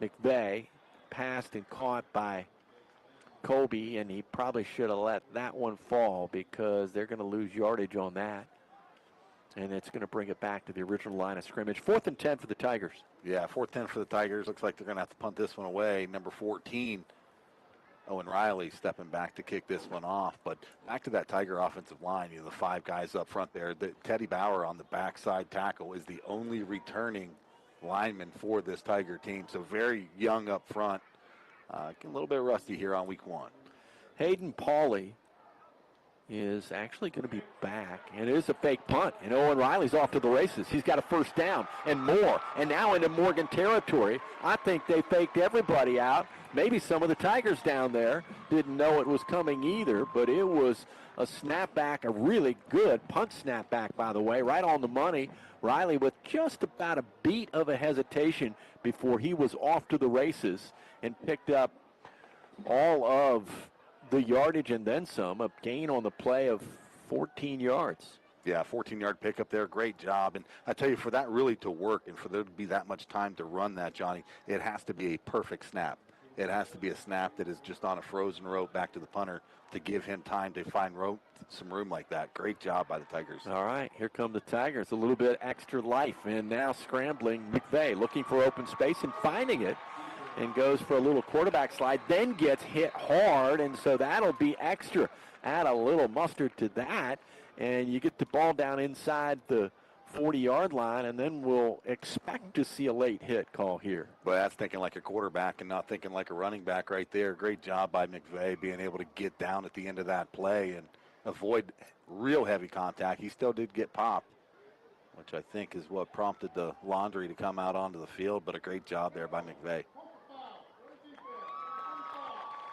McVeigh, passed and caught by Kobe, and he probably should have let that one fall because they're going to lose yardage on that. And it's going to bring it back to the original line of scrimmage. 4th and 10 for the Tigers. Yeah, 4th 10 for the Tigers. Looks like they're going to have to punt this one away. Number 14, Owen Riley, stepping back to kick this one off. But back to that Tiger offensive line, the 5 guys up front there. Teddy Bauer on the backside tackle is the only returning lineman for this Tiger team. So very young up front. A little bit rusty here on week 1. Hayden Pauley is actually going to be back, and it is a fake punt, and Owen Riley's off to the races. He's got a first down and more, and now into Morgan territory. I think they faked everybody out. Maybe some of the Tigers down there didn't know it was coming either, but it was a snapback, a really good punt snapback, by the way, right on the money. Riley with just about a beat of a hesitation before he was off to the races and picked up all of the yardage and then some, a gain on the play of 14 yards. Yeah, 14-yard pickup there. Great job. And I tell you, for that really to work and for there to be that much time to run that, Johnny, it has to be a perfect snap. It has to be a snap that is just on a frozen rope back to the punter to give him time to find some room like that. Great job by the Tigers. All right, here come the Tigers. A little bit extra life. And now scrambling McVeigh, looking for open space and finding it. And goes for a little quarterback slide, then gets hit hard, and so that'll be extra. Add a little mustard to that, and you get the ball down inside the 40-yard line, and then we'll expect to see a late hit call here. Well, that's thinking like a quarterback and not thinking like a running back right there. Great job by McVeigh being able to get down at the end of that play and avoid real heavy contact. He still did get popped, which I think is what prompted the laundry to come out onto the field, but a great job there by McVeigh.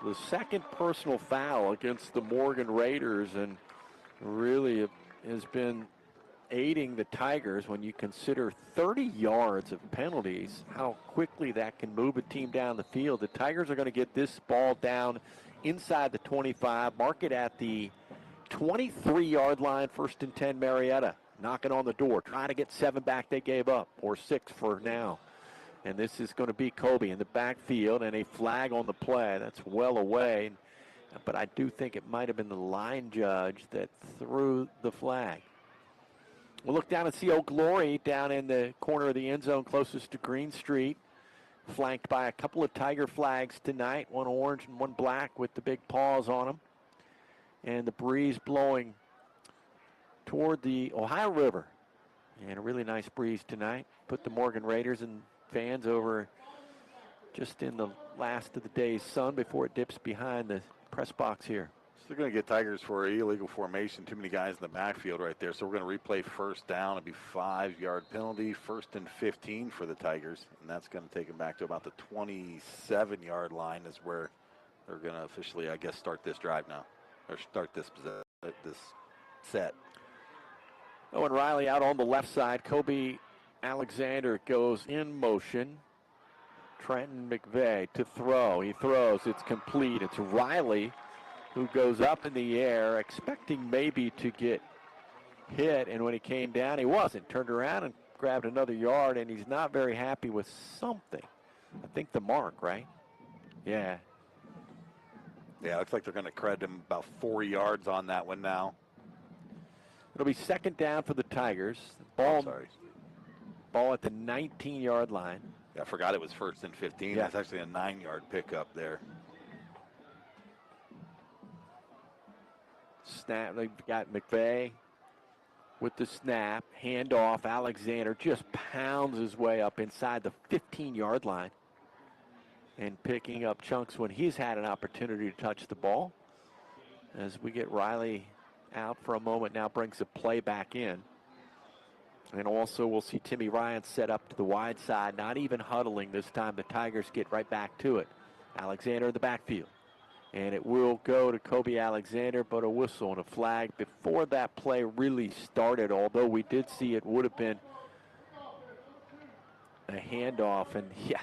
The second personal foul against the Morgan Raiders, and really has been aiding the Tigers when you consider 30 yards of penalties, how quickly that can move a team down the field. The Tigers are going to get this ball down inside the 25, mark it at the 23-yard line, 1st and 10 Marietta. Knocking on the door, trying to get 7 back they gave up, or 6 for now. And this is going to be Kobe in the backfield, and a flag on the play. That's well away. But I do think it might have been the line judge that threw the flag. We'll look down and see Old Glory down in the corner of the end zone closest to Green Street. Flanked by a couple of Tiger flags tonight, one orange and one black with the big paws on them. And the breeze blowing toward the Ohio River. And a really nice breeze tonight. Put the Morgan Raiders and fans over just in the last of the day's sun before it dips behind the press box here. So they're going to get Tigers for an illegal formation. Too many guys in the backfield right there. So we're going to replay first down. It'll be 5-yard penalty. 1st and 15 for the Tigers. And that's going to take them back to about the 27-yard line is where they're going to officially, I guess, start this drive now. Or start this set. Owen Riley out on the left side. Kobe Alexander goes in motion. Trenton McVeigh to throw. He throws. It's complete. It's Riley who goes up in the air, expecting maybe to get hit. And when he came down, he wasn't. Turned around and grabbed another yard, and he's not very happy with something. I think the mark, right? Yeah. Yeah, looks like they're going to credit him about 4 yards on that one now. It'll be 2nd down for the Tigers. Ball at the 19-yard line. Yeah, I forgot it was 1st and 15. Yeah. That's actually a 9-yard pickup there. Snap. They've got McVeigh with the snap. Handoff. Alexander just pounds his way up inside the 15-yard line and picking up chunks when he's had an opportunity to touch the ball. As we get Riley out for a moment, now brings the play back in. And also we'll see Timmy Ryan set up to the wide side, not even huddling this time. The Tigers get right back to it. Alexander in the backfield. And it will go to Kobe Alexander, but a whistle and a flag before that play really started, although we did see it would have been a handoff. And yeah,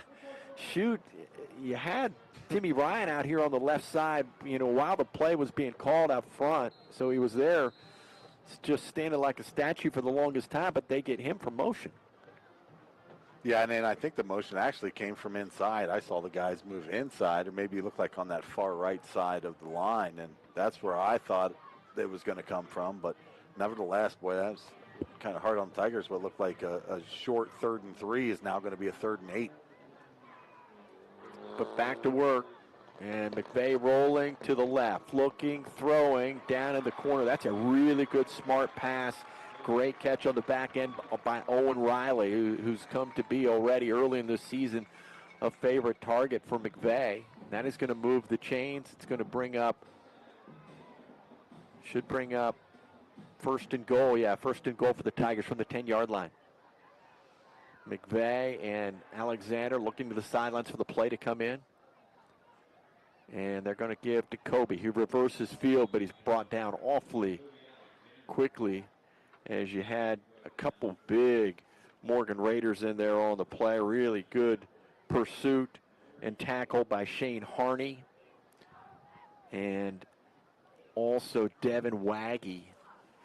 shoot, you had Timmy Ryan out here on the left side, while the play was being called out front. So he was there just standing like a statue for the longest time, but they get him for motion. Yeah, and then I think the motion actually came from inside. I saw the guys move inside, or maybe it looked like on that far right side of the line, and that's where I thought it was going to come from. But nevertheless, boy, that was kind of hard on the Tigers. What looked like a short 3rd and 3 is now going to be a 3rd and 8. But back to work. And McVay rolling to the left, looking, throwing, down in the corner. That's a really good, smart pass. Great catch on the back end by Owen Riley, who's come to be already early in this season a favorite target for McVay. That is going to move the chains. It's going to should bring up 1st and goal. Yeah, 1st and goal for the Tigers from the 10-yard line. McVay and Alexander looking to the sidelines for the play to come in. And they're going to give to Kobe. He reverses field, but he's brought down awfully quickly as you had a couple big Morgan Raiders in there on the play. Really good pursuit and tackle by Shane Harney. And also Devin Waggy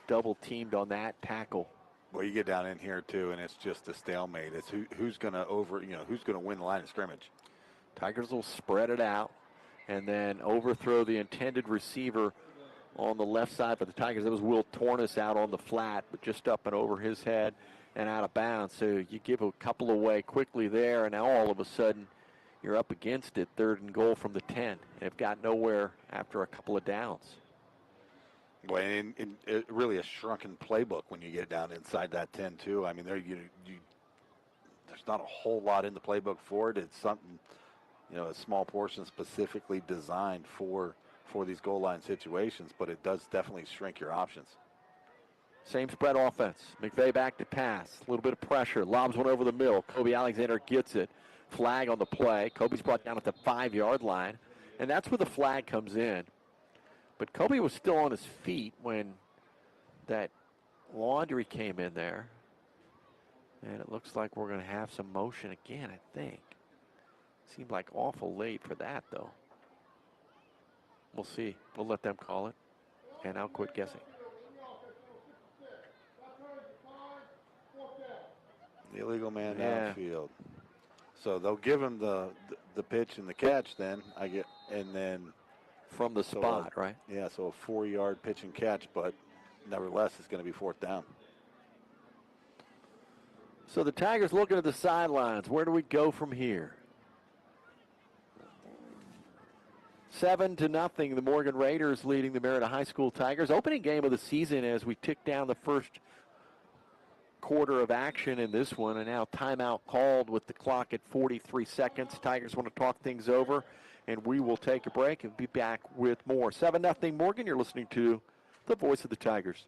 double teamed on that tackle. Well, you get down in here too, and it's just a stalemate. It's who's going to who's going to win the line of scrimmage. Tigers will spread it out and then overthrow the intended receiver on the left side for the Tigers. That was Will Tornes out on the flat, but just up and over his head and out of bounds. So you give a couple away quickly there, and now all of a sudden you're up against it, 3rd and goal from the 10. And have got nowhere after a couple of downs. Well, and really a shrunken playbook when you get down inside that 10 too. I mean, there's not a whole lot in the playbook for it. It's something, a small portion specifically designed for these goal line situations, but it does definitely shrink your options. Same spread offense. McVay back to pass. A little bit of pressure. Lobs one over the middle. Kobe Alexander gets it. Flag on the play. Kobe's brought down at the 5-yard line, and that's where the flag comes in. But Kobe was still on his feet when that Laundry came in there. And it looks like we're going to have some motion again, I think. Seemed like awful late for that, though. We'll see. We'll let them call it, and I'll quit guessing. The illegal man downfield. So they'll give him the pitch and the catch then, and then from the spot, right? Yeah, so a 4-yard pitch and catch, but nevertheless, it's going to be 4th down. So the Tigers looking at the sidelines. Where do we go from here? 7-0, the Morgan Raiders leading the Marietta High School Tigers. Opening game of the season as we tick down the first quarter of action in this one, and now timeout called with the clock at 43 seconds. Tigers want to talk things over, and we will take a break and be back with more. 7-0 Morgan, you're listening to the voice of the Tigers.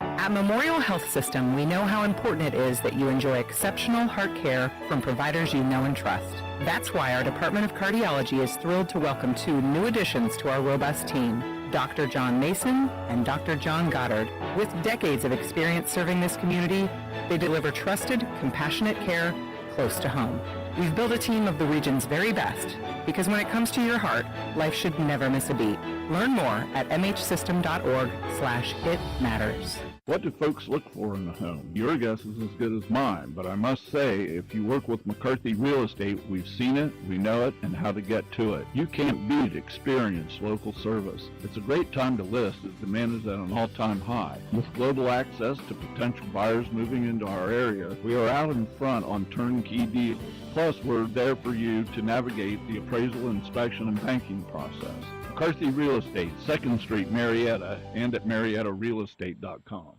At Memorial Health System, we know how important it is that you enjoy exceptional heart care from providers you know and trust. That's why our Department of Cardiology is thrilled to welcome 2 new additions to our robust team, Dr. John Mason and Dr. John Goddard. With decades of experience serving this community, they deliver trusted, compassionate care close to home. We've built a team of the region's very best, because when it comes to your heart, life should never miss a beat. Learn more at mhsystem.org/itmatters. What do folks look for in a home? Your guess is as good as mine, but I must say, if you work with McCarthy Real Estate, we've seen it, we know it, and how to get to it. You can't beat experienced local service. It's a great time to list as demand is at an all-time high. With global access to potential buyers moving into our area, we are out in front on turnkey deals. Plus, we're there for you to navigate the appraisal, inspection, and banking process. McCarthy Real Estate, 2nd Street, Marietta, and at MariettaRealEstate.com.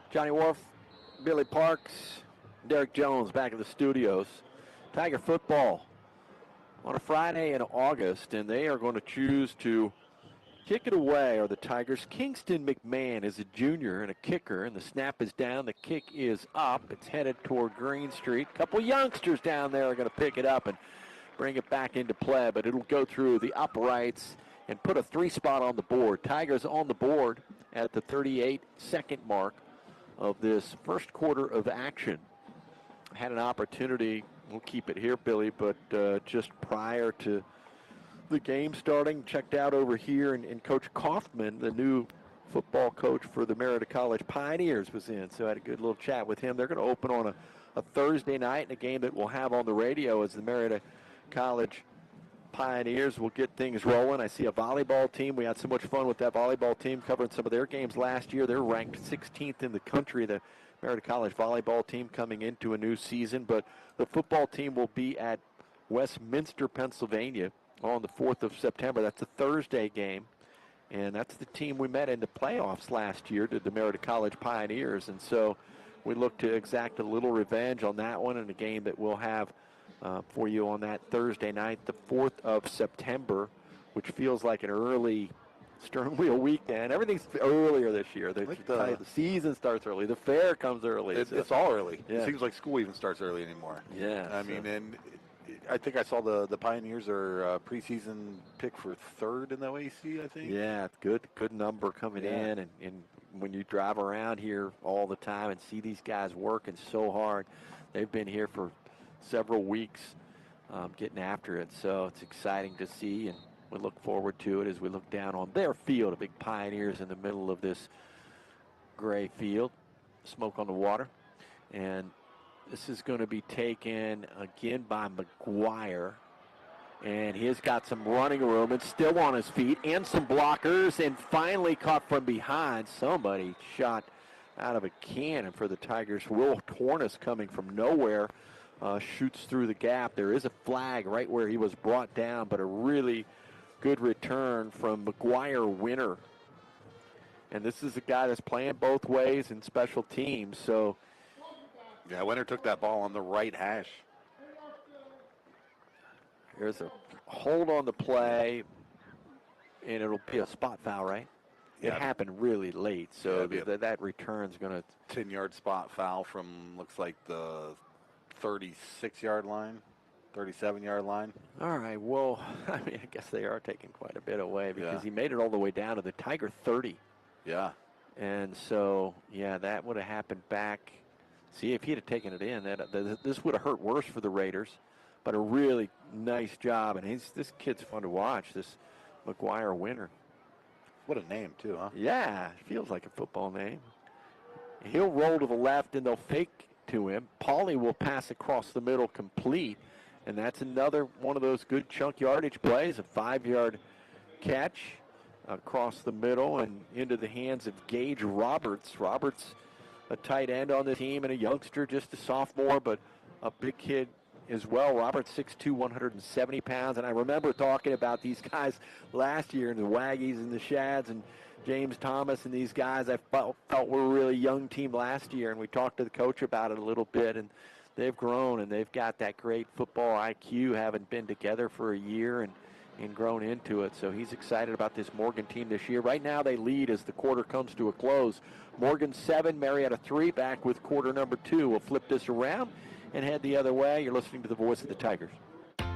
Johnny Wolf, Billy Parks, Derek Jones back in the studios. Tiger football on a Friday in August, and they are going to choose to kick it away, or the Tigers. Kingston McMahon is a junior and a kicker, and the snap is down. The kick is up. It's headed toward Green Street. A couple youngsters down there are going to pick it up and bring it back into play, but it'll go through the uprights and put a 3-spot on the board. Tigers on the board at the 38-second mark of this first quarter of action. Had an opportunity, we'll keep it here, Billy, but just prior to the game starting, checked out over here, and Coach Kaufman, the new football coach for the Marietta College Pioneers, was in, so I had a good little chat with him. They're going to open on a Thursday night and a game that we'll have on the radio as the Marietta College Pioneers will get things rolling. I see a volleyball team. We had so much fun with that volleyball team covering some of their games last year. They're ranked 16th in the country, the Marietta College volleyball team coming into a new season. But the football team will be at Westminster, Pennsylvania on the 4th of September. That's a Thursday game. And that's the team we met in the playoffs last year, the Marietta College Pioneers. And so we look to exact a little revenge on that one in a game that we'll have for you on that Thursday night, the 4th of September, which feels like an early Stern Wheel weekend. Everything's earlier this year. The season starts early. The fair comes early. It's all early. Yeah. It seems like school even starts early anymore. Yeah. I mean, and I think I saw the Pioneers are preseason pick for 3rd in the OAC, I think. Yeah, good number coming in. And when you drive around here all the time and see these guys working so hard, they've been here for several weeks getting after it. So it's exciting to see, and we look forward to it as we look down on their field. A big Pioneers in the middle of this gray field, smoke on the water. And this is going to be taken again by McGuire. And he's got some running room and still on his feet and some blockers, and finally caught from behind. Somebody shot out of a cannon for the Tigers. Will Tornes coming from nowhere. Shoots through the gap. There is a flag right where he was brought down, but a really good return from McGuire Winter. And this is a guy that's playing both ways in special teams. So, yeah, Winter took that ball on the right hash. There's a hold on the play, and it'll be a spot foul, right? Yeah. It happened really late, so Yeah, that return's going to 10-yard spot foul from looks like the 36-yard line, 37-yard line. All right, well, I mean, I guess they are taking quite a bit away because he made it all the way down to the Tiger 30. Yeah. And so, yeah, that would have happened back. See, if he'd have taken it in, this would have hurt worse for the Raiders. But a really nice job, and this kid's fun to watch, this McGuire Winter. What a name, too, huh? Yeah, feels like a football name. He'll roll to the left, and they'll fake to him. Pauly will pass across the middle complete, and that's another one of those good chunk yardage plays, a 5-yard catch across the middle and into the hands of Gage Roberts. Roberts, a tight end on the team and a youngster, just a sophomore, but a big kid as well. Roberts 6'2", 170 pounds, and I remember talking about these guys last year, and the Waggies and the Shads and James Thomas and these guys I felt were a really young team last year, and we talked to the coach about it a little bit, and they've grown, and they've got that great football IQ, having been together for a year and grown into it. So he's excited about this Morgan team this year. Right now they lead as the quarter comes to a close. Morgan 7, Marietta 3, back with quarter number 2. We'll flip this around and head the other way. You're listening to the voice of the Tigers.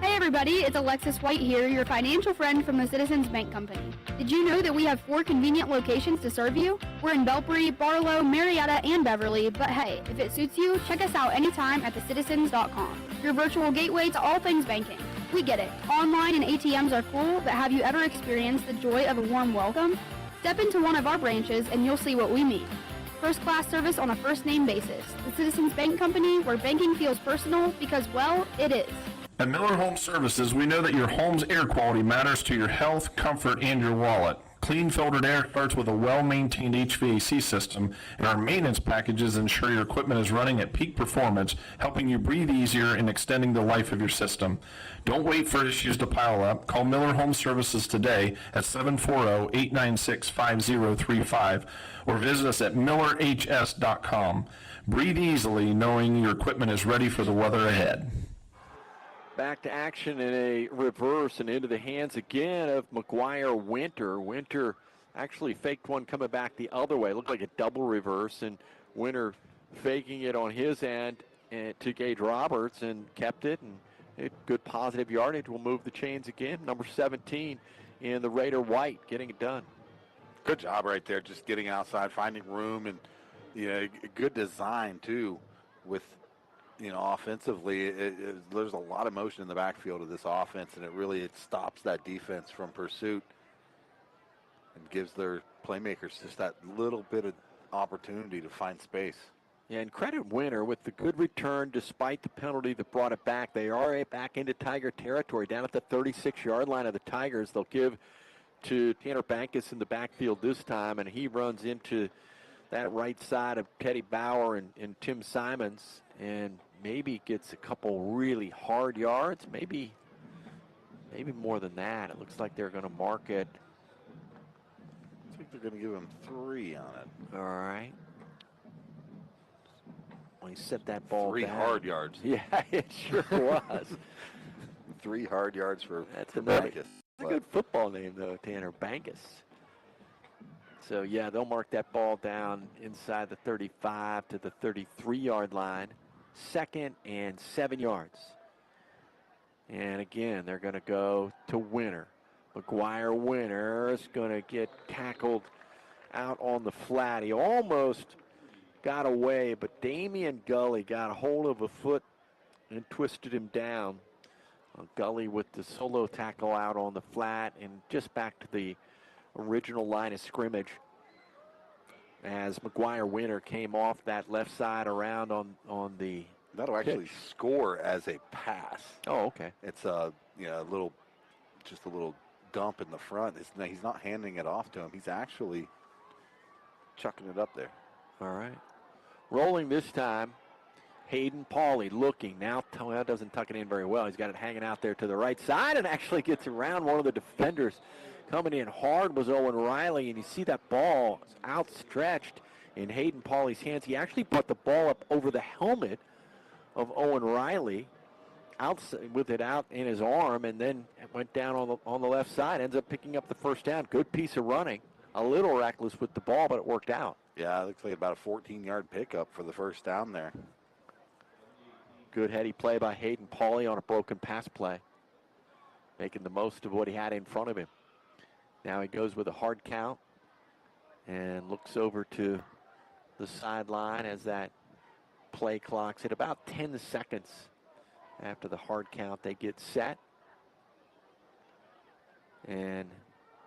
Hey everybody, it's Alexis White here, your financial friend from the Citizens Bank Company. Did you know that we have 4 convenient locations to serve you? We're in Belpre, Barlow, Marietta, and Beverly, but hey, if it suits you, check us out anytime at thecitizens.com, your virtual gateway to all things banking. We get it. Online and ATMs are cool, but have you ever experienced the joy of a warm welcome? Step into one of our branches and you'll see what we mean. First-class service on a first-name basis. The Citizens Bank Company, where banking feels personal because, well, it is. At Miller Home Services, we know that your home's air quality matters to your health, comfort, and your wallet. Clean filtered air starts with a well-maintained HVAC system, and our maintenance packages ensure your equipment is running at peak performance, helping you breathe easier and extending the life of your system. Don't wait for issues to pile up. Call Miller Home Services today at 740-896-5035 or visit us at millerhs.com. Breathe easily knowing your equipment is ready for the weather ahead. Back to action in a reverse and into the hands again of McGuire Winter. Winter actually faked one coming back the other way. It looked like a double reverse, and Winter faking it on his end and to Gage Roberts and kept it. And good positive yardage will move the chains again. Number 17 in the Raider White getting it done. Good job right there, just getting outside, finding room, and good design too with offensively, there's a lot of motion in the backfield of this offense, and it stops that defense from pursuit and gives their playmakers just that little bit of opportunity to find space. And credit Winter with the good return despite the penalty that brought it back. They are back into Tiger territory down at the 36-yard line of the Tigers. They'll give to Tanner Bankus in the backfield this time, and he runs into that right side of Teddy Bauer and Tim Simons, and maybe gets a couple really hard yards, maybe more than that. It looks like they're going to mark it. I think they're going to give him 3 on it. All right. When he set that ball 3 down. hard yards. Yeah, it sure was. 3 hard yards for another, Bankus. a good football name, though, Tanner Bankus. So, yeah, they'll mark that ball down inside the 35 to the 33-yard line. 2nd and 7 yards. And, again, they're going to go to Winter. McGuire Winter is going to get tackled out on the flat. He almost got away, but Damian Gully got a hold of a foot and twisted him down. Gully with the solo tackle out on the flat and just back to the original line of scrimmage as McGuire Winter came off that left side around on the That'll actually pitch. Score as a pass. Oh, okay. It's just a little dump in the front. He's not handing it off to him. He's actually chucking it up there. All right. Rolling this time, Hayden Pauley looking. Now doesn't tuck it in very well. He's got it hanging out there to the right side and actually gets around one of the defenders. Coming in hard was Owen Riley, and you see that ball outstretched in Hayden Pauley's hands. He actually brought the ball up over the helmet of Owen Riley, outside with it out in his arm, and then it went down on the left side. Ends up picking up the first down. Good piece of running. A little reckless with the ball, but it worked out. Yeah, it looks like about a 14-yard pickup for the first down there. Good heady play by Hayden Pauley on a broken pass play, making the most of what he had in front of him. Now he goes with a hard count and looks over to the sideline as that play clock's at about 10 seconds. After the hard count, they get set and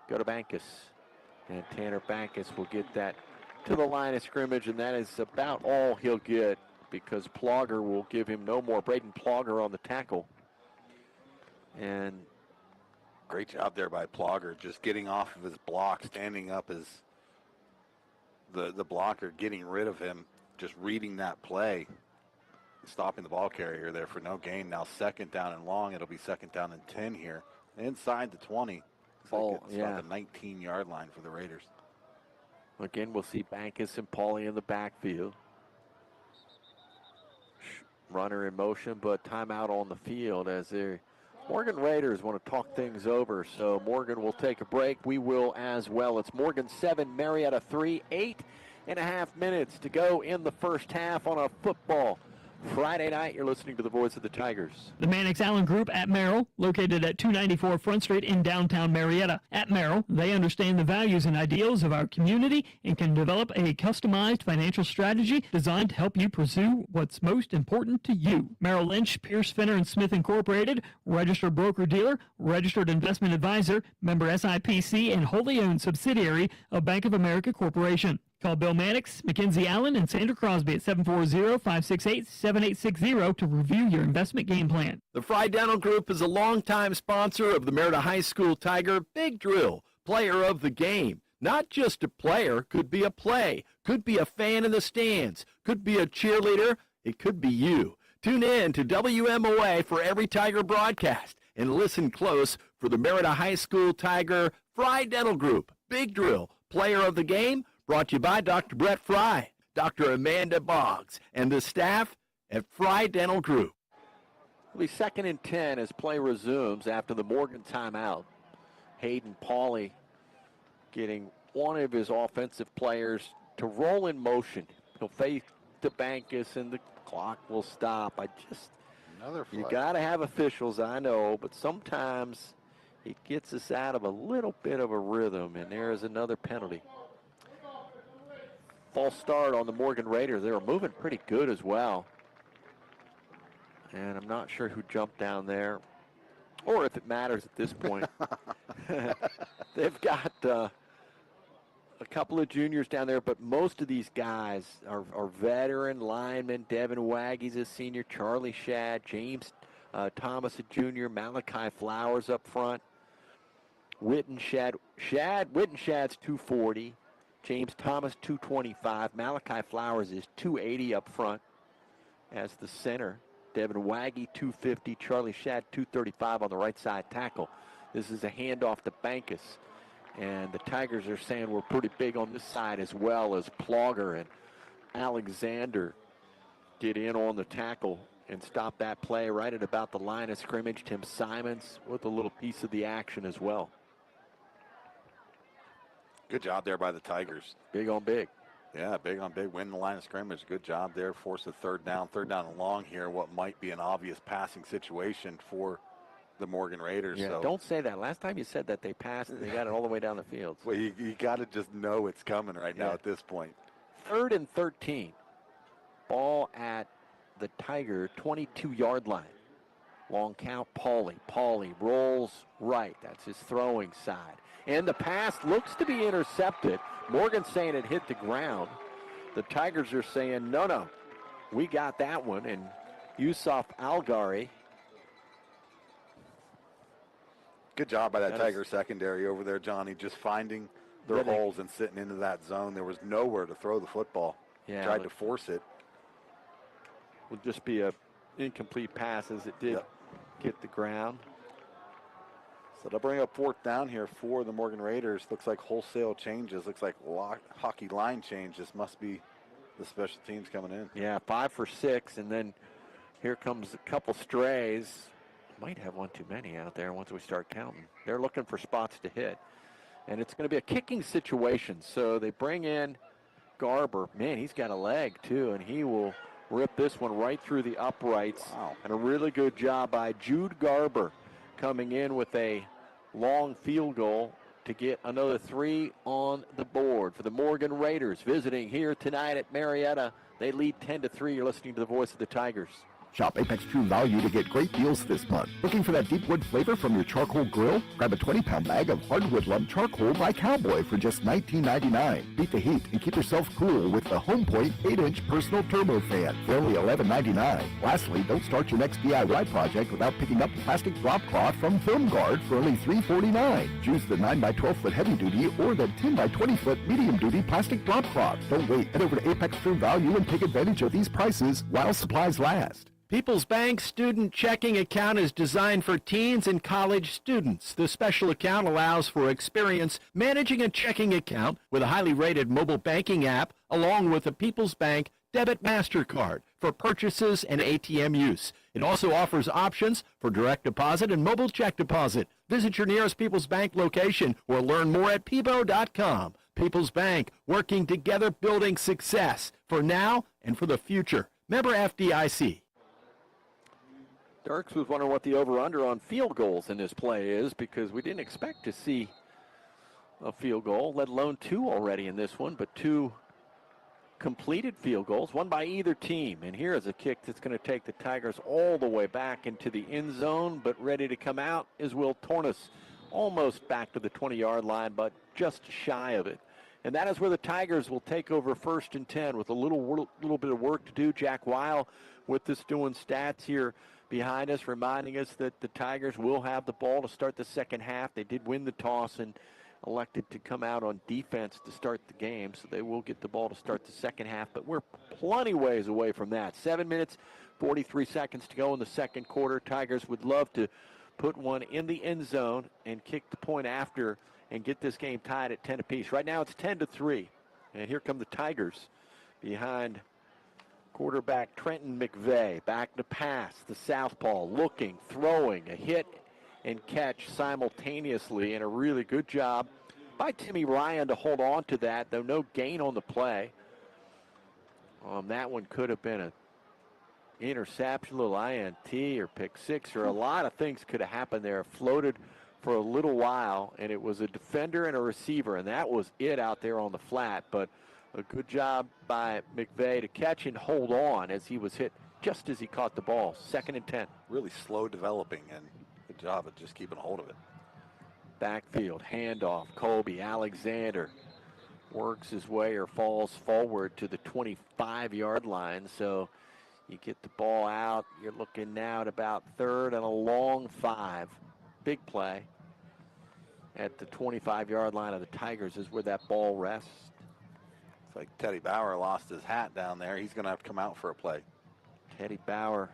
go to Bankus. And Tanner Bankus will get that to the line of scrimmage, and that is about all he'll get because Plogger will give him no more. Braden Plogger on the tackle. And great job there by Plogger, just getting off of his block, standing up as the blocker, getting rid of him, just reading that play, stopping the ball carrier there for no gain. Now 2nd down and long. It'll be 2nd down and 10 here. Inside the 20. It's about the 19-yard line for the Raiders. Again, we'll see Bankus and Pauley in the backfield. Runner in motion, but timeout on the field as the Morgan Raiders want to talk things over. So Morgan will take a break. We will as well. It's Morgan 7, Marietta 3, 8.5 minutes to go in the first half on a football Friday night. You're listening to the voice of the Tigers. The Mannix Allen Group at Merrill, located at 294 Front Street in downtown Marietta. At Merrill, they understand the values and ideals of our community and can develop a customized financial strategy designed to help you pursue what's most important to you. Merrill Lynch, Pierce, Finner & Smith Incorporated, registered broker-dealer, registered investment advisor, member SIPC, and wholly owned subsidiary of Bank of America Corporation. Call Bill Mannix, Mackenzie Allen, and Sandra Crosby at 740-568-7860 to review your investment game plan. The Fry Dental Group is a longtime sponsor of the Marietta High School Tiger Big Drill, player of the game. Not just a player, could be a play, could be a fan in the stands, could be a cheerleader, it could be you. Tune in to WMOA for every Tiger broadcast and listen close for the Marietta High School Tiger Fry Dental Group Big Drill, player of the game, brought to you by Dr. Brett Fry, Dr. Amanda Boggs, and the staff at Fry Dental Group. It'll be 2nd and 10 as play resumes after the Morgan timeout. Hayden Pauley getting one of his offensive players to roll in motion. He'll face the Bankus and the clock will stop. You got to have officials, I know, but sometimes it gets us out of a little bit of a rhythm, and there is another penalty. False start on the Morgan Raiders. They were moving pretty good as well. And I'm not sure who jumped down there or if it matters at this point. They've got a a couple of juniors down there, but most of these guys are veteran linemen. Devin Waggy's a senior, Charlie Shad, James Thomas a junior, Malachi Flowers up front. Wittenshad's 240, James Thomas 225, Malachi Flowers is 280 up front as the center. Devin Waggy 250, Charlie Shad 235 on the right side tackle. This is a handoff to Bankus. And the Tigers are saying we're pretty big on this side as well, as Plogger and Alexander get in on the tackle and stop that play right at about the line of scrimmage. Tim Simons with a little piece of the action as well. Good job there by the Tigers. Big on big. Yeah, big on big. Win the line of scrimmage. Good job there. Force a third down and long here. What might be an obvious passing situation for the Morgan Raiders. Yeah, so. Don't say that. Last time you said that they passed and they got it all the way down the field. Well, you got to just know it's coming right now at this point. 3rd and 13. Ball at the Tiger 22-yard line. Long count, Pauly. Pauly rolls right. That's his throwing side. And the pass looks to be intercepted. Morgan's saying it hit the ground. The Tigers are saying, no, we got that one. And Yusuf Algari. Good job by that Tiger secondary over there, Johnny, just finding their holes and sitting into that zone. There was nowhere to throw the football. Yeah, tried to force it. Would just be a incomplete pass as it did get the ground. So they'll bring up 4th down here for the Morgan Raiders. Looks like wholesale changes. Looks like hockey line change. This must be the special teams coming in. Yeah, 5 for 6, and then here comes a couple strays. Might have one too many out there once we start counting. They're looking for spots to hit. And it's going to be a kicking situation. So they bring in Garber. Man, he's got a leg too, and he will rip this one right through the uprights. Wow. And a really good job by Jude Garber coming in with a long field goal to get another 3 on the board for the Morgan Raiders visiting here tonight at Marietta. They lead 10-3. You're listening to the voice of the Tigers. Shop Apex True Value to get great deals this month. Looking for that deep wood flavor from your charcoal grill? Grab a 20-pound bag of hardwood lump charcoal by Cowboy for just $19.99. Beat the heat and keep yourself cool with the HomePoint 8-inch personal turbo fan for only $11.99. Lastly, don't start your next DIY project without picking up the plastic drop cloth from Film Guard for only $3.49. Choose the 9x12 foot heavy duty or the 10x20 foot medium duty plastic drop cloth. Don't wait. Head over to Apex True Value and take advantage of these prices while supplies last. People's Bank Student Checking Account is designed for teens and college students. The special account allows for experience managing a checking account with a highly rated mobile banking app, along with a People's Bank Debit MasterCard for purchases and ATM use. It also offers options for direct deposit and mobile check deposit. Visit your nearest People's Bank location or learn more at peebo.com. People's Bank, working together, building success for now and for the future. Member FDIC. Dirks was wondering what the over-under on field goals in this play is, because we didn't expect to see a field goal, let alone 2 already in this one, but 2 completed field goals, one by either team. And here is a kick that's going to take the Tigers all the way back into the end zone, but ready to come out is Will Tornes, almost back to the 20-yard line, but just shy of it. And that is where the Tigers will take over 1st and 10 with a little bit of work to do. Jack Weil with this doing stats here behind us, reminding us that the Tigers will have the ball to start the second half. They did win the toss and elected to come out on defense to start the game, so they will get the ball to start the second half, but we're plenty ways away from that. 7 minutes, 43 seconds to go in the second quarter. Tigers would love to put one in the end zone and kick the point after and get this game tied at 10 apiece. Right now it's 10-3, and here come the Tigers behind quarterback Trenton McVeigh. Back to pass, the southpaw looking, throwing, a hit and catch simultaneously, and a really good job by Timmy Ryan to hold on to that, though no gain on the play. That one could have been an interception, little INT or pick six, or a lot of things could have happened there. Floated for a little while, and it was a defender and a receiver, and that was it out there on the flat. But a good job by McVeigh to catch and hold on as he was hit just as he caught the ball. 2nd and 10. Really slow developing, and good job of just keeping a hold of it. Backfield, handoff, Kobe, Alexander works his way or falls forward to the 25-yard line. So you get the ball out. You're looking now at about third and a long 5. Big play at the 25-yard line of the Tigers is where that ball rests. It's like Teddy Bauer lost his hat down there. He's going to have to come out for a play. Teddy Bauer,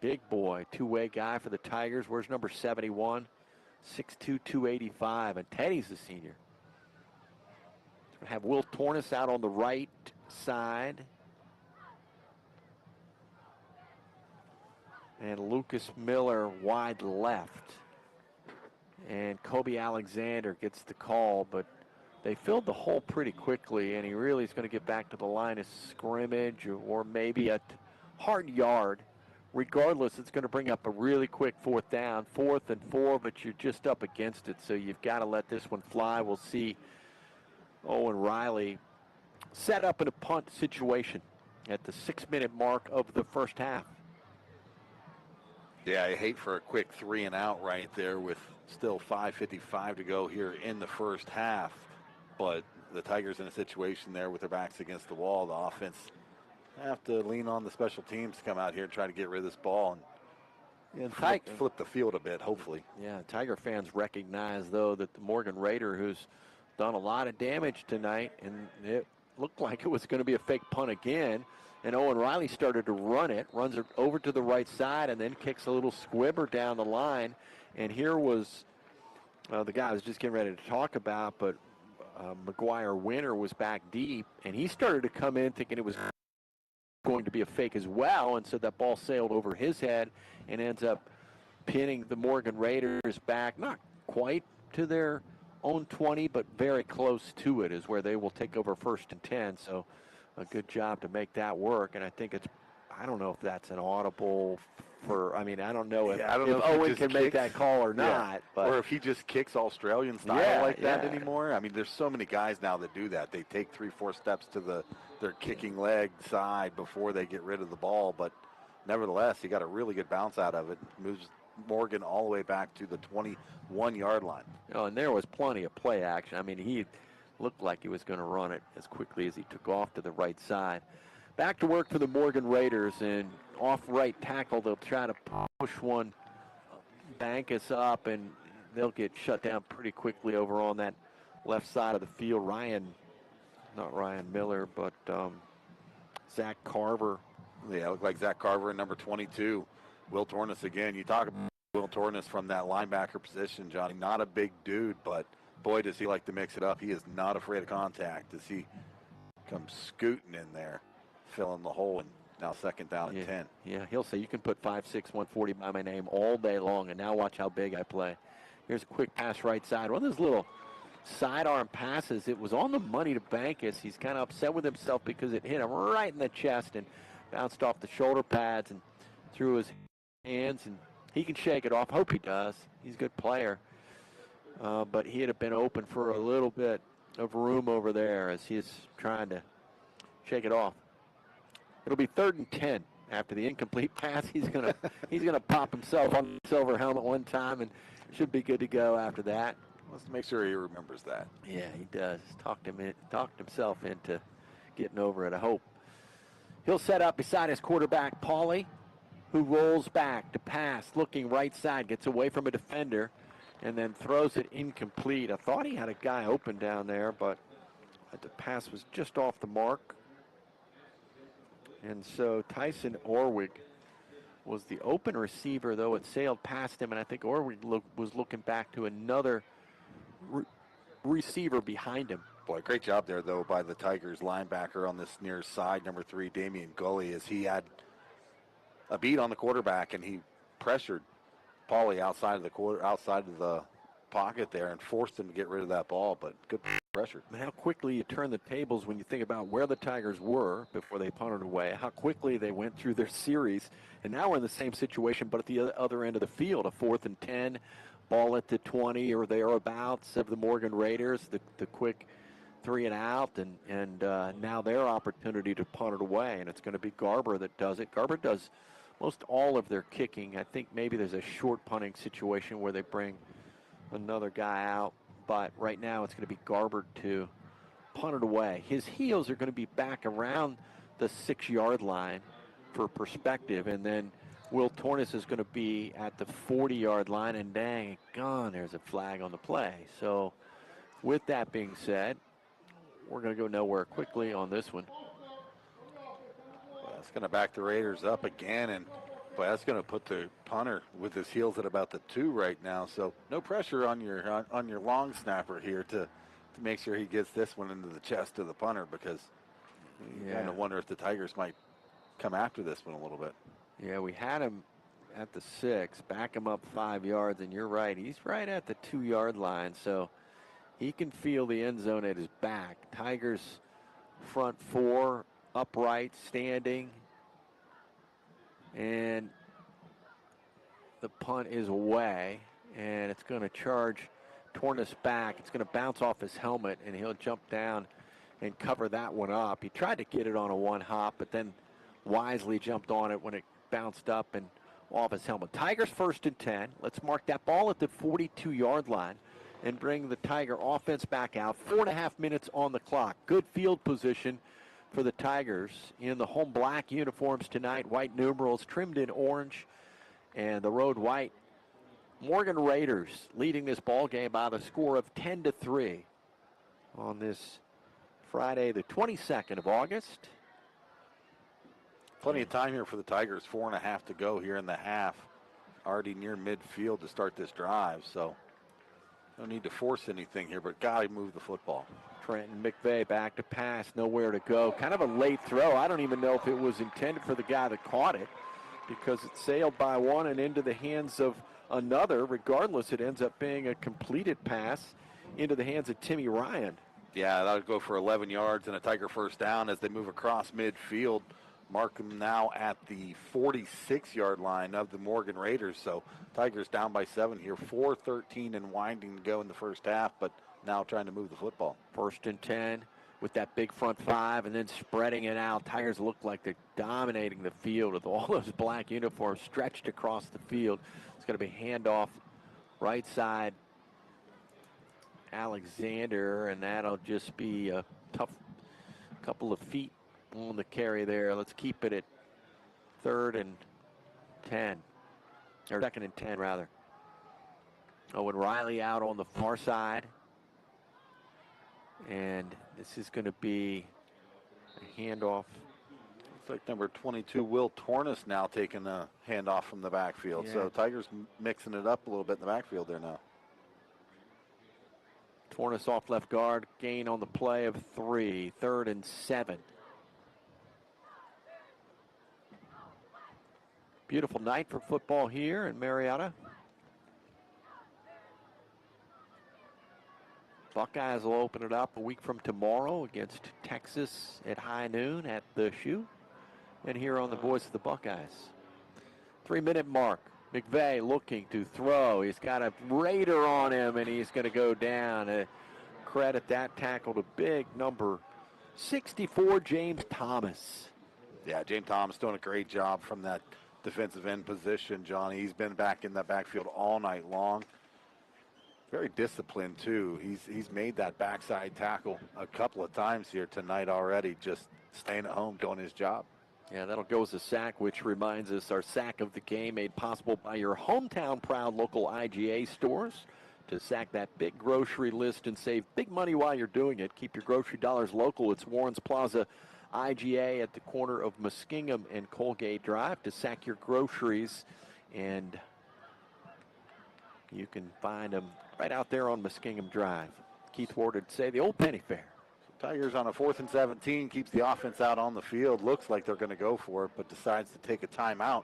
big boy, two-way guy for the Tigers. Where's number 71? 6'2", 285, and Teddy's a senior. Have Will Tornes out on the right side. And Lucas Miller wide left. And Kobe Alexander gets the call, but they filled the hole pretty quickly, and he really is going to get back to the line of scrimmage or maybe a hard yard. Regardless, it's going to bring up a really quick 4th down, 4th and 4, but you're just up against it, so you've got to let this one fly. We'll see Owen Riley set up in a punt situation at the 6-minute mark of the first half. Yeah, I hate for a quick 3 and out right there with still 5:55 to go here in the first half. But the Tigers in a situation there with their backs against the wall. The offense have to lean on the special teams to come out here and try to get rid of this ball and flip the field a bit, hopefully. Yeah, Tiger fans recognize, though, that the Morgan Raider, who's done a lot of damage tonight, and it looked like it was going to be a fake punt again, and Owen Riley started to run it, runs it over to the right side, and then kicks a little squibber down the line. And here was the guy I was just getting ready to talk about, but McGuire Winter was back deep, and he started to come in thinking it was going to be a fake as well, and so that ball sailed over his head and ends up pinning the Morgan Raiders back, not quite to their own 20, but very close to it is where they will take over 1st and 10. So a good job to make that work, and I think it's, I don't know if that's an audible for, I mean, I don't know if Owen can make that call or not. But or if he just kicks Australian style like that anymore. I mean, there's so many guys now that do that. They take 3-4 steps to their kicking leg side before they get rid of the ball, but nevertheless, he got a really good bounce out of it. Moves Morgan all the way back to the 21-yard line. Oh, and there was plenty of play action. I mean, he looked like he was going to run it as quickly as he took off to the right side. Back to work for the Morgan Raiders, and off right tackle, they'll try to push one. Bankus up, and they'll get shut down pretty quickly over on that left side of the field. Not Ryan Miller, but Zach Carver. Yeah, looked like Zach Carver, number 22. Will Tornes again. You talk about Will Tornes from that linebacker position, Johnny. Not a big dude, but boy, does he like to mix it up. He is not afraid of contact. Does he come scooting in there, filling the hole, and now 2nd down and 10. Yeah, he'll say, you can put 5'6", 140 by my name all day long, and now watch how big I play. Here's a quick pass right side. One of those little sidearm passes. It was on the money to Bankus. He's kind of upset with himself because it hit him right in the chest and bounced off the shoulder pads and through his hands, and he can shake it off. Hope he does. He's a good player. But he had been open for a little bit of room over there as he's trying to shake it off. It'll be 3rd and 10 after the incomplete pass. He's gonna pop himself on the silver helmet one time and should be good to go after that. Let's make sure he remembers that. Yeah, he does. Talked himself into getting over it, I hope. He'll set up beside his quarterback, Pauly, who rolls back to pass, looking right side, gets away from a defender, and then throws it incomplete. I thought he had a guy open down there, but the pass was just off the mark. And so Tyson Orwig was the open receiver, though it sailed past him, and I think Orwig was looking back to another receiver behind him. Boy, great job there, though, by the Tigers linebacker on this near side, number 3, Damian Gully, as he had a beat on the quarterback, and he pressured Pauly outside of the pocket there and forced him to get rid of that ball, but good pressure. And how quickly you turn the tables when you think about where the Tigers were before they punted away, how quickly they went through their series, and now we're in the same situation, but at the other end of the field, a 4th and 10, ball at the 20 or thereabouts of the Morgan Raiders, the quick 3 and out, and now their opportunity to punt it away, and it's going to be Garber that does it. Garber does most all of their kicking. I think maybe there's a short punting situation where they bring another guy out, but right now it's going to be Garber to punt it away. His heels are going to be back around the 6-yard line for perspective, and then Will Tornes is going to be at the 40-yard line, and dang, gone, there's a flag on the play. So with that being said, we're going to go nowhere quickly on this one. Well, that's going to back the Raiders up again, and boy, that's going to put the punter with his heels at about the 2 right now. So no pressure on your long snapper here to make sure he gets this one into the chest of the punter, because you kind of wonder if the Tigers might come after this one a little bit. Yeah, we had him at the 6, back him up 5 yards, and you're right, he's right at the 2-yard line, so he can feel the end zone at his back. Tigers front 4, upright, standing, and the punt is away, and it's going to charge Tornes back. It's going to bounce off his helmet, and he'll jump down and cover that one up. He tried to get it on a 1-hop, but then wisely jumped on it when it bounced up and off his helmet. Tigers 1st and 10. Let's mark that ball at the 42-yard line and bring the Tiger offense back out. 4.5 minutes on the clock. Good field position for the Tigers in the home black uniforms tonight. White numerals trimmed in orange and the road white. Morgan Raiders leading this ball game by the score of 10-3 on this Friday, the 22nd of August. Plenty of time here for the Tigers. 4.5 to go here in the half. Already near midfield to start this drive, so no need to force anything here, but got to move the football. Trenton McVeigh back to pass, nowhere to go. Kind of a late throw. I don't even know if it was intended for the guy that caught it, because it sailed by one and into the hands of another. Regardless, it ends up being a completed pass into the hands of Timmy Ryan. Yeah, that'll go for 11 yards and a Tiger first down as they move across midfield. Mark them now at the 46-yard line of the Morgan Raiders. So Tigers down by 7 here. 4:13 and winding to go in the first half, but now trying to move the football. 1st and 10 with that big front 5 and then spreading it out. Tigers look like they're dominating the field with all those black uniforms stretched across the field. It's going to be handoff right side Alexander, and that'll just be a tough couple of feet on the carry there. Let's keep it at 3rd and 10, or 2nd and 10 rather. Owen Riley out on the far side, and this is going to be a handoff. Looks like number 22 Will Tornes now taking the handoff from the backfield. Yeah. So Tigers mixing it up a little bit in the backfield there now. Tornes off left guard, gain on the play of 3, 3rd and 7. Beautiful night for football here in Marietta. Buckeyes will open it up a week from tomorrow against Texas at high noon at the Shoe. And here on the Voice of the Buckeyes. 3-minute mark. McVeigh looking to throw. He's got a Raider on him, and he's going to go down. Credit that tackle to big number 64, James Thomas. Yeah, James Thomas doing a great job from that defensive end position, Johnny. He's been back in that backfield all night long. Very disciplined, too. He's made that backside tackle a couple of times here tonight already, just staying at home, doing his job. Yeah, that'll go as a sack, which reminds us our sack of the game made possible by your hometown proud local IGA stores. To sack that big grocery list and save big money while you're doing it, keep your grocery dollars local. It's Warren's Plaza IGA at the corner of Muskingum and Colgate Drive to sack your groceries, and you can find them right out there on Muskingum Drive. Keith Ward would say the old penny fair. Tigers on a 4th and 17, keeps the offense out on the field. Looks like they're going to go for it, but decides to take a timeout.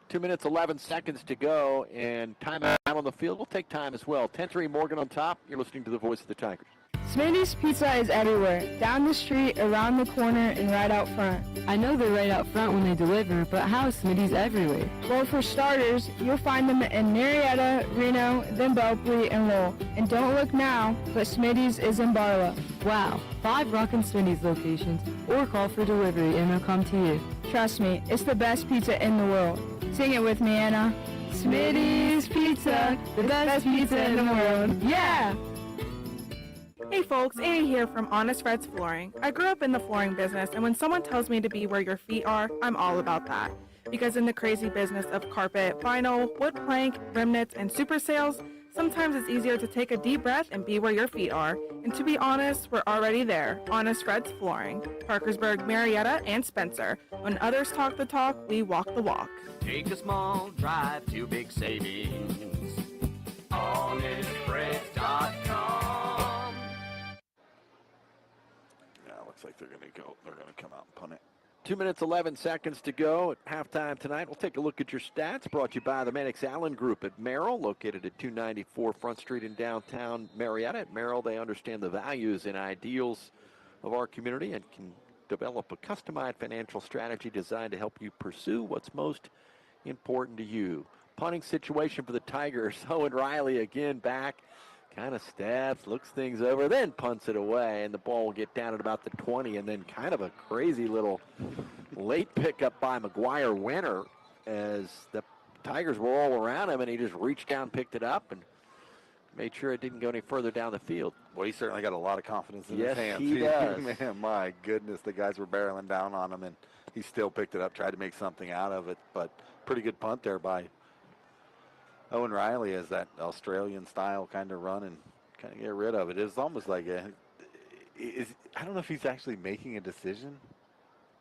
2 minutes, 11 seconds to go, and timeout on the field. We'll take time as well. 10-3 Morgan on top. You're listening to the Voice of the Tigers. Smitty's Pizza is everywhere. Down the street, around the corner, and right out front. I know they're right out front when they deliver, but how is Smitty's everywhere? Well, for starters, you'll find them in Marietta, Reno, then Belpre, and Lowell. And don't look now, but Smitty's is in Barlow. Wow, 5 rockin' Smitty's locations, or call for delivery and they'll come to you. Trust me, it's the best pizza in the world. Sing it with me, Anna. Smitty's Pizza, the best pizza in the world. Yeah! Hey folks, Annie here from Honest Fred's Flooring. I grew up in the flooring business, and when someone tells me to be where your feet are, I'm all about that. Because in the crazy business of carpet, vinyl, wood plank, remnants, and super sales, sometimes it's easier to take a deep breath and be where your feet are. And to be honest, we're already there. Honest Fred's Flooring. Parkersburg, Marietta, and Spencer. When others talk the talk, we walk the walk. Take a small drive to big savings. HonestFreds.com. Yeah, looks like they're going to come out and punt it. 2 minutes, 11 seconds to go at halftime tonight. We'll take a look at your stats, brought to you by the Mannix Allen Group at Merrill, located at 294 Front Street in downtown Marietta. At Merrill, they understand the values and ideals of our community and can develop a customized financial strategy designed to help you pursue what's most important to you. Punting situation for the Tigers. Owen Riley again back. Kind of stabs, looks things over, then punts it away, and the ball will get down at about the 20, and then kind of a crazy little late pickup by McGuire Winter as the Tigers were all around him, and he just reached down, picked it up, and made sure it didn't go any further down the field. Well, he certainly got a lot of confidence in Yes, his hands. he does. Man, my goodness, the guys were barreling down on him, and he still picked it up, tried to make something out of it, but pretty good punt there by Owen Riley as that Australian style kind of run and kind of get rid of it. It was almost like I don't know if he's actually making a decision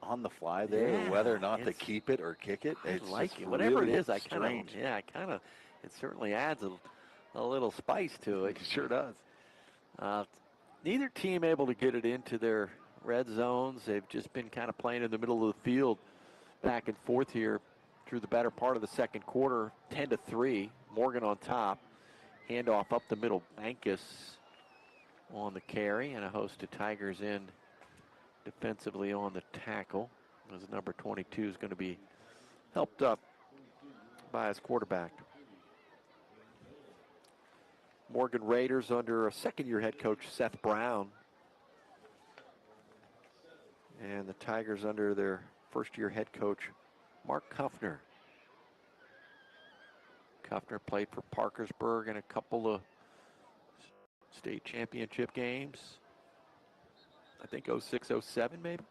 on the fly there, Yeah, or whether or not to keep it or kick it. I It's like just it. Whatever really it is, it certainly adds a little spice to it. It sure does. Neither team able to get it into their red zones. They've just been kind of playing in the middle of the field back and forth here through the better part of the second quarter. 10-3, Morgan on top. Handoff up the middle, Bankus on the carry, and a host of Tigers in defensively on the tackle, as number 22 is going to be helped up by his quarterback. Morgan Raiders under a second-year head coach, Seth Brown. And the Tigers under their first-year head coach, Mark Kuffner. Kuffner played for Parkersburg in a couple of state championship games. I think 06-07 maybe.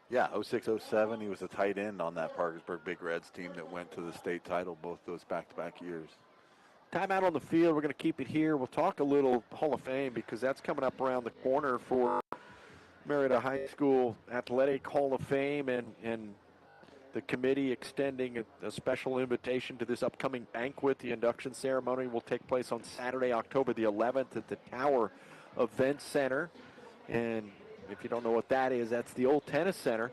Yeah, 06-07, he was a tight end on that Parkersburg Big Reds team that went to the state title both those back-to-back years. Timeout on the field. We're going to keep it here. We'll talk a little Hall of Fame because that's coming up around the corner for Marietta High School Athletic Hall of Fame, and the committee extending a special invitation to this upcoming banquet. The induction ceremony will take place on Saturday, October the 11th at the Tower Event Center. And if you don't know what that is, that's the old tennis center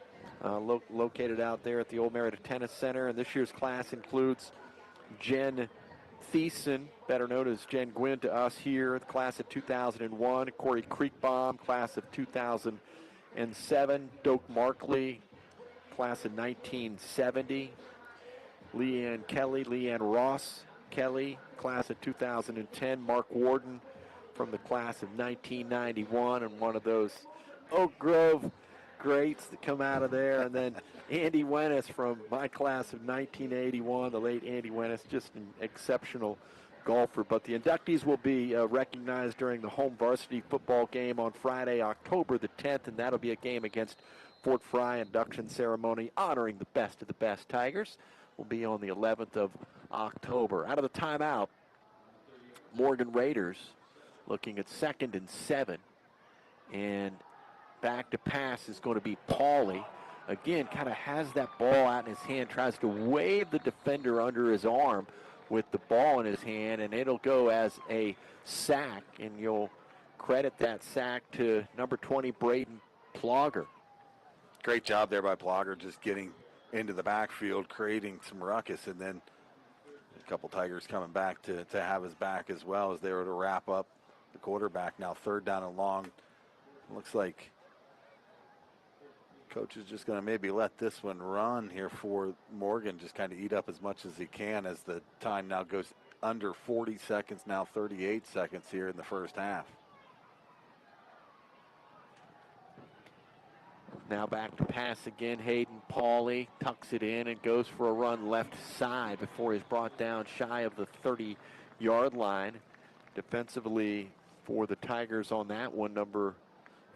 located out there at the old Marietta Tennis Center. And this year's class includes Jen Thiessen, better known as Jen Gwynn to us here, the class of 2001, Corey Creekbaum, class of 2007, Doak Markley, class of 1970, Leanne Ross Kelly, class of 2010, Mark Warden from the class of 1991, and one of those Oak Grove greats that come out of there, and then Andy Wennis from my class of 1981, the late Andy Wennis, just an exceptional golfer. But the inductees will be recognized during the home varsity football game on Friday, October the 10th, and that'll be a game against Fort Fry. Induction ceremony honoring the best of the best Tigers will be on the 11th of October. Out of the timeout, Morgan Raiders looking at 2nd and 7, and back to pass is going to be Pauly. Again, kind of has that ball out in his hand, tries to wave the defender under his arm with the ball in his hand, and it'll go as a sack, and you'll credit that sack to number 20, Braden Plogger. Great job there by Plogger, just getting into the backfield, creating some ruckus, and then a couple Tigers coming back to have his back as well as they were to wrap up the quarterback. Now 3rd down and long. Looks like coach is just going to maybe let this one run here for Morgan, just kind of eat up as much as he can as the time now goes under 40 seconds, now 38 seconds here in the first half. Now back to pass again. Hayden Pauly tucks it in and goes for a run left side before he's brought down shy of the 30-yard line. Defensively, for the Tigers on that one. Number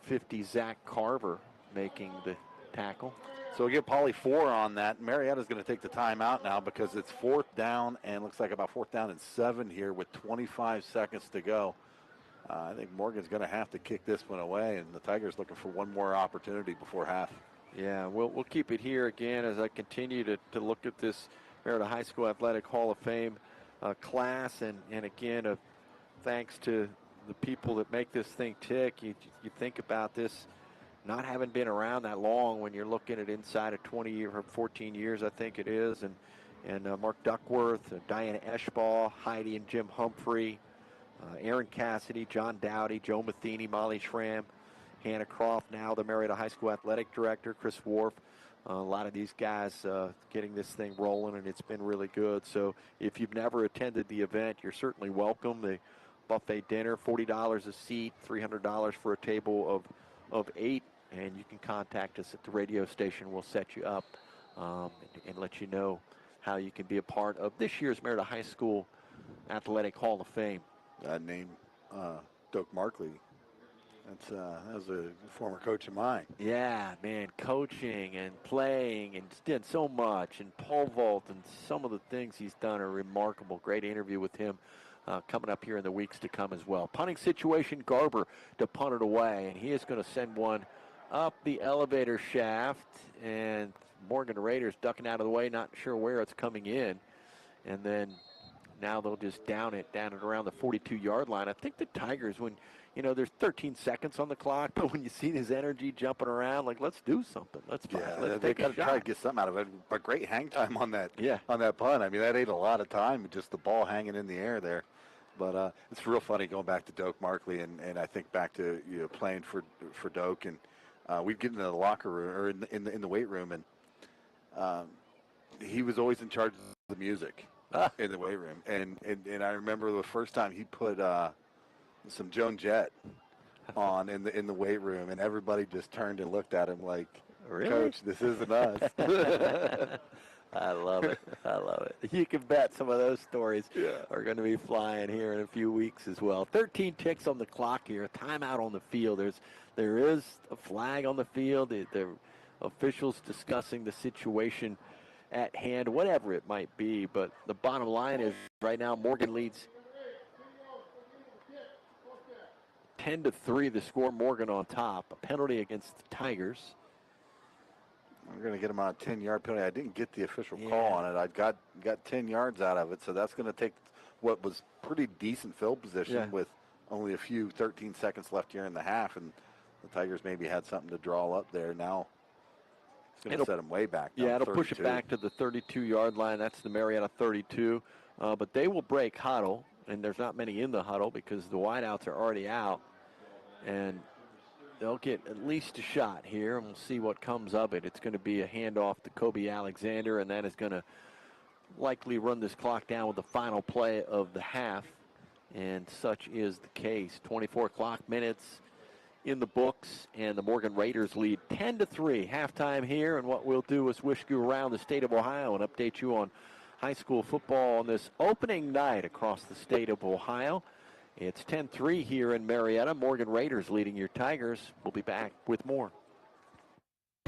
50, Zach Carver, making the tackle. So we get Pauly 4 on that. Marietta's going to take the timeout now because it's 4th down and looks like about 4th down and 7 here with 25 seconds to go. I think Morgan's going to have to kick this one away, and the Tigers looking for one more opportunity before half. Yeah, we'll keep it here again as I continue to look at this Marietta High School Athletic Hall of Fame class, and again, thanks to the people that make this thing tick. You think about this not having been around that long when you're looking at inside of 20 years or 14 years, I think it is, and Mark Duckworth, Diana Eschball, Heidi and Jim Humphrey, Aaron Cassidy, John Dowdy, Joe Matheny, Molly Schramm, Hannah Croft, now the Marietta High School Athletic Director, Chris Worf. A lot of these guys getting this thing rolling, and it's been really good. So if you've never attended the event, you're certainly welcome. The buffet dinner, $40 a seat, $300 for a table of 8, and you can contact us at the radio station. We'll set you up and let you know how you can be a part of this year's Marietta High School Athletic Hall of Fame. That name, Doak Markley. That was a former coach of mine. Yeah, man, coaching and playing and did so much, and pole vault, and some of the things he's done are remarkable. Great interview with him coming up here in the weeks to come as well. Punting situation, Garber to punt it away, and he is going to send one up the elevator shaft, and Morgan Raiders ducking out of the way, not sure where it's coming in, and then now they'll just down it around the 42-yard line. I think the Tigers, when, there's 13 seconds on the clock, but when you see his energy jumping around, like, let's do something. Let's they got to try to get something out of it. But great hang time on that punt. I mean, that ate a lot of time, just the ball hanging in the air there. But it's real funny going back to Doak Markley, and I think back to playing for Doak, and we'd get into the locker room or in the weight room, and he was always in charge of the music. In the weight room, and I remember the first time he put some Joan Jett on in the weight room, and everybody just turned and looked at him like, really? Coach, this isn't us. I love it. You can bet some of those stories are going to be flying here in a few weeks as well. 13 ticks on the clock here. Timeout on the field. There is a flag on the field. The officials discussing the situation at hand, whatever it might be, but the bottom line is right now Morgan leads 10-3. The score, Morgan on top. A penalty against the Tigers. We're going to get him on a 10-yard penalty. I didn't get the official call on it. I got 10 yards out of it, so that's going to take what was pretty decent field position with only a few 13 seconds left here in the half, and the Tigers maybe had something to draw up there. Now it's going to set them way back. Yeah, it'll push it back to the 32-yard line. That's the Marietta 32. But they will break huddle, and there's not many in the huddle because the wideouts are already out. And they'll get at least a shot here, and we'll see what comes of it. It's going to be a handoff to Kobe Alexander, and that is going to likely run this clock down with the final play of the half. And such is the case. 24 clock minutes in the books, and the Morgan Raiders lead 10-3. Halftime here, and what we'll do is whisk you around the state of Ohio and update you on high school football on this opening night across the state of Ohio. It's 10-3 here in Marietta. Morgan Raiders leading your Tigers. We'll be back with more.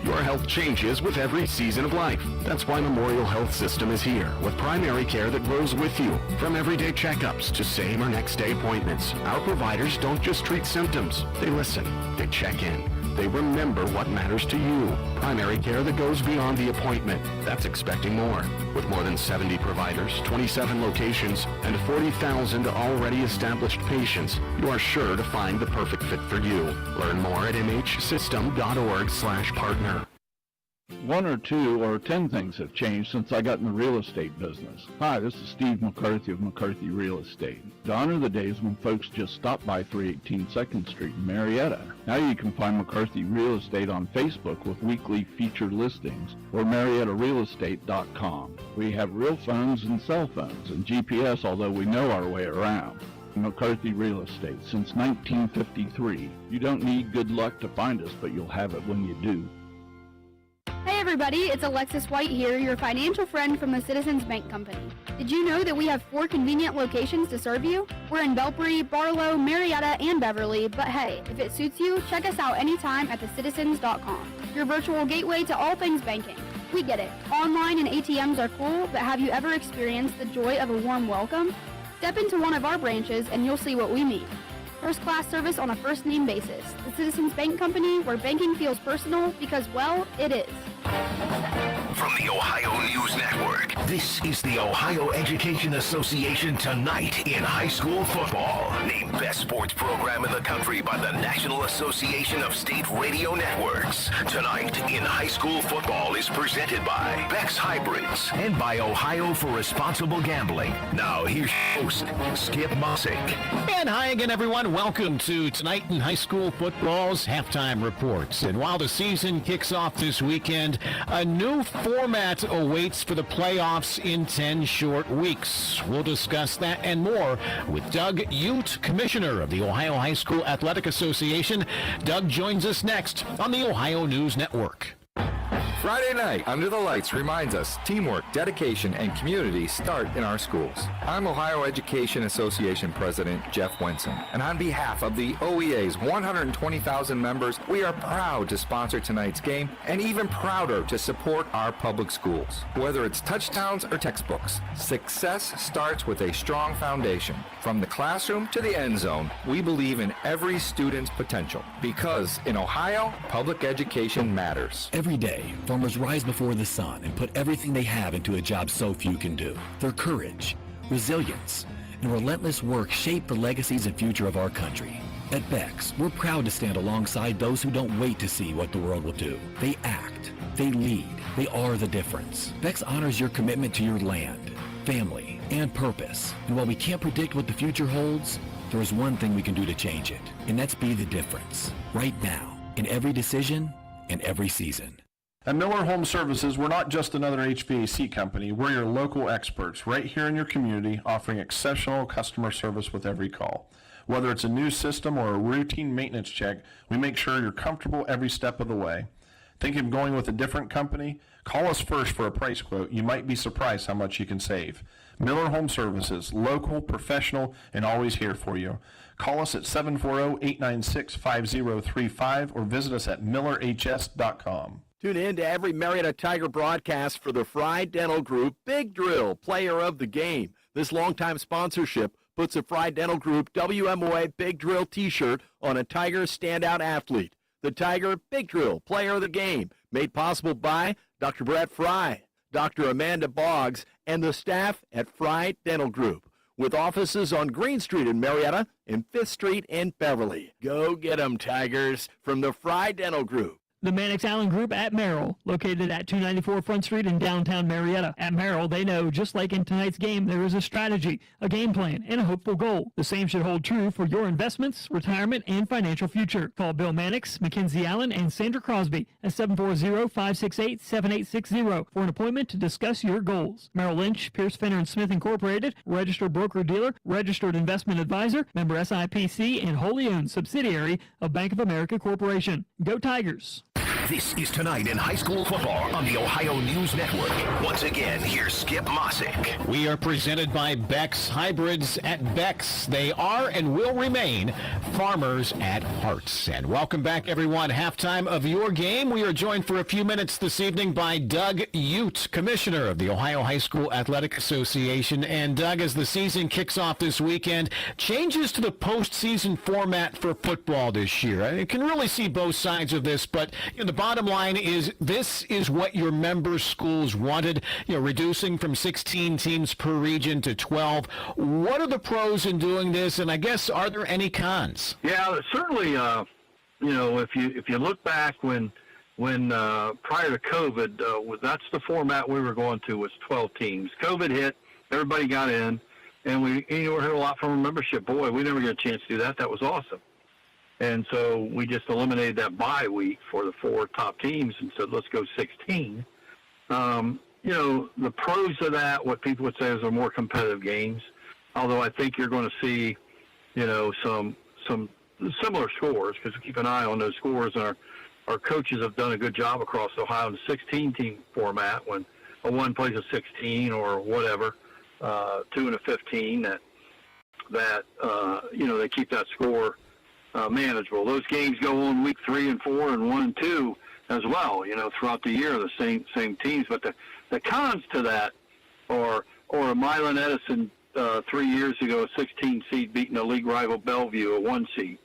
Your health changes with every season of life. That's why Memorial Health System is here with primary care that grows with you. From everyday checkups to same or next day appointments, our providers don't just treat symptoms. They listen. They check in. They remember what matters to you. Primary care that goes beyond the appointment. That's expecting more. With more than 70 providers, 27 locations, and 40,000 already established patients, you are sure to find the perfect fit for you. Learn more at mhsystem.org/partner. 1 or 2 or 10 things have changed since I got in the real estate business. Hi, this is Steve McCarthy of McCarthy Real Estate. Gone are the days when folks just stopped by 318 2nd Street in Marietta. Now you can find McCarthy Real Estate on Facebook with weekly featured listings or MariettaRealEstate.com. We have real phones and cell phones and GPS, although we know our way around. McCarthy Real Estate since 1953. You don't need good luck to find us, but you'll have it when you do. Hey everybody, it's Alexis White here, your financial friend from the Citizens Bank Company. Did you know that we have 4 convenient locations to serve you? We're in Belpre, Barlow, Marietta, and Beverly, but hey, if it suits you, check us out anytime at thecitizens.com, your virtual gateway to all things banking. We get it. Online and ATMs are cool, but have you ever experienced the joy of a warm welcome? Step into one of our branches and you'll see what we mean. First-class service on a first-name basis. The Citizens Bank Company, where banking feels personal because, well, it is. From the Ohio News Network, this is the Ohio Education Association Tonight in High School Football. Named Best Sports Program in the Country by the National Association of State Radio Networks. Tonight in High School Football is presented by Beck's Hybrids and by Ohio for Responsible Gambling. Now here's your host, Skip Mossick. And hi again, everyone. Welcome to Tonight in High School Football's halftime reports. And while the season kicks off this weekend, a new format awaits for the playoffs in 10 short weeks. We'll discuss that and more with Doug Ute, Commissioner of the Ohio High School Athletic Association. Doug joins us next on the Ohio News Network. Friday night, Under the Lights reminds us teamwork, dedication, and community start in our schools. I'm Ohio Education Association President Jeff Wenson, and on behalf of the OEA's 120,000 members, we are proud to sponsor tonight's game and even prouder to support our public schools. Whether it's touchdowns or textbooks, success starts with a strong foundation. From the classroom to the end zone, we believe in every student's potential because in Ohio, public education matters. Every day, farmers rise before the sun and put everything they have into a job so few can do. Their courage, resilience, and relentless work shape the legacies and future of our country. At Beck's, we're proud to stand alongside those who don't wait to see what the world will do. They act, they lead, they are the difference. Beck's honors your commitment to your land, family, and purpose. And while we can't predict what the future holds, there is one thing we can do to change it, and that's be the difference. Right now, in every decision and every season. At Miller Home Services, we're not just another HVAC company. We're your local experts right here in your community, offering exceptional customer service with every call. Whether it's a new system or a routine maintenance check, we make sure you're comfortable every step of the way. Thinking of going with a different company? Call us first for a price quote. You might be surprised how much you can save. Miller Home Services, local, professional, and always here for you. Call us at 740-896-5035 or visit us at millerhs.com. Tune in to every Marietta Tiger broadcast for the Fry Dental Group Big Drill Player of the Game. This longtime sponsorship puts a Fry Dental Group WMOA Big Drill t-shirt on a Tiger standout athlete. The Tiger Big Drill Player of the Game, made possible by Dr. Brett Fry, Dr. Amanda Boggs, and the staff at Fry Dental Group, with offices on Green Street in Marietta and 5th Street in Beverly. Go get 'em, Tigers, from the Fry Dental Group. The Mannix Allen Group at Merrill, located at 294 Front Street in downtown Marietta. At Merrill, they know, just like in tonight's game, there is a strategy, a game plan, and a hopeful goal. The same should hold true for your investments, retirement, and financial future. Call Bill Mannix, Mackenzie Allen, and Sandra Crosby at 740-568-7860 for an appointment to discuss your goals. Merrill Lynch, Pierce, Fenner & Smith Incorporated, registered broker-dealer, registered investment advisor, member SIPC, and wholly owned subsidiary of Bank of America Corporation. Go Tigers! This is Tonight in High School Football on the Ohio News Network. Once again, here's Skip Mossick. We are presented by Beck's Hybrids. At Beck's, they are and will remain farmers at heart. And welcome back, everyone. Halftime of your game. We are joined for a few minutes this evening by Doug Ute, Commissioner of the Ohio High School Athletic Association. And Doug, as the season kicks off this weekend, changes to the postseason format for football this year. I can really see both sides of this, but the bottom line is this is what your member schools wanted, reducing from 16 teams per region to 12. What are the pros in doing this, and I guess are there any cons? Yeah, certainly, if you look back when prior to COVID, that's the format we were going to, was 12 teams. COVID hit, everybody got in, and we heard a lot from our membership. Boy, we never got a chance to do that. That was awesome. And so we just eliminated that bye week for the 4 top teams and said, let's go 16. The pros of that, what people would say is are more competitive games, although I think you're going to see, some similar scores, because we keep an eye on those scores in our coaches have done a good job across Ohio in the 16-team format when a 1 plays a 16 or whatever, 2 and a 15, that they keep that score manageable. Those games go on week 3 and 4 and 1 and 2 as well, throughout the year, the same teams. But the cons to that are, or a Milan Edison 3 years ago, a 16 seed beating a league rival Bellevue, a 1 seed.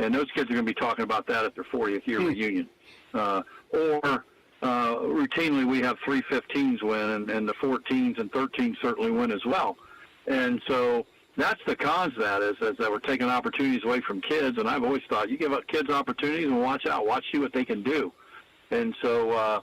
And those kids are going to be talking about that at their 40th year reunion. Or routinely we have 3 15s win, and the 14s and 13s certainly win as well. And so that's the cons of that, is that we're taking opportunities away from kids. And I've always thought, you give up kids opportunities and watch out. See what they can do. And so,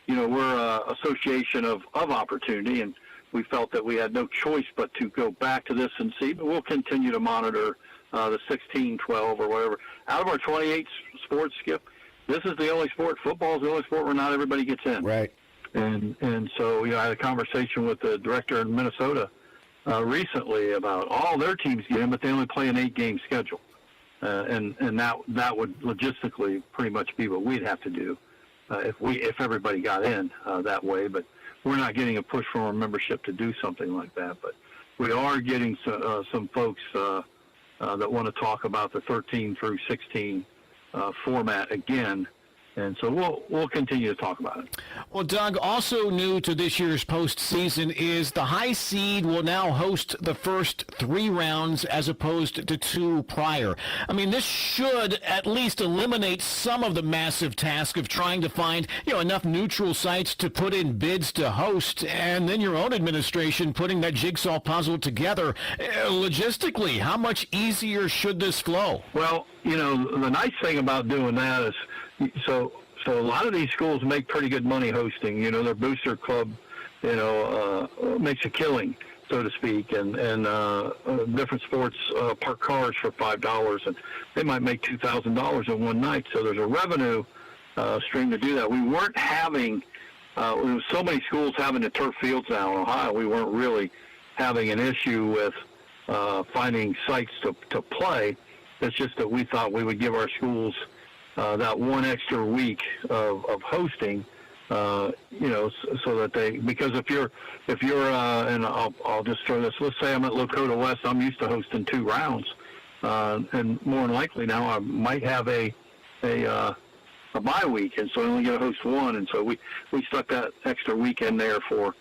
we're an association of opportunity, and we felt that we had no choice but to go back to this and see. But we'll continue to monitor the 16, 12, or whatever. Out of our 28 sports, Skip, this is the only sport, football is the only sport where not everybody gets in. Right. And so, I had a conversation with the director in Minnesota recently about all their teams get in, but they only play an 8-game schedule. And that would logistically pretty much be what we'd have to do if everybody got in that way. But we're not getting a push from our membership to do something like that. But we are getting some folks that want to talk about the 13 through 16 format again. And so we'll continue to talk about it. Well, Doug, also new to this year's postseason is the high seed will now host the first 3 rounds as opposed to 2 prior. I mean, this should at least eliminate some of the massive task of trying to find, enough neutral sites to put in bids to host, and then your own administration putting that jigsaw puzzle together. Logistically, how much easier should this flow? Well, the nice thing about doing that is, so a lot of these schools make pretty good money hosting. Their booster club, makes a killing, so to speak, and different sports park cars for $5, and they might make $2,000 in one night. So there's a revenue stream to do that. We weren't having with so many schools having the turf fields now in Ohio. We weren't really having an issue with finding sites to play. It's just that we thought we would give our schools that one extra week of hosting, so that because if you're and I'll just throw this. Let's say I'm at Lakota West. I'm used to hosting 2 rounds, and more than likely now I might have a bye week, and so I only get to host 1. And so we stuck that extra week in there for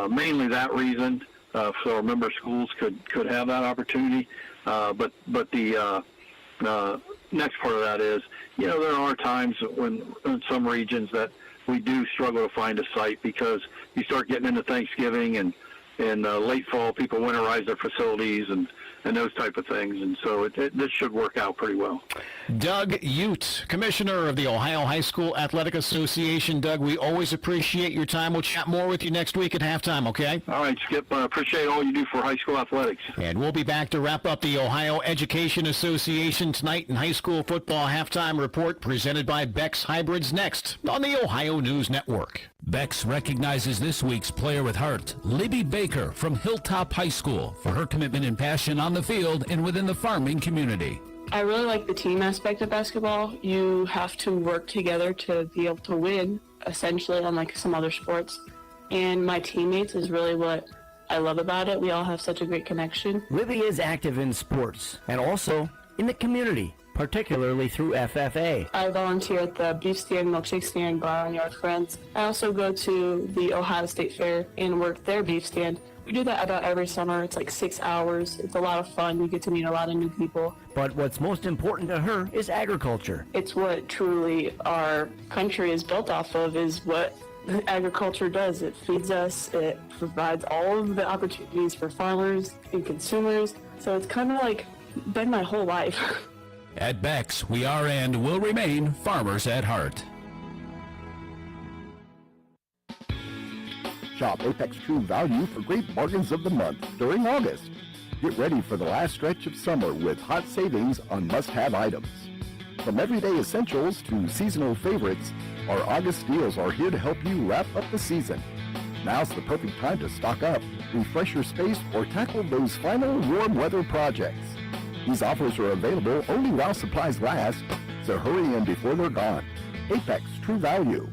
mainly that reason, so our member schools could have that opportunity. But the next part of that is, there are times when in some regions that we do struggle to find a site because you start getting into Thanksgiving and late fall, people winterize their facilities and those type of things. And so this should work out pretty well. Doug Ute, Commissioner of the Ohio High School Athletic Association. Doug, we always appreciate your time. We'll chat more with you next week at halftime, okay? All right, Skip. Appreciate all you do for high school athletics. And we'll be back to wrap up the Ohio Education Association tonight in high school football halftime report presented by Beck's Hybrids next on the Ohio News Network. Beck's recognizes this week's player with heart, Libby Baker from Hilltop High School, for her commitment and passion on the field and within the farming community. I really like the team aspect of basketball. You have to work together to be able to win, essentially, unlike some other sports. And my teammates is really what I love about it. We all have such a great connection. Libby is active in sports and also in the community, particularly through FFA. I volunteer at the beef stand, milkshake stand, bar on Yard Friends. I also go to the Ohio State Fair and work their beef stand. We do that about every summer. It's like 6 hours. It's a lot of fun. You get to meet a lot of new people. But what's most important to her is agriculture. It's what truly our country is built off of, is what agriculture does. It feeds us. It provides all of the opportunities for farmers and consumers. So it's kind of like been my whole life. At Beck's, we are and will remain farmers at heart. Shop Apex True Value for great bargains of the month during August. Get ready for the last stretch of summer with hot savings on must-have items. From everyday essentials to seasonal favorites, our August deals are here to help you wrap up the season. Now's the perfect time to stock up, refresh your space, or tackle those final warm weather projects. These offers are available only while supplies last, so hurry in before they're gone. Apex True Value.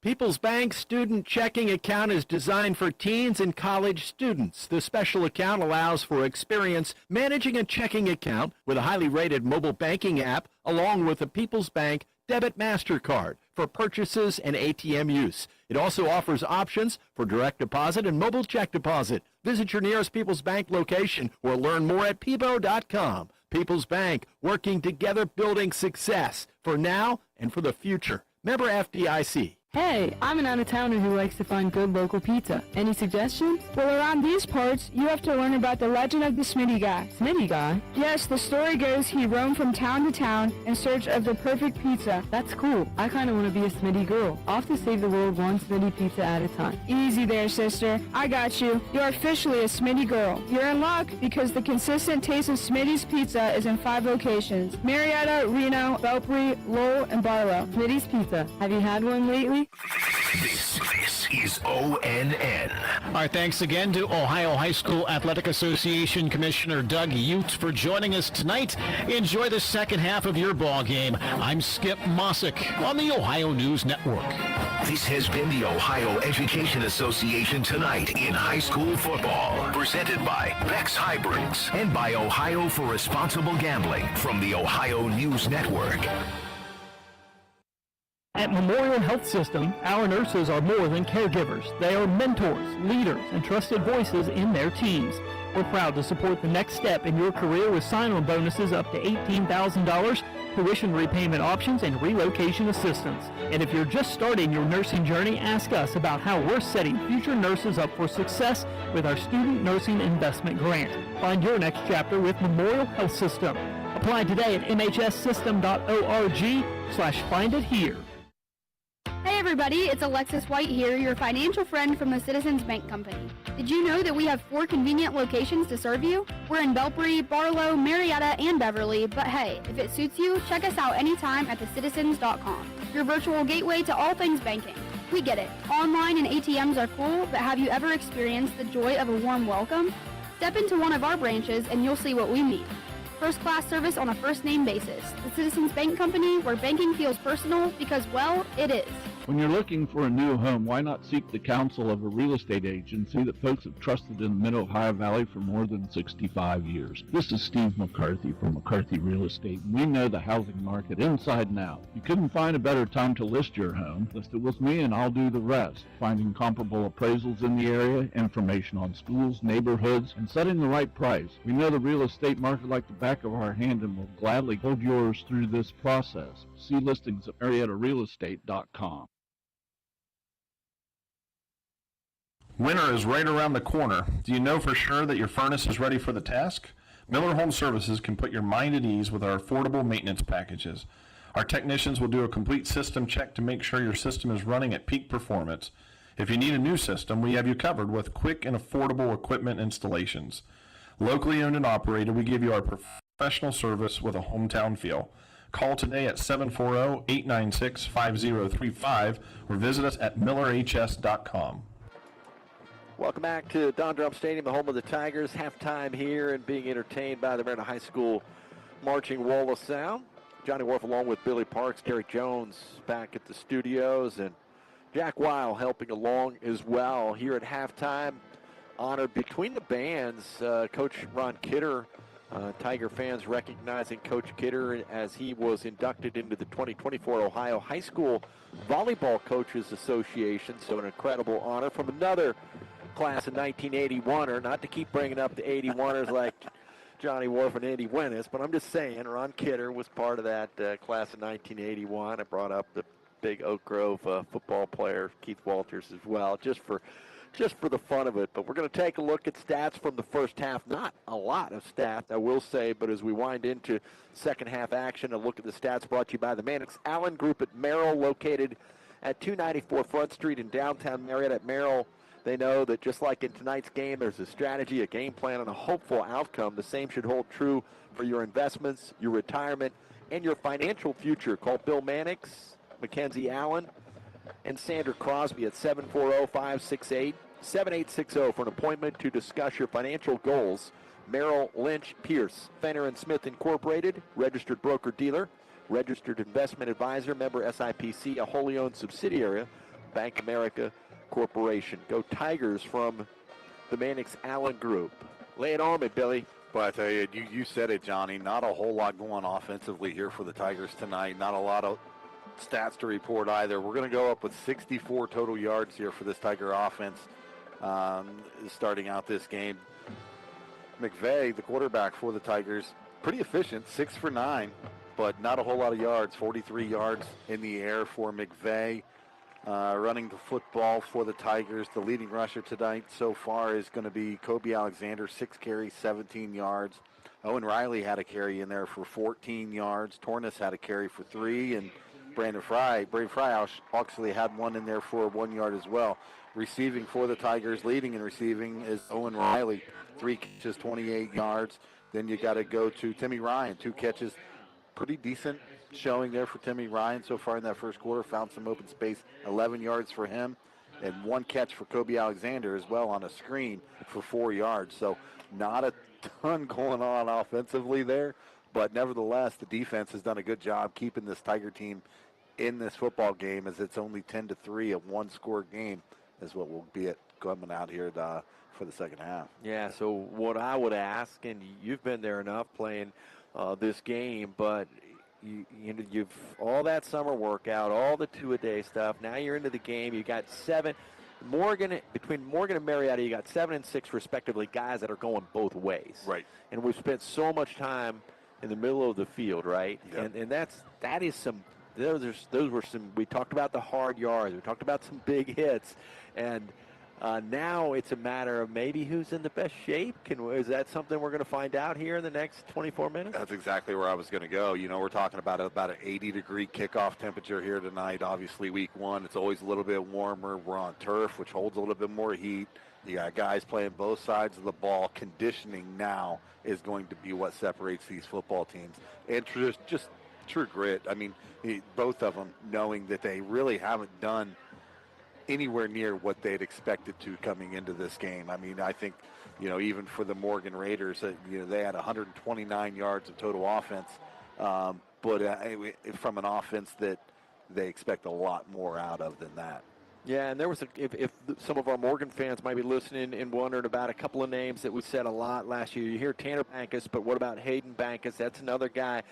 People's Bank Student Checking Account is designed for teens and college students. The special account allows for experience managing a checking account with a highly rated mobile banking app along with a People's Bank Debit MasterCard for purchases and ATM use. It also offers options for direct deposit and mobile check deposit. Visit your nearest People's Bank location or learn more at peebo.com. People's Bank, working together, building success for now and for the future. Member FDIC. Hey, I'm an out-of-towner who likes to find good local pizza. Any suggestions? Well, around these parts, you have to learn about the legend of the Smitty guy. Smitty guy? Yes, the story goes he roamed from town to town in search of the perfect pizza. That's cool. I kind of want to be a Smitty girl. I'll have to save the world one Smitty pizza at a time. Easy there, sister. I got you. You're officially a Smitty girl. You're in luck because the consistent taste of Smitty's Pizza is in 5 locations: Marietta, Reno, Belpre, Lowell, and Barlow. Smitty's Pizza. Have you had one lately? This is ONN. All right, thanks again to Ohio High School Athletic Association Commissioner Doug Ute for joining us tonight. Enjoy the second half of your ball game. I'm Skip Mossick on the Ohio News Network. This has been the Ohio Education Association Tonight in High School Football. Presented by Beck's Hybrids and by Ohio for Responsible Gambling from the Ohio News Network. At Memorial Health System, our nurses are more than caregivers. They are mentors, leaders, and trusted voices in their teams. We're proud to support the next step in your career with sign-on bonuses up to $18,000, tuition repayment options, and relocation assistance. And if you're just starting your nursing journey, ask us about how we're setting future nurses up for success with our Student Nursing Investment Grant. Find your next chapter with Memorial Health System. Apply today at mhssystem.org/findithere. Hey everybody, it's Alexis White here, your financial friend from the Citizens Bank Company. Did you know that we have 4 convenient locations to serve you? We're in Belpre, Barlow, Marietta, and Beverly, but hey, if it suits you, check us out anytime at thecitizens.com, your virtual gateway to all things banking. We get it. Online and ATMs are cool, but have you ever experienced the joy of a warm welcome? Step into one of our branches and you'll see what we mean. First-class service on a first-name basis. The Citizens Bank Company, where banking feels personal because, well, it is. When you're looking for a new home, why not seek the counsel of a real estate agency that folks have trusted in the Mid-Ohio Valley for more than 65 years? This is Steve McCarthy from McCarthy Real Estate. We know the housing market inside and out. You couldn't find a better time to list your home. List it with me and I'll do the rest. Finding comparable appraisals in the area, information on schools, neighborhoods, and setting the right price. We know the real estate market like the back of our hand and will gladly hold yours through this process. See listings at MariettaRealEstate.com. Winter is right around the corner. Do you know for sure that your furnace is ready for the task? Miller Home Services can put your mind at ease with our affordable maintenance packages. Our technicians will do a complete system check to make sure your system is running at peak performance. If you need a new system, we have you covered with quick and affordable equipment installations. Locally owned and operated, we give you our professional service with a hometown feel. Call today at 740-896-5035 or visit us at millerhs.com. Welcome back to Don Drumm Stadium, the home of the Tigers. Halftime here and being entertained by the Marietta High School marching wall of sound. Johnny Wolf along with Billy Parks, Gary Jones back at the studios, and Jack Weil helping along as well here at halftime. Honored between the bands, Coach Ron Kidder. Tiger fans recognizing Coach Kidder as he was inducted into the 2024 Ohio High School Volleyball Coaches Association. So an incredible honor from another class of 1981er, not to keep bringing up the 81ers like Johnny Wolf and Andy Winnis, but I'm just saying Ron Kidder was part of that class of 1981. I brought up the big Oak Grove football player, Keith Walters, as well, just for the fun of it. But we're going to take a look at stats from the first half. Not a lot of stats, I will say, but as we wind into second half action, a look at the stats brought to you by the Mannix Allen Group at Merrill, located at 294 Front Street in downtown Marietta. At Merrill, they know that just like in tonight's game, there's a strategy, a game plan, and a hopeful outcome. The same should hold true for your investments, your retirement, and your financial future. Call Bill Mannix, Mackenzie Allen, and Sandra Crosby at 740-568-7860 for an appointment to discuss your financial goals. Merrill Lynch Pierce, Fenner & Smith Incorporated, registered broker-dealer. registered investment advisor, member SIPC, a wholly owned subsidiary of Bank America Corporation. Go Tigers from the Mannix Allen Group. Lay it on me, Billy. Well, I tell you, you said it, Johnny. Not a whole lot going offensively here for the Tigers tonight. Not a lot of stats to report either. We're going to go up with 64 total yards here for this Tiger offense starting out this game. McVeigh, the quarterback for the Tigers, pretty efficient, 6 for 9, but not a whole lot of yards, 43 yards in the air for McVeigh. Running the football for the Tigers, the leading rusher tonight so far is going to be Kobe Alexander, 6 carries, 17 yards. Owen Riley had a carry in there for 14 yards. Tornes had a carry for 3, and Brandon Fry actually had one in there for 1 yard as well. Receiving for the Tigers, leading in receiving, is Owen Riley, 3 catches, 28 yards. Then you got to go to Timmy Ryan, 2 catches, pretty decent showing there for Timmy Ryan so far in that first quarter. Found some open space, 11 yards for him, and 1 catch for Kobe Alexander as well on a screen for 4 yards. So not a ton going on offensively there, but nevertheless, the defense has done a good job keeping this Tiger team in this football game, as it's only 10-3, a one-score game is what will be it coming out here for the second half. Yeah, so what I would ask, and you've been there enough playing this game, but you've all that summer workout, all the two-a-day stuff. Now you're into the game. You got 7. Between Morgan and Marietta, you got 7 and 6 respectively, guys that are going both ways. Right. And we've spent so much time in the middle of the field, right? Yep. And that is some. Those were some. We talked about the hard yards. We talked about some big hits, and now it's a matter of maybe who's in the best shape. Is that something we're going to find out here in the next 24 minutes? That's exactly where I was going to go. You know, we're talking about an 80-degree kickoff temperature here tonight. Obviously, week 1, it's always a little bit warmer. We're on turf, which holds a little bit more heat. You got guys playing both sides of the ball. Conditioning now is going to be what separates these football teams. And just true grit. I mean, both of them knowing that they really haven't done anywhere near what they'd expected to coming into this game. I mean, I think, even for the Morgan Raiders, they had 129 yards of total offense, but from an offense that they expect a lot more out of than that. Yeah, and there was if some of our Morgan fans might be listening and wondering about a couple of names that we said a lot last year. You hear Tanner Bankus, but what about Hayden Bankus? That's another guy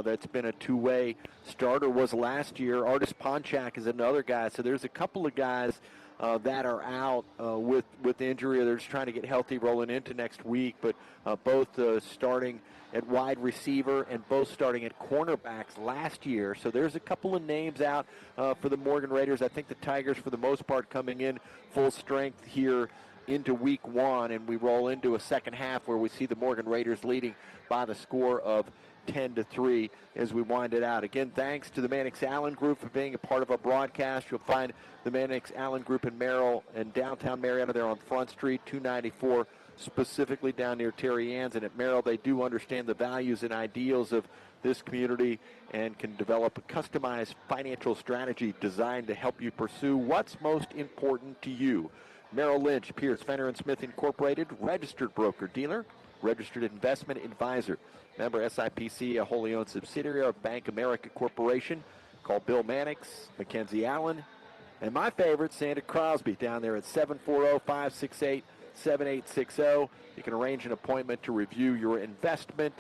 that's been a two-way starter was last year. Artis Ponchak is another guy. So there's a couple of guys that are out with injury. They're just trying to get healthy rolling into next week, but both starting at wide receiver and both starting at cornerbacks last year. So there's a couple of names out for the Morgan Raiders. I think the Tigers, for the most part, coming in full strength here into week 1, and we roll into a second half where we see the Morgan Raiders leading by the score of 10-3 as we wind it out. Again, thanks to the Mannix Allen Group for being a part of our broadcast. You'll find the Mannix Allen Group in Merrill and downtown Marietta. They're on Front Street, 294, specifically down near Terry Ann's. And at Merrill, they do understand the values and ideals of this community and can develop a customized financial strategy designed to help you pursue what's most important to you. Merrill Lynch, Pierce, Fenner & Smith Incorporated, registered broker-dealer, registered investment advisor. Member SIPC, a wholly owned subsidiary of Bank America Corporation. Call Bill Mannix, Mackenzie Allen, and my favorite, Sandra Crosby, down there at 740-568-7860. You can arrange an appointment to review your investment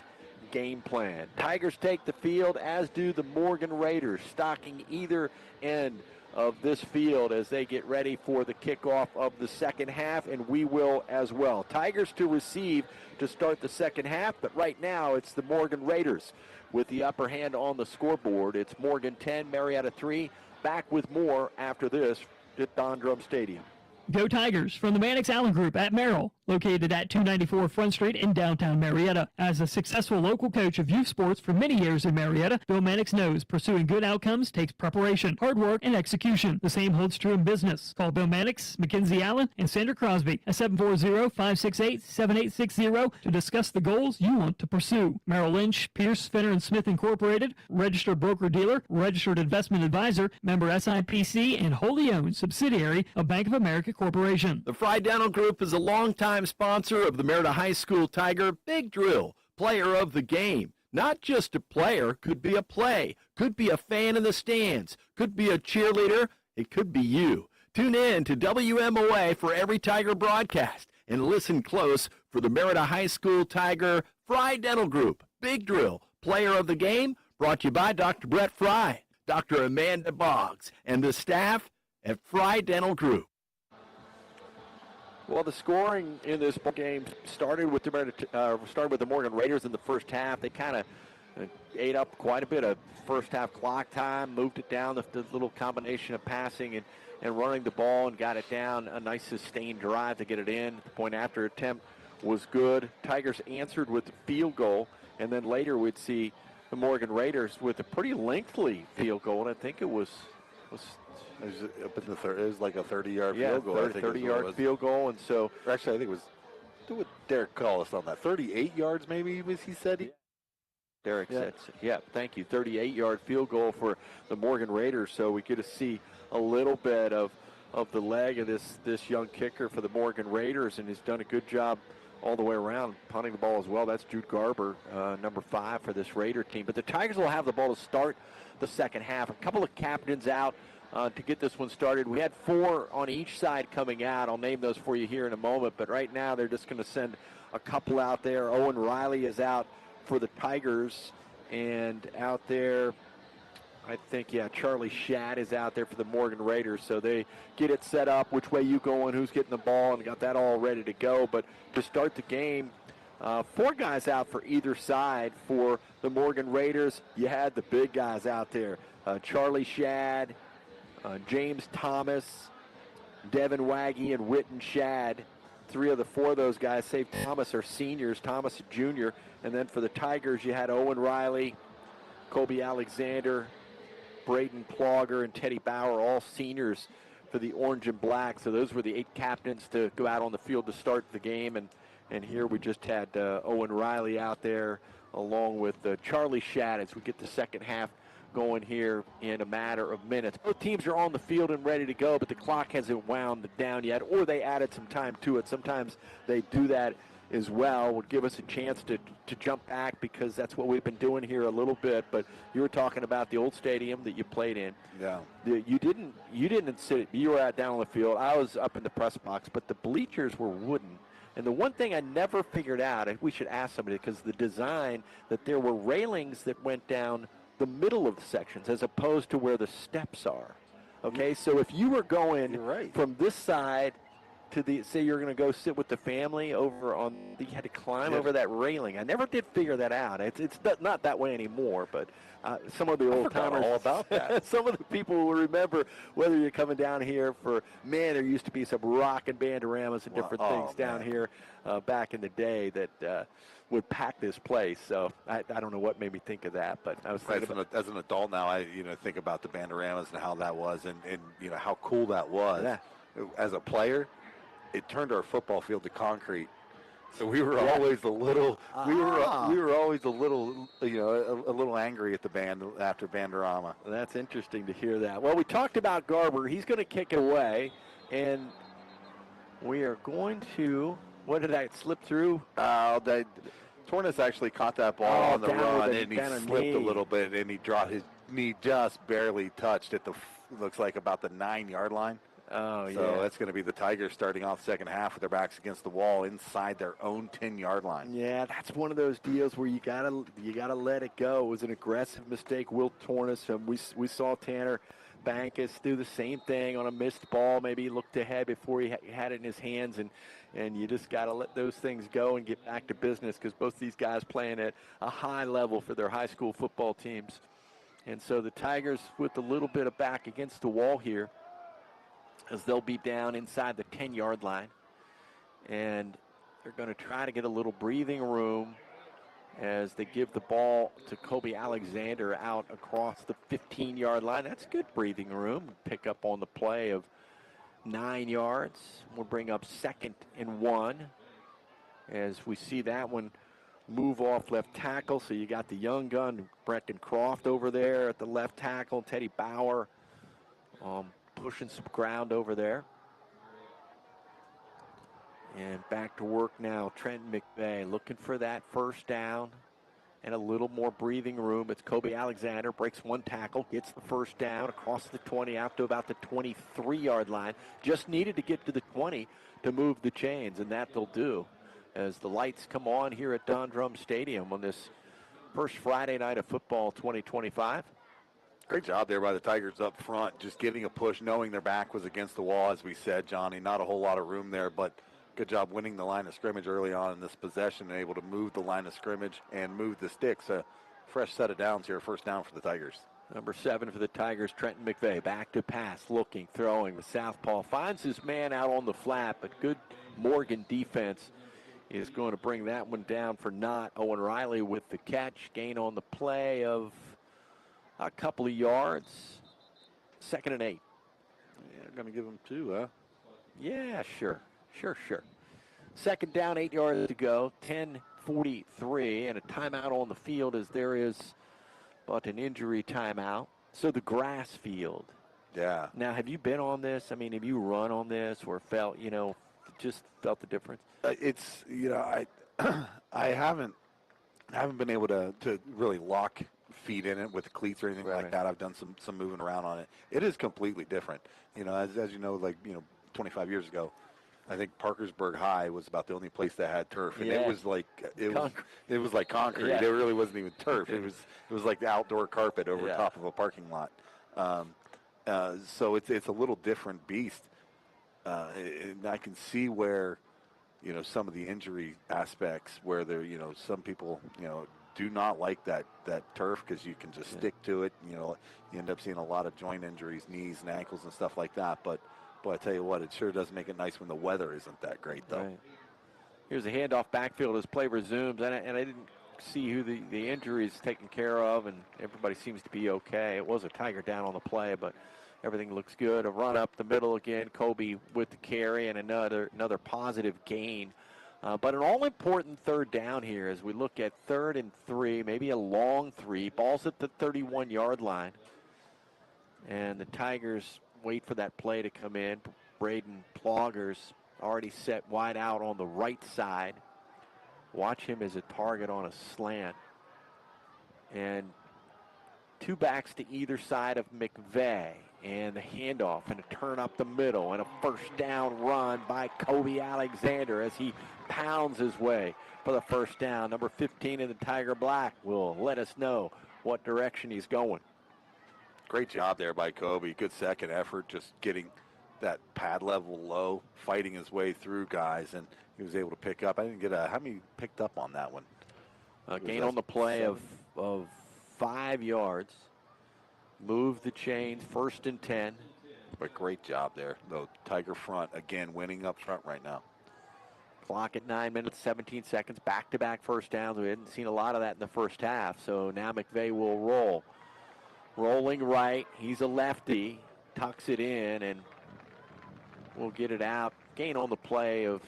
game plan. Tigers take the field, as do the Morgan Raiders, stocking either end of this field as they get ready for the kickoff of the second half, and we will as well. Tigers to receive to start the second half, but right now it's the Morgan Raiders with the upper hand on the scoreboard. It's Morgan 10, Marietta 3. Back with more after this at Don Drumm Stadium. Go Tigers from the Mannix Allen Group at Merrill, located at 294 Front Street in downtown Marietta. As a successful local coach of youth sports for many years in Marietta, Bill Mannix knows pursuing good outcomes takes preparation, hard work, and execution. The same holds true in business. Call Bill Mannix, Mackenzie Allen, and Sandra Crosby at 740-568-7860 to discuss the goals you want to pursue. Merrill Lynch, Pierce, Fenner & Smith Incorporated, registered broker-dealer, registered investment advisor, member SIPC, and wholly owned subsidiary of Bank of America Corporation. The Fry Dental Group is a longtime sponsor of the Marietta High School Tiger Big Drill, player of the game. Not just a player, could be a play, could be a fan in the stands, could be a cheerleader, it could be you. Tune in to WMOA for every Tiger broadcast and listen close for the Marietta High School Tiger Fry Dental Group. Big Drill, player of the game, brought to you by Dr. Brett Fry, Dr. Amanda Boggs, and the staff at Fry Dental Group. Well, the scoring in this game started with the Morgan Raiders in the first half. They kind of ate up quite a bit of first half clock time, moved it down, the little combination of passing and running the ball, and got it down. A nice sustained drive to get it in. The point after attempt was good. Tigers answered with the field goal, and then later we'd see the Morgan Raiders with a pretty lengthy field goal, and I think it was up in the third. It was like a 30-yard field goal. 30-yard field goal, and so actually I think it was. What Derek call us on that? 38 yards, maybe. He said. Derek said, yeah, thank you. 38-yard field goal for the Morgan Raiders. So we get to see a little bit of the leg of this young kicker for the Morgan Raiders, and he's done a good job all the way around, punting the ball as well. That's Jude Garber, number 5 for this Raider team. But the Tigers will have the ball to start the second half. A couple of captains out to get this one started. We had 4 on each side coming out. I'll name those for you here in a moment. But right now they're just going to send a couple out there. Owen Riley is out for the Tigers, and out there, I think, Charlie Shadd is out there for the Morgan Raiders. So they get it set up, which way you going, who's getting the ball, and got that all ready to go. But to start the game, 4 guys out for either side for the Morgan Raiders. You had the big guys out there, Charlie Shadd, James Thomas, Devin Waggy, and Witten Shadd. 3 of the 4 of those guys, save Thomas, are seniors, Thomas a junior. And then for the Tigers, you had Owen Riley, Kobe Alexander, Braden Plogger, and Teddy Bauer, all seniors for the Orange and Black. So those were the 8 captains to go out on the field to start the game. And here we just had Owen Riley out there along with Charlie Shadd as we get the second half going here in a matter of minutes. Both teams are on the field and ready to go, but the clock hasn't wound down yet, or they added some time to it. Sometimes they do that as well. Would give us a chance to jump back, because that's what we've been doing here a little bit. But you were talking about the old stadium that you played in. Yeah. You didn't sit. You were out down on the field. I was up in the press box, but the bleachers were wooden. And the one thing I never figured out, and we should ask somebody, because the design, that there were railings that went down the middle of the sections as opposed to where the steps are. Okay, so if you were going from this side to the, say you're going to go sit with the family over on, you had to climb over that railing. I never did figure that out. It's not that way anymore, but some of the old timers, all about that. some of the people will remember, whether you're coming down here for, man, there used to be some rockin' bandoramas and different things down here back in the day that would pack this place. So I don't know what made me think of that, but I was thinking as an adult now, I think about the bandoramas and how that was, and how cool that was. Yeah. As a player, it turned our football field to concrete. So we were always a little, we were always a little, a little angry at the band after Bandorama. That's interesting to hear that. Well, we talked about Garber. He's going to kick it away, and we are going to, what did I slip through? Tornes actually caught that ball on the run, and he slipped a little bit, and he dropped his knee, just barely touched at the, looks like about the 9-yard line. Oh, yeah. So that's going to be the Tigers starting off second half with their backs against the wall inside their own 10-yard line. Yeah, that's one of those deals where you gotta let it go. It was an aggressive mistake. Will Tornes, we saw Tanner Bankus do the same thing on a missed ball. Maybe he looked ahead before he had it in his hands, and you just got to let those things go and get back to business, because both these guys playing at a high level for their high school football teams. And so the Tigers with a little bit of back against the wall here, as they'll be down inside the 10-yard line. And they're going to try to get a little breathing room as they give the ball to Kobe Alexander out across the 15-yard line. That's good breathing room. Pick up on the play of 9 yards. We'll bring up 2nd and 1 as we see that one move off left tackle. So you got the young gun, Brenton Croft, over there at the left tackle. Teddy Bauer pushing some ground over there. And back to work now, Trent McVeigh looking for that first down and a little more breathing room. It's Kobe Alexander, breaks one tackle, gets the first down across the 20 out to about the 23-yard line. Just needed to get to the 20 to move the chains, and that they'll do as the lights come on here at Don Drumm Stadium on this first Friday night of football 2025. Great job there by the Tigers up front, just getting a push, knowing their back was against the wall, as we said, Johnny. Not a whole lot of room there, but good job winning the line of scrimmage early on in this possession and able to move the line of scrimmage and move the sticks. A fresh set of downs here, first down for the Tigers. Number 7 for the Tigers, Trenton McVeigh, back to pass, looking, throwing. The southpaw finds his man out on the flat, but good Morgan defense is going to bring that one down for naught. Owen Riley with the catch, gain on the play of a couple of yards. 2nd and 8. Yeah, going to give him 2, huh? Yeah, sure. 2nd down, 8 yards to go, 10:43, and a timeout on the field as there is but an injury timeout. So the grass field. Yeah. Now, have you been on this? I mean, have you run on this or felt, just felt the difference? It's, I haven't been able to really lock feet in it with cleats or anything like that. I've done some moving around on it. It is completely different. As you know, 25 years ago, I think Parkersburg High was about the only place that had turf, and it was like concrete. Yeah. It really wasn't even turf. It was like the outdoor carpet over top of a parking lot. So it's a little different beast, and I can see where some of the injury aspects where there some people do not like that turf because you can just stick to it. You end up seeing a lot of joint injuries, knees and ankles and stuff like that. But I tell you what, it sure does make it nice when the weather isn't that great, though. Right. Here's a handoff backfield as play resumes, and I didn't see who the injury is taken care of, and everybody seems to be okay. It was a Tiger down on the play, but everything looks good. A run up the middle again, Kobe with the carry, and another positive gain. But an all-important 3rd down here as we look at 3rd and 3, maybe a long 3. Ball's at the 31-yard line, and the Tigers wait for that play to come in. Braden Ploggers already set wide out on the right side. Watch him as a target on a slant. And 2 backs to either side of McVeigh. And the handoff and a turn up the middle and a first down run by Kobe Alexander as he pounds his way for the first down. Number 15 in the Tiger Black will let us know what direction he's going. Great job there by Kobe. Good second effort, just getting that pad level low, fighting his way through guys, and he was able to pick up. I didn't get how many picked up on that one? Gain on the play of 5 yards. Move the chains, 1st and 10. But great job there, though. Tiger front, again, winning up front right now. Clock at 9 minutes, 17 seconds. Back-to-back first downs. We hadn't seen a lot of that in the first half, so now McVeigh will roll. Rolling right, he's a lefty, tucks it in, and we'll get it out. Gain on the play of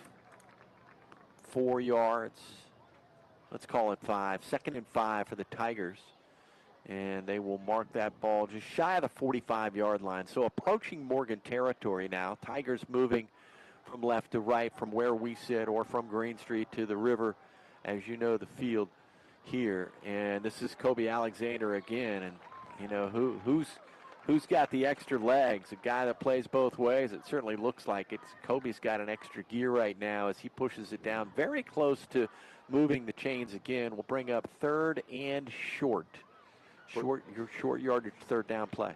4 yards. Let's call it 5. 2nd and 5 for the Tigers. And they will mark that ball just shy of the 45-yard line. So approaching Morgan territory now. Tigers moving from left to right from where we sit or from Green Street to the river, as you know, the field here. And this is Kobe Alexander again, and who's got the extra legs? A guy that plays both ways. It certainly looks like it's Kobe's got an extra gear right now as he pushes it down very close to moving the chains again. We'll bring up 3rd and short. Short yardage 3rd down play.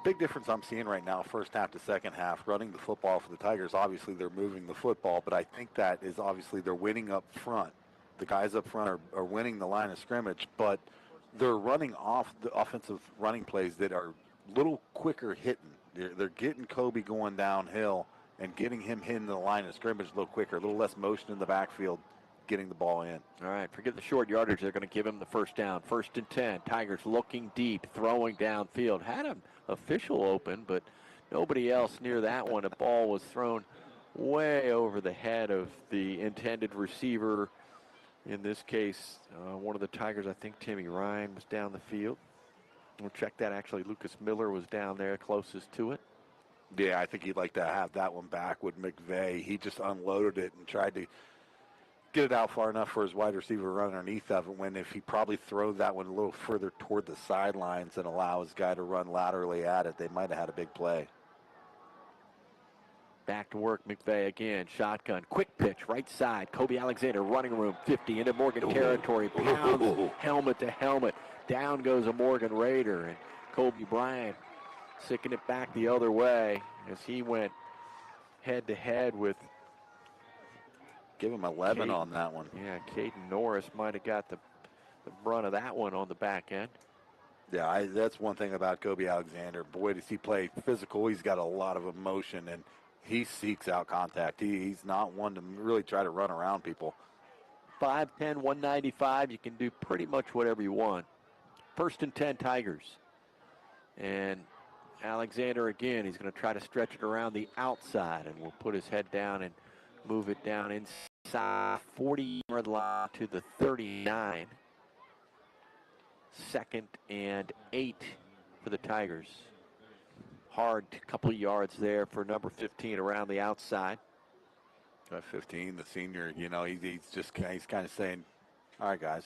Big difference I'm seeing right now, first half to second half, running the football for the Tigers. Obviously, they're moving the football, but I think that is obviously they're winning up front. The guys up front are winning the line of scrimmage, but they're running off the offensive running plays that are a little quicker hitting. They're getting Kobe going downhill and getting him hitting the line of scrimmage a little quicker, a little less motion in the backfield, getting the ball in. All right, forget the short yardage. They're going to give him the first down. 1st and 10. Tigers looking deep, throwing downfield. Had an official open, but nobody else near that one. A ball was thrown way over the head of the intended receiver. In this case, one of the Tigers, I think Timmy Ryan, was down the field. We'll check that. Actually, Lucas Miller was down there closest to it. Yeah, I think he'd like to have that one back with McVeigh. He just unloaded it and tried to get it out far enough for his wide receiver to run underneath of it, when if he probably throw that one a little further toward the sidelines and allow his guy to run laterally at it, they might have had a big play. Back to work, McVay again. Shotgun, quick pitch, right side. Kobe Alexander, running room, 50 into Morgan territory. Pounds helmet to helmet. Down goes a Morgan Raider, and Kobe Bryant sicking it back the other way as he went head-to-head with... Give him 11 on that one. Yeah, Caden Norris might have got the brunt of that one on the back end. Yeah, that's one thing about Kobe Alexander. Boy, does he play physical. He's got a lot of emotion, and he seeks out contact. He's not one to really try to run around people. 5'10", 195. You can do pretty much whatever you want. 1st and 10 Tigers. And Alexander again, he's going to try to stretch it around the outside, and will put his head down and move it down inside 40-yard line to the 39. 2nd and 8 for the Tigers. Hard couple of yards there for number 15 around the outside. 15, the senior, he's kind of saying, all right, guys,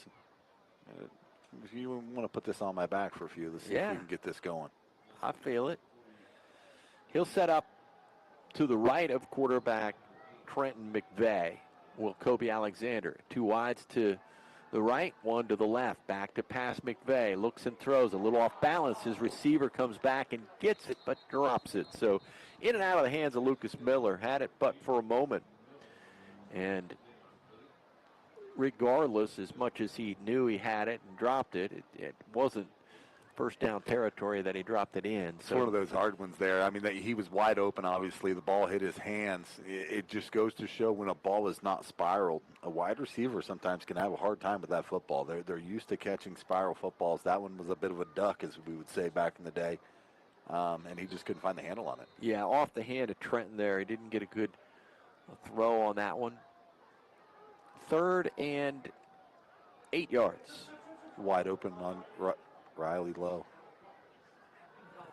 if you want to put this on my back for a few, let's see if we can get this going. I feel it. He'll set up to the right of quarterback Trenton McVay. Will Kobe Alexander. 2 wides to the right, 1 to the left. Back to pass McVay. Looks and throws. A little off balance. His receiver comes back and gets it, but drops it. So in and out of the hands of Lucas Miller. Had it but for a moment. And regardless, as much as he knew he had it and dropped it, it wasn't first down territory that he dropped it in. It's one of those hard ones there. I mean, he was wide open, obviously. The ball hit his hands. It just goes to show when a ball is not spiraled, a wide receiver sometimes can have a hard time with that football. They're used to catching spiral footballs. That one was a bit of a duck, as we would say back in the day, and he just couldn't find the handle on it. Yeah, off the hand of Trenton there. He didn't get a good throw on that one. 3rd and 8 yards. Wide open on Riley Lowe.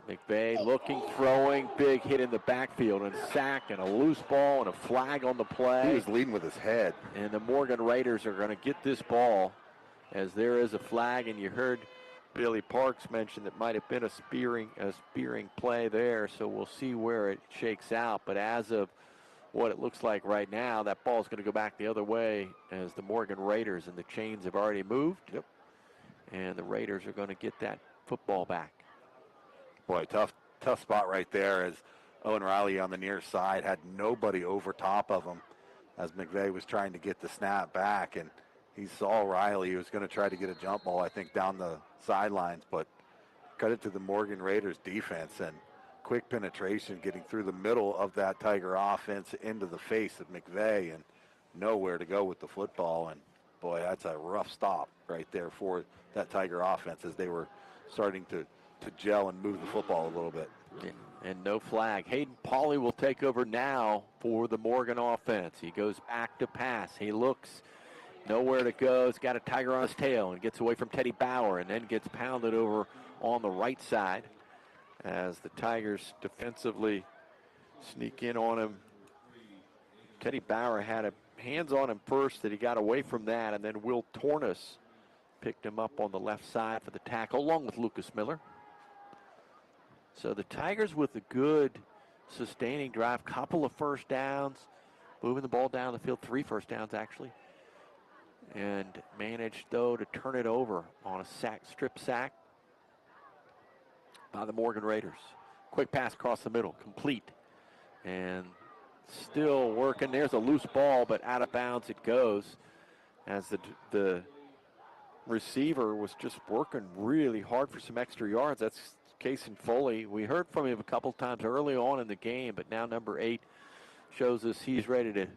McVay looking, throwing, big hit in the backfield, and a sack and a loose ball and a flag on the play. He was leading with his head. And the Morgan Raiders are going to get this ball as there is a flag, and you heard Billy Parks mention that might have been a spearing play there, so we'll see where it shakes out. But as of what it looks like right now, that ball is going to go back the other way as the Morgan Raiders, and the chains have already moved. Yep. And the Raiders are going to get that football back. Boy, tough spot right there as Owen Riley on the near side had nobody over top of him as McVay was trying to get the snap back, and he saw Riley. He was going to try to get a jump ball, I think, down the sidelines, but cut it to the Morgan Raiders defense, and quick penetration getting through the middle of that Tiger offense into the face of McVay, and nowhere to go with the football. And boy, that's a rough stop right there for that Tiger offense as they were starting to gel and move the football a little bit. And no flag. Hayden Pauley will take over now for the Morgan offense. He goes back to pass. He looks, nowhere to go. He's got a Tiger on his tail and gets away from Teddy Bauer and then gets pounded over on the right side as the Tigers defensively sneak in on him. Teddy Bauer had hands on him first, that he got away from that, and then Will Tornes picked him up on the left side for the tackle, along with Lucas Miller. So the Tigers with a good sustaining drive, couple of first downs, moving the ball down the field, 3 first downs actually, and managed, though, to turn it over on a strip sack by the Morgan Raiders. Quick pass across the middle, complete, and still working. There's a loose ball, but out of bounds it goes as the receiver was just working really hard for some extra yards. That's Cason Foley. We heard from him a couple times early on in the game, but now number 8 shows us he's ready to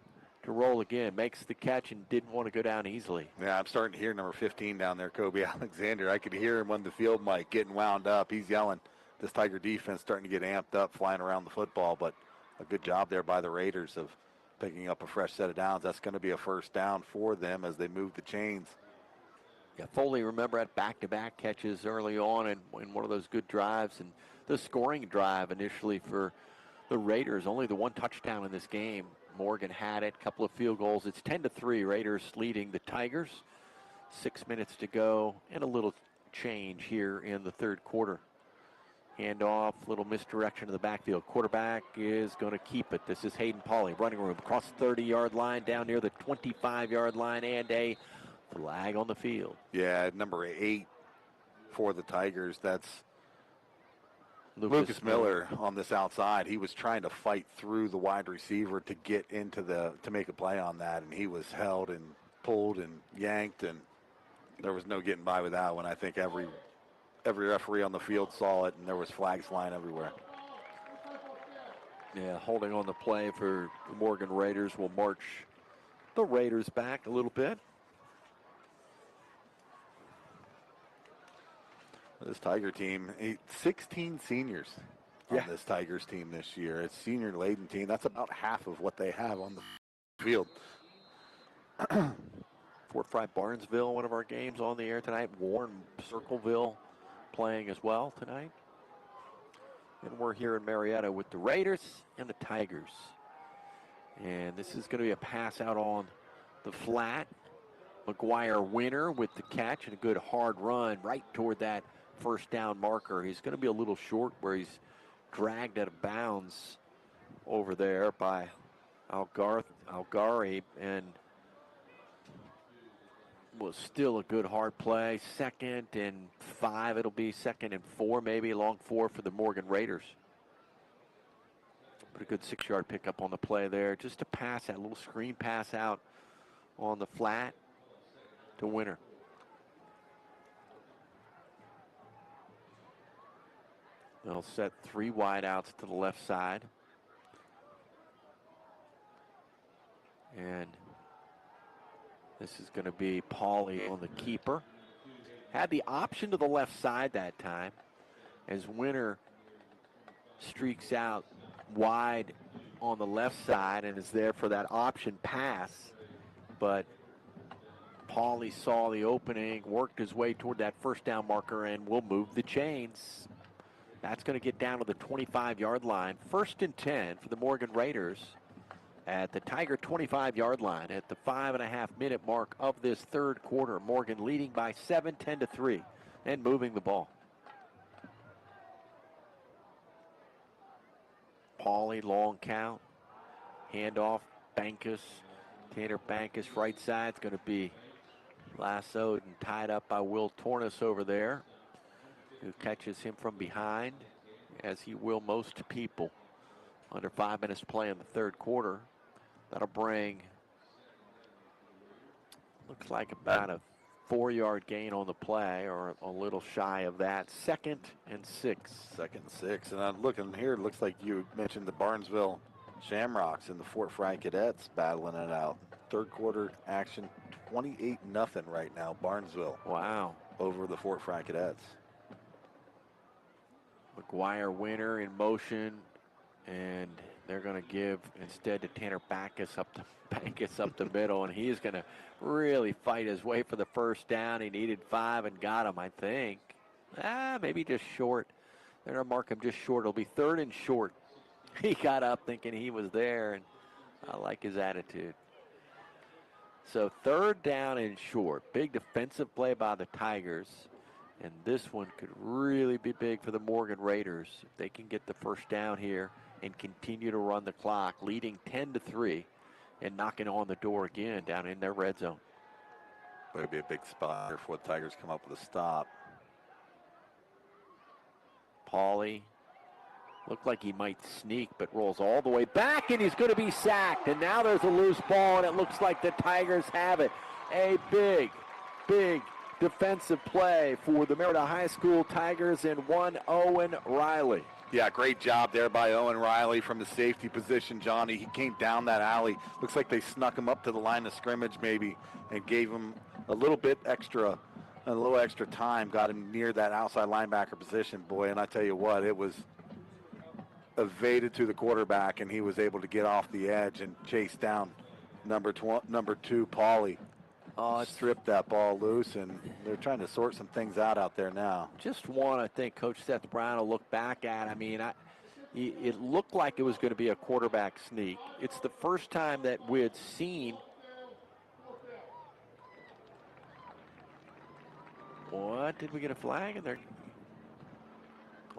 roll again. Makes the catch and didn't want to go down easily. Yeah, I'm starting to hear number 15 down there, Kobe Alexander. I could hear him on the field mic getting wound up. He's yelling. This Tiger defense starting to get amped up, flying around the football, but a good job there by the Raiders of picking up a fresh set of downs. That's going to be a first down for them as they move the chains. Yeah, Foley, remember, had back-to-back catches early on in one of those good drives, and the scoring drive initially for the Raiders, only the 1 touchdown in this game. Morgan had it. Couple of field goals. It's 10-3. Raiders leading the Tigers. 6 minutes to go and a little change here in the third quarter. Handoff, little misdirection to the backfield. Quarterback is going to keep it. This is Hayden Pauley, running room, across the 30-yard line, down near the 25-yard line, and a flag on the field. Yeah, number 8 for the Tigers. That's Lucas Miller on this outside. He was trying to fight through the wide receiver to get into to make a play on that, and he was held and pulled and yanked, and there was no getting by with that one. I think every referee on the field saw it, and there was flags flying everywhere. Yeah, holding on the play for the Morgan Raiders will march the Raiders back a little bit. This Tiger team, 16 seniors on this Tigers team this year. It's senior-laden team. That's about half of what they have on the field. Fort Fry Barnesville, one of our games on the air tonight. Warren Circleville playing as well tonight. And we're here in Marietta with the Raiders and the Tigers. And this is going to be a pass out on the flat. McGuire winner with the catch and a good hard run right toward that first down marker. He's going to be a little short where he's dragged out of bounds over there by Algari, and was still a good hard play. 2nd and 5, it'll be 2nd and 4, maybe long 4 for the Morgan Raiders. But a good 6-yard pickup on the play there. Just a pass, that little screen pass out on the flat to Winter. They'll set 3 wideouts to the left side. And this is going to be Pauley on the keeper. Had the option to the left side that time as Winter streaks out wide on the left side and is there for that option pass. But Pauley saw the opening, worked his way toward that first down marker, and will move the chains. That's going to get down to the 25-yard line. 1st and 10 for the Morgan Raiders at the Tiger 25-yard line at the 5.5-minute mark of this third quarter. Morgan leading by 7, 10-3, and moving the ball. Pauley, long count. Handoff, Bankus. Tanner Bankus, right side. It's going to be lassoed and tied up by Will Tornis over there, who catches him from behind, as he will most people. Under 5 minutes to play in the third quarter. That'll bring, looks like about a 4-yard gain on the play, or a little shy of that. 2nd and 6. 2nd and 6. And I'm looking here, it looks like you mentioned the Barnesville Shamrocks and the Fort Fry Cadets battling it out. Third quarter action, 28-0 right now, Barnesville. Wow. Over the Fort Fry Cadets. McGuire winner in motion, and they're going to give instead to Tanner Bankus up the middle, and he's going to really fight his way for the first down. He needed 5 and got him, I think. Maybe just short. They're going to mark him just short. It'll be 3rd and short. He got up thinking he was there, and I like his attitude. So 3rd down and short. Big defensive play by the Tigers. And this one could really be big for the Morgan Raiders if they can get the first down here and continue to run the clock, leading 10-3 and knocking on the door again down in their red zone. Would be a big spot here before the Tigers come up with a stop. Pauley looked like he might sneak, but rolls all the way back, and he's going to be sacked. And now there's a loose ball, and it looks like the Tigers have it. A big defensive play for the Marietta High School Tigers and one Owen Riley. Yeah, great job there by Owen Riley from the safety position, Johnny. He came down that alley. Looks like they snuck him up to the line of scrimmage maybe and gave him a little extra time, got him near that outside linebacker position, boy. And I tell you what, it was evaded to the quarterback, and he was able to get off the edge and chase down number 2, Pauley. Oh, stripped that ball loose, and they're trying to sort some things out there now. Just one, I think Coach Seth Brown will look back at. I mean, it looked like it was going to be a quarterback sneak. It's the first time that we had seen what did we get a flag? And they're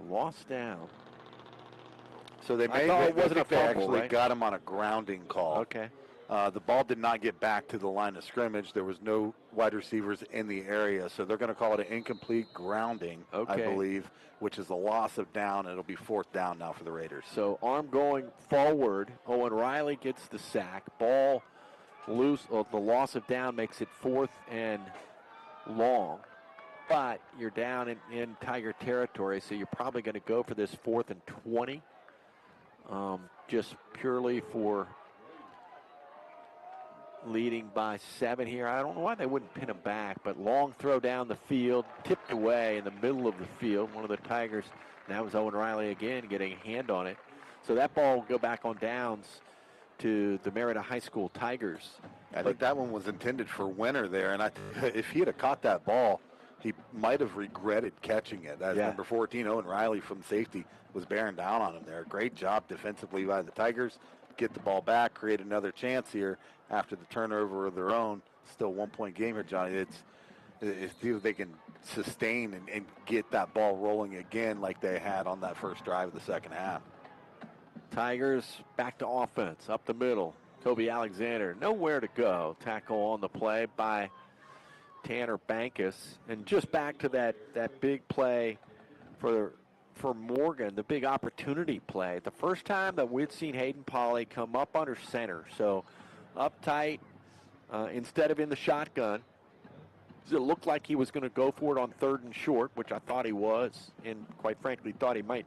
lost down. So they may it wasn't a they fumble, actually right? got him on a grounding call. Okay. The ball did not get back to the line of scrimmage. There was no wide receivers in the area, so they're going to call it an incomplete grounding, I Okay. believe, which is a loss of down. It'll be 4th down now for the Raiders. So arm going forward. Owen Riley gets the sack. Ball loose. The loss of down makes it 4th and long. But you're down in Tiger territory, so you're probably going to go for this 4th and 20. Just purely for leading by 7 here. I don't know why they wouldn't pin him back, but long throw down the field, tipped away in the middle of the field. One of the Tigers, that was Owen Riley again, getting a hand on it. So that ball will go back on downs to the Marietta High School Tigers. I think that one was intended for Winter there, and if he had caught that ball, he might have regretted catching it. As number 14, Owen Riley from safety, was bearing down on him there. Great job defensively by the Tigers. Get the ball back, create another chance here after the turnover of their own. Still 1-point game here, Johnny. It's if they can sustain and get that ball rolling again like they had on that first drive of the second half. Tigers back to offense, up the middle. Kobe Alexander, nowhere to go. Tackle on the play by Tanner Bankus. And just back to that big play for Morgan, the big opportunity play. The first time that we'd seen Hayden Polley come up under center. So up tight instead of in the shotgun. It looked like he was going to go for it on 3rd and short, which I thought he was, and quite frankly thought he might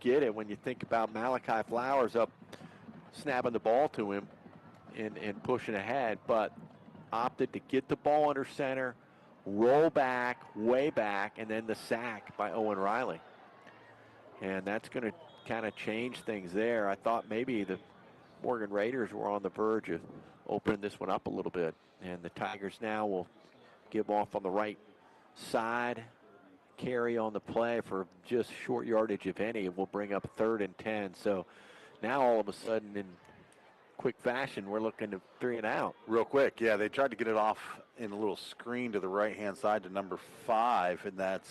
get it when you think about Malachi Flowers up snapping the ball to him and pushing ahead, but opted to get the ball under center, roll back, way back, and then the sack by Owen Riley. And that's going to kind of change things there. I thought maybe the Morgan Raiders were on the verge of opening this one up a little bit. And the Tigers now will give off on the right side, carry on the play for just short yardage, if any. We'll bring up 3rd and 10. So now all of a sudden in quick fashion, we're looking at 3 and out. Real quick, yeah, they tried to get it off in a little screen to the right-hand side to number 5, and that's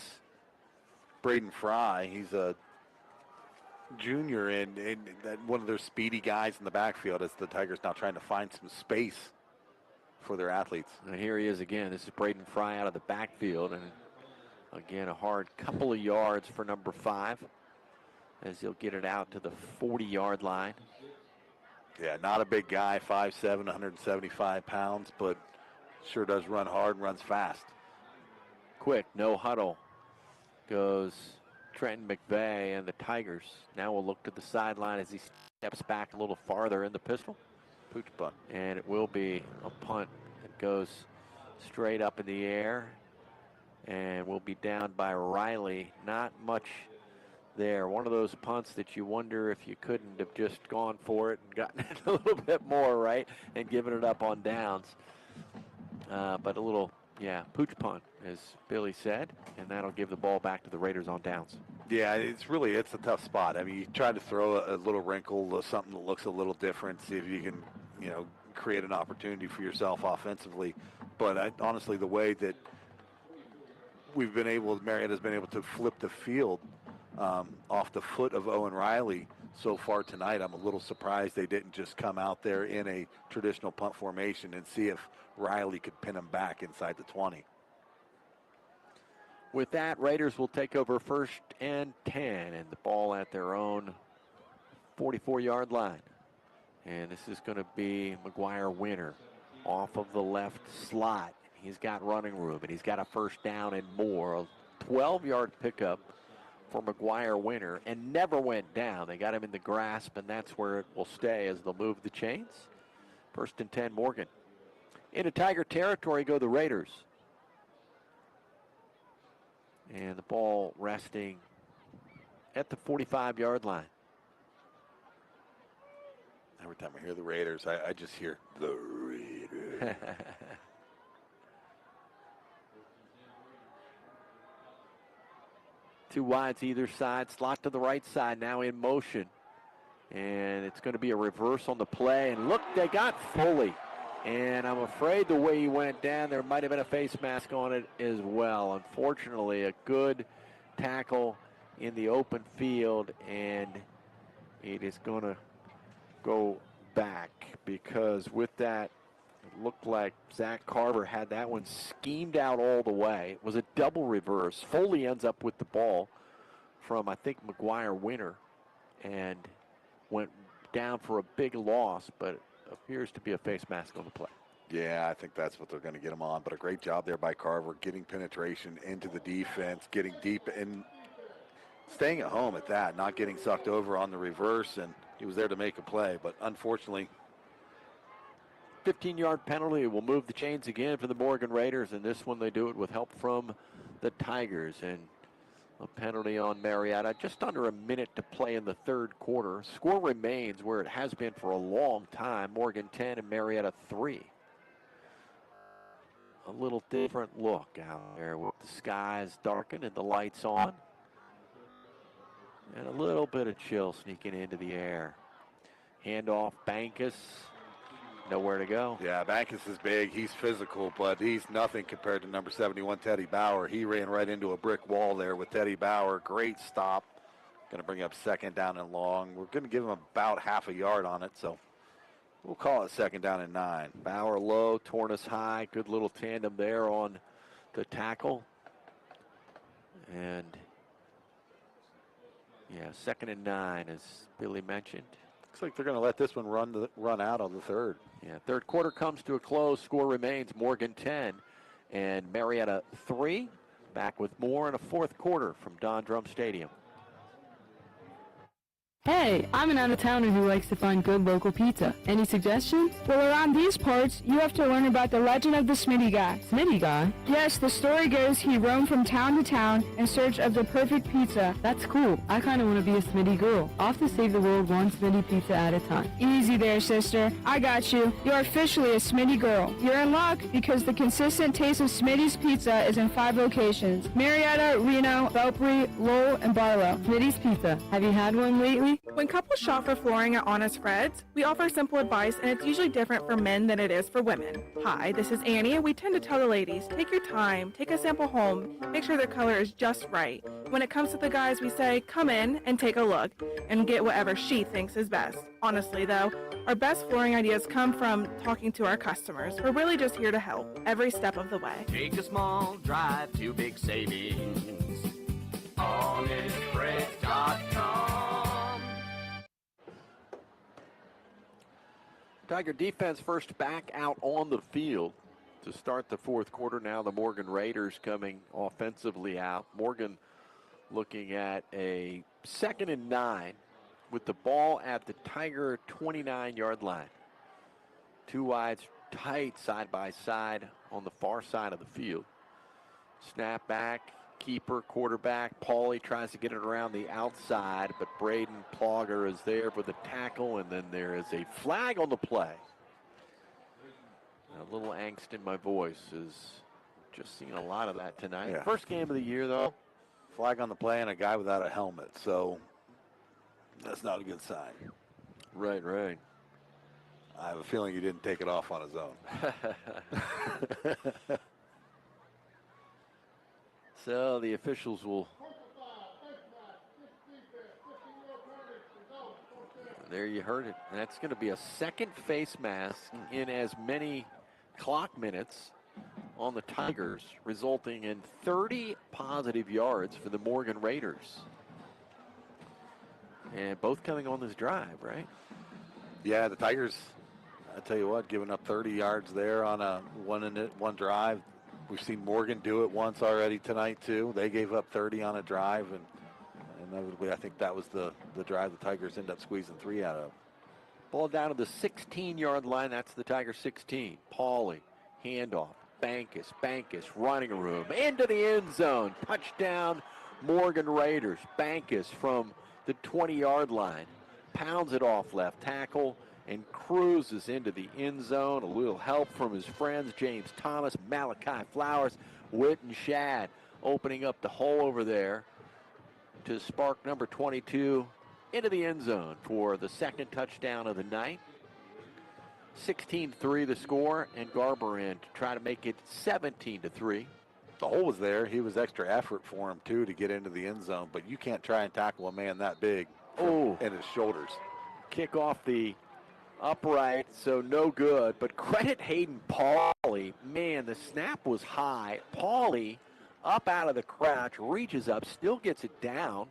Braden Fry. He's a junior and one of their speedy guys in the backfield as the Tigers now trying to find some space for their athletes. And here he is again. This is Braden Fry out of the backfield, and again a hard couple of yards for number 5 as he'll get it out to the 40-yard line. Yeah, not a big guy, 5'7", 175 pounds, but sure does run hard and runs fast. Quick, no huddle goes Trenton McVeigh, and the Tigers now will look to the sideline as he steps back a little farther in the pistol. Pooch punt. And it will be a punt that goes straight up in the air and will be down by Riley. Not much there. One of those punts that you wonder if you couldn't have just gone for it and gotten it a little bit more, right, and given it up on downs. But a little, pooch punt, as Billy said, and that'll give the ball back to the Raiders on downs. Yeah, it's a tough spot. I mean, you try to throw a little wrinkle, something that looks a little different, see if you can, create an opportunity for yourself offensively. But honestly, the way that Marietta's been able to flip the field off the foot of Owen Riley so far tonight, I'm a little surprised they didn't just come out there in a traditional punt formation and see if Riley could pin him back inside the 20. With that, Raiders will take over 1st and 10, and the ball at their own 44-yard line. And this is going to be McGuire Winter off of the left slot. He's got running room, and he's got a 1st down and more. A 12-yard pickup for McGuire Winter, and never went down. They got him in the grasp, and that's where it will stay as they'll move the chains. 1st and 10, Morgan. Into Tiger territory go the Raiders. And the ball resting at the 45-yard line. Every time I hear the Raiders, I just hear the Raiders. Two wides either side. Slot to the right side now in motion. And it's going to be a reverse on the play. And look, they got Foley. And I'm afraid the way he went down, there might have been a face mask on it as well. Unfortunately, a good tackle in the open field. And it is going to go back because with that, it looked like Zach Carver had that one schemed out all the way. It was a double reverse. Foley ends up with the ball from, I think, McGuire Winter and went down for a big loss, but it appears to be a face mask on the play. Yeah, I think that's what they're going to get him on, but a great job there by Carver, getting penetration into the defense, getting deep and staying at home at that, not getting sucked over on the reverse, and he was there to make a play, but unfortunately, 15-yard penalty will move the chains again for the Morgan Raiders, and this one they do it with help from the Tigers. And a penalty on Marietta. Just under a minute to play in the third quarter. Score remains where it has been for a long time. Morgan 10 and Marietta 3. A little different look out there with the skies darkened and the lights on. And a little bit of chill sneaking into the air. Handoff, Bankus. Nowhere to go. Yeah, Bankus is big. He's physical, but he's nothing compared to number 71, Teddy Bauer. He ran right into a brick wall there with Teddy Bauer. Great stop. Going to bring up second down and long. We're going to give him about half a yard on it, so we'll call it second down and 9. Bauer low, Tornes high. Good little tandem there on the tackle. And, yeah, second and 9, as Billy mentioned. Looks like they're going to let this one run out on the third. Yeah, third quarter comes to a close. Score remains Morgan 10 and Marietta 3. Back with more in a fourth quarter from Don Drumm Stadium. Hey, I'm an out-of-towner who likes to find good local pizza. Any suggestions? Well, around these parts, you have to learn about the legend of the Smitty guy. Smitty guy? Yes, the story goes he roamed from town to town in search of the perfect pizza. That's cool. I kind of want to be a Smitty girl. Off to save the world one Smitty pizza at a time. Easy there, sister. I got you. You're officially a Smitty girl. You're in luck because the consistent taste of Smitty's pizza is in 5 locations. Marietta, Reno, Belpre, Lowell, and Barlow. Smitty's Pizza. Have you had one lately? When couples shop for flooring at Honest Fred's, we offer simple advice, and it's usually different for men than it is for women. Hi, this is Annie, and we tend to tell the ladies, take your time, take a sample home, make sure the color is just right. When it comes to the guys, we say, come in and take a look, and get whatever she thinks is best. Honestly, though, our best flooring ideas come from talking to our customers. We're really just here to help every step of the way. Take a small drive to big savings. HonestFreds.com. Tiger defense first back out on the field to start the fourth quarter. Now the Morgan Raiders coming offensively out. Morgan looking at a 2nd and 9 with the ball at the Tiger 29-yard line. Two wides tight side by side on the far side of the field. Snap back, keeper, quarterback. Pauly tries to get it around the outside, but Braden Plogger is there for the tackle, and then there is a flag on the play. A little angst in my voice is just seeing a lot of that tonight. Yeah. First game of the year, though. Flag on the play and a guy without a helmet, so that's not a good sign. Right, right. I have a feeling he didn't take it off on his own. So the officials will. There you heard it. And that's going to be a second face mask in as many clock minutes on the Tigers, resulting in 30 positive yards for the Morgan Raiders. And both coming on this drive, right? Yeah, the Tigers, I tell you what, giving up 30 yards there on a one drive. We've seen Morgan do it once already tonight, too. They gave up 30 on a drive, and inevitably, I think that was the drive the Tigers end up squeezing 3 out of. Ball down to the 16-yard line. That's the Tigers 16. Pauly, handoff. Bankus, running room. Into the end zone. Touchdown, Morgan Raiders. Bankus from the 20-yard line. Pounds it off left tackle and cruises into the end zone. A little help from his friends, James Thomas, Malachi Flowers, Whit and Shad, opening up the hole over there. to spark number 22 into the end zone for the second touchdown of the night. 16-3 the score, and Garber in to try to make it 17-3. The hole was there. He was extra effort for him, too, to get into the end zone, but you can't try and tackle a man that big in his shoulders. Kick off the upright, so no good, but credit Hayden Pauley. Man, the snap was high. Pauley up out of the crouch, reaches up, still gets it down,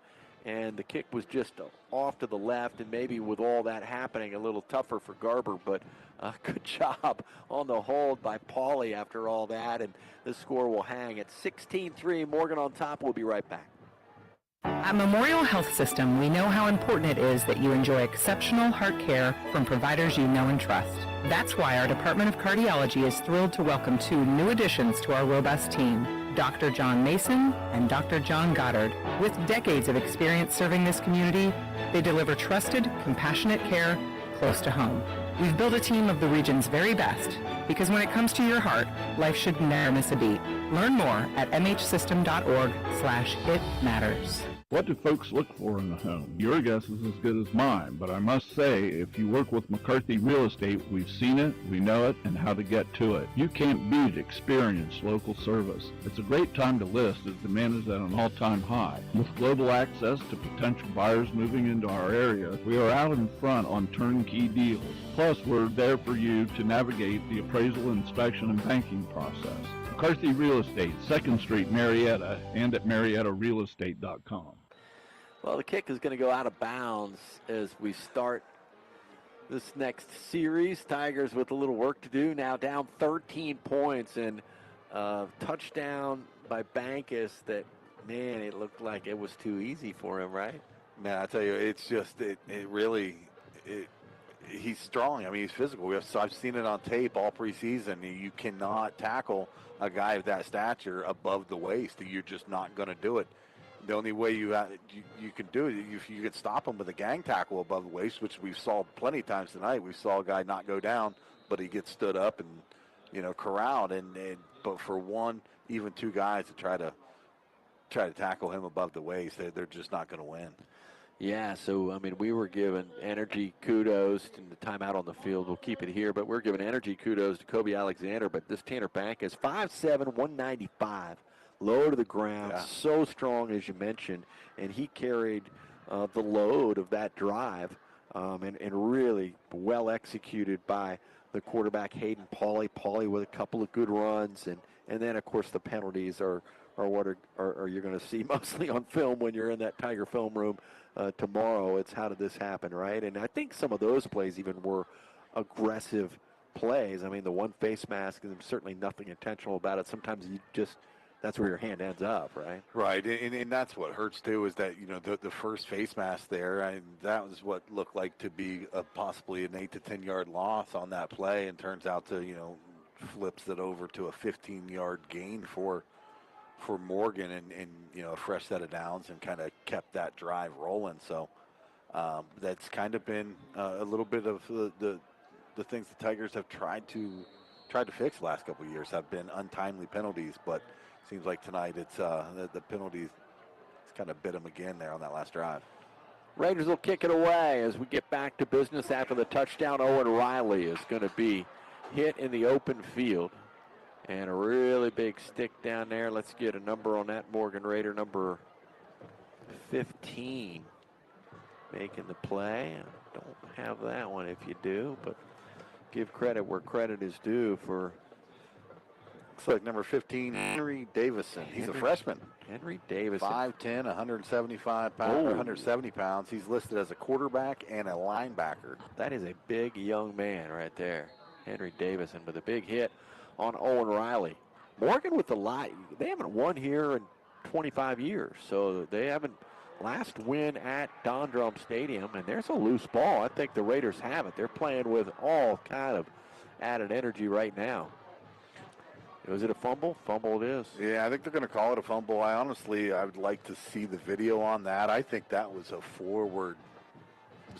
and the kick was just off to the left, and maybe with all that happening, a little tougher for Garber, but good job on the hold by Pauley after all that, and the score will hang at 16-3. Morgan on top. We'll be right back. At Memorial Health System, we know how important it is that you enjoy exceptional heart care from providers you know and trust. That's why our Department of Cardiology is thrilled to welcome 2 new additions to our robust team, Dr. John Mason and Dr. John Goddard. With decades of experience serving this community, they deliver trusted, compassionate care close to home. We've built a team of the region's very best, because when it comes to your heart, life should never miss a beat. Learn more at mhsystem.org/itmatters. What do folks look for in a home? Your guess is as good as mine, but I must say, if you work with McCarthy Real Estate, we've seen it, we know it, and how to get to it. You can't beat experienced local service. It's a great time to list as demand is at an all-time high. With global access to potential buyers moving into our area, we are out in front on turnkey deals. Plus, we're there for you to navigate the appraisal, inspection, and banking process. McCarthy Real Estate, 2nd Street, Marietta, and at MariettaRealEstate.com. Well, the kick is going to go out of bounds as we start this next series. Tigers with a little work to do. Now down 13 points, and touchdown by Bankus that, man, it looked like it was too easy for him, right? Man, I tell you, it's just, he's strong. I mean, he's physical. I've seen it on tape all preseason. You cannot tackle a guy of that stature above the waist. You're just not going to do it. The only way you can do it, if you can stop him with a gang tackle above the waist, which we've saw plenty of times tonight. We saw a guy not go down, but he gets stood up and, corralled. But for one, even 2 guys to try to tackle him above the waist, they're just not going to win. Yeah, so, I mean, we were giving energy kudos to the timeout on the field. We'll keep it here, but we're giving energy kudos to Kobe Alexander. But this Tanner Bank is 5'7", 195, low to the ground, so strong, as you mentioned. And he carried the load of that drive and really well executed by the quarterback, Hayden Pauley. Pauley with a couple of good runs. And then, of course, the penalties are what you're going to see mostly on film when you're in that Tiger film room tomorrow. It's how did this happen, right? And I think some of those plays even were aggressive plays. I mean, the one face mask, and there's certainly nothing intentional about it. Sometimes that's where your hand ends up, right? Right, and that's what hurts too, is that, the first face mask there, and that was what looked like to be possibly an 8 to 10 yard loss on that play, and turns out to, flips it over to a 15-yard gain for Morgan and a fresh set of downs, and kind of kept that drive rolling. So that's kind of been a little bit of the things the Tigers have tried to fix the last couple of years have been untimely penalties, but seems like tonight it's the penalties kind of bit them again there on that last drive. Raiders will kick it away as we get back to business after the touchdown. Owen Riley is going to be hit in the open field. And a really big stick down there. Let's get a number on that. Morgan Raider, number 15, making the play. I don't have that one if you do, but give credit where credit is due for. Looks like number 15, Henry Davison. He's a freshman. Henry Davison. 5'10", 175 pounds, 170 pounds. He's listed as a quarterback and a linebacker. That is a big young man right there. Henry Davison with a big hit on Owen Riley. Morgan with the light. They haven't won here in 25 years, so they haven't. Last win at Don Drumm Stadium, and there's a loose ball. I think the Raiders have it. They're playing with all kind of added energy right now. Was it a fumble? Fumble it is. Yeah, I think they're going to call it a fumble. I would like to see the video on that. I think that was a forward.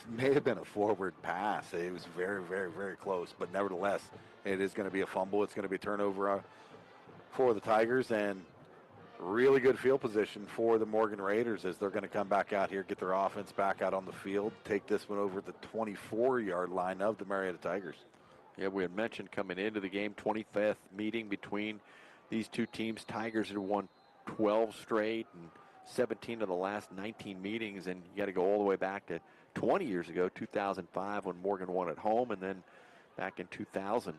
May have been a forward pass. It was very, very, very close, but nevertheless, it is going to be a fumble. It's going to be a turnover for the Tigers, and really good field position for the Morgan Raiders as they're going to come back out here, get their offense back out on the field, take this one over the 24-yard line of the Marietta Tigers. Yeah, we had mentioned coming into the game, 25th meeting between these two teams. Tigers had won 12 straight and 17 of the last 19 meetings, and you got to go all the way back to 20 years ago, 2005, when Morgan won at home, and then back in 2000,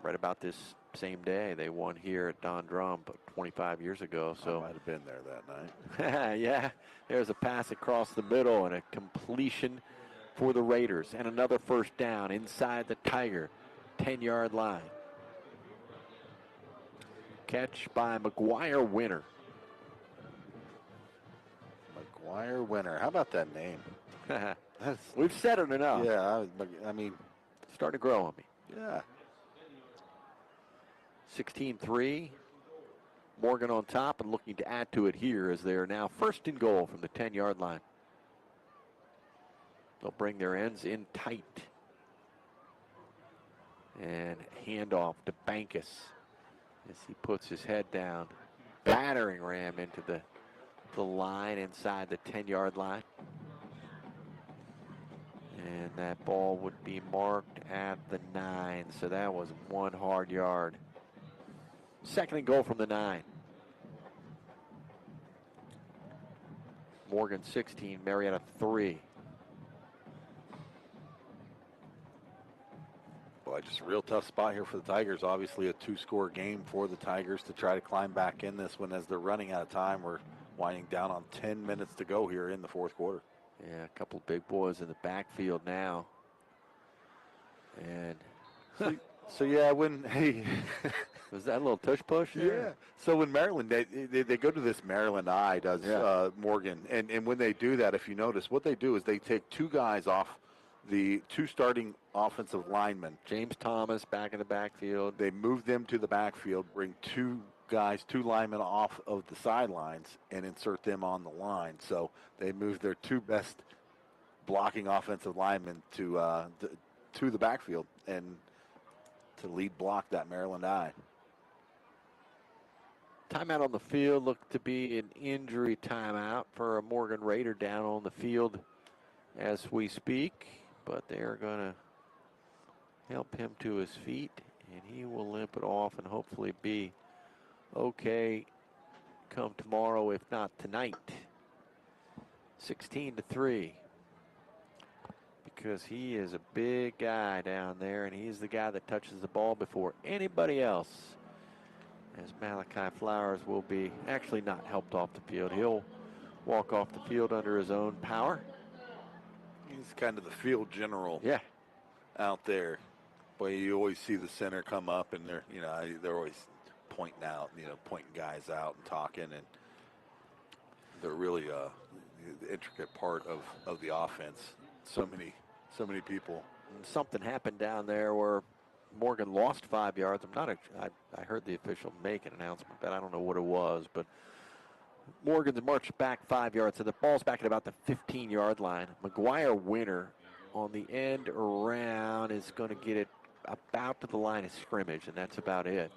right about this same day, they won here at Don Drumm, but 25 years ago. So I might have been there that night. yeah, there's a pass across the middle and a completion for the Raiders, and another first down inside the Tiger 10-yard line. Catch by McGuire Winter. McGuire Winter. How about that name? We've said it enough. Yeah, I mean, starting to grow on me. Yeah. 16-3. Morgan on top and looking to add to it here as they are now first and goal from the 10-yard line. They'll bring their ends in tight. And handoff to Bankus as he puts his head down. Battering ram into the line inside the 10-yard line. And that ball would be marked at the 9. So that was 1 hard yard. Second and goal from the 9. Morgan 16, Marietta 3. Boy, just a real tough spot here for the Tigers. Obviously a 2-score game for the Tigers to try to climb back in this one as they're running out of time. We're winding down on 10 minutes to go here in the fourth quarter. Yeah, a couple big boys in the backfield now. And so yeah, when was that a little tush push? Yeah. So when Maryland, they go to this Maryland eye, does Morgan. And when they do that, if you notice, what they do is they take 2 guys off the 2 starting offensive linemen. James Thomas back in the backfield. They move them to the backfield, bring 2 guys, 2 linemen off of the sidelines and insert them on the line. So they move their 2 best blocking offensive linemen to the backfield and to lead block that Maryland eye. Timeout on the field looked to be an injury timeout for a Morgan Raider down on the field as we speak, but they're going to help him to his feet, and he will limp it off and hopefully be okay come tomorrow, if not tonight. 16-3. Because he is a big guy down there, and he's the guy that touches the ball before anybody else. As Malachi Flowers will be actually not helped off the field. He'll walk off the field under his own power. He's kind of the field general. Yeah. Out there. Boy, you always see the center come up, and they're always pointing out, pointing guys out and talking, and they're really the intricate part of the offense. So many people. And something happened down there where Morgan lost 5 yards. I heard the official make an announcement, but I don't know what it was. But Morgan's marched back 5 yards, so the ball's back at about the 15-yard line. McGuire Winter on the end around is going to get it about to the line of scrimmage, and that's about it.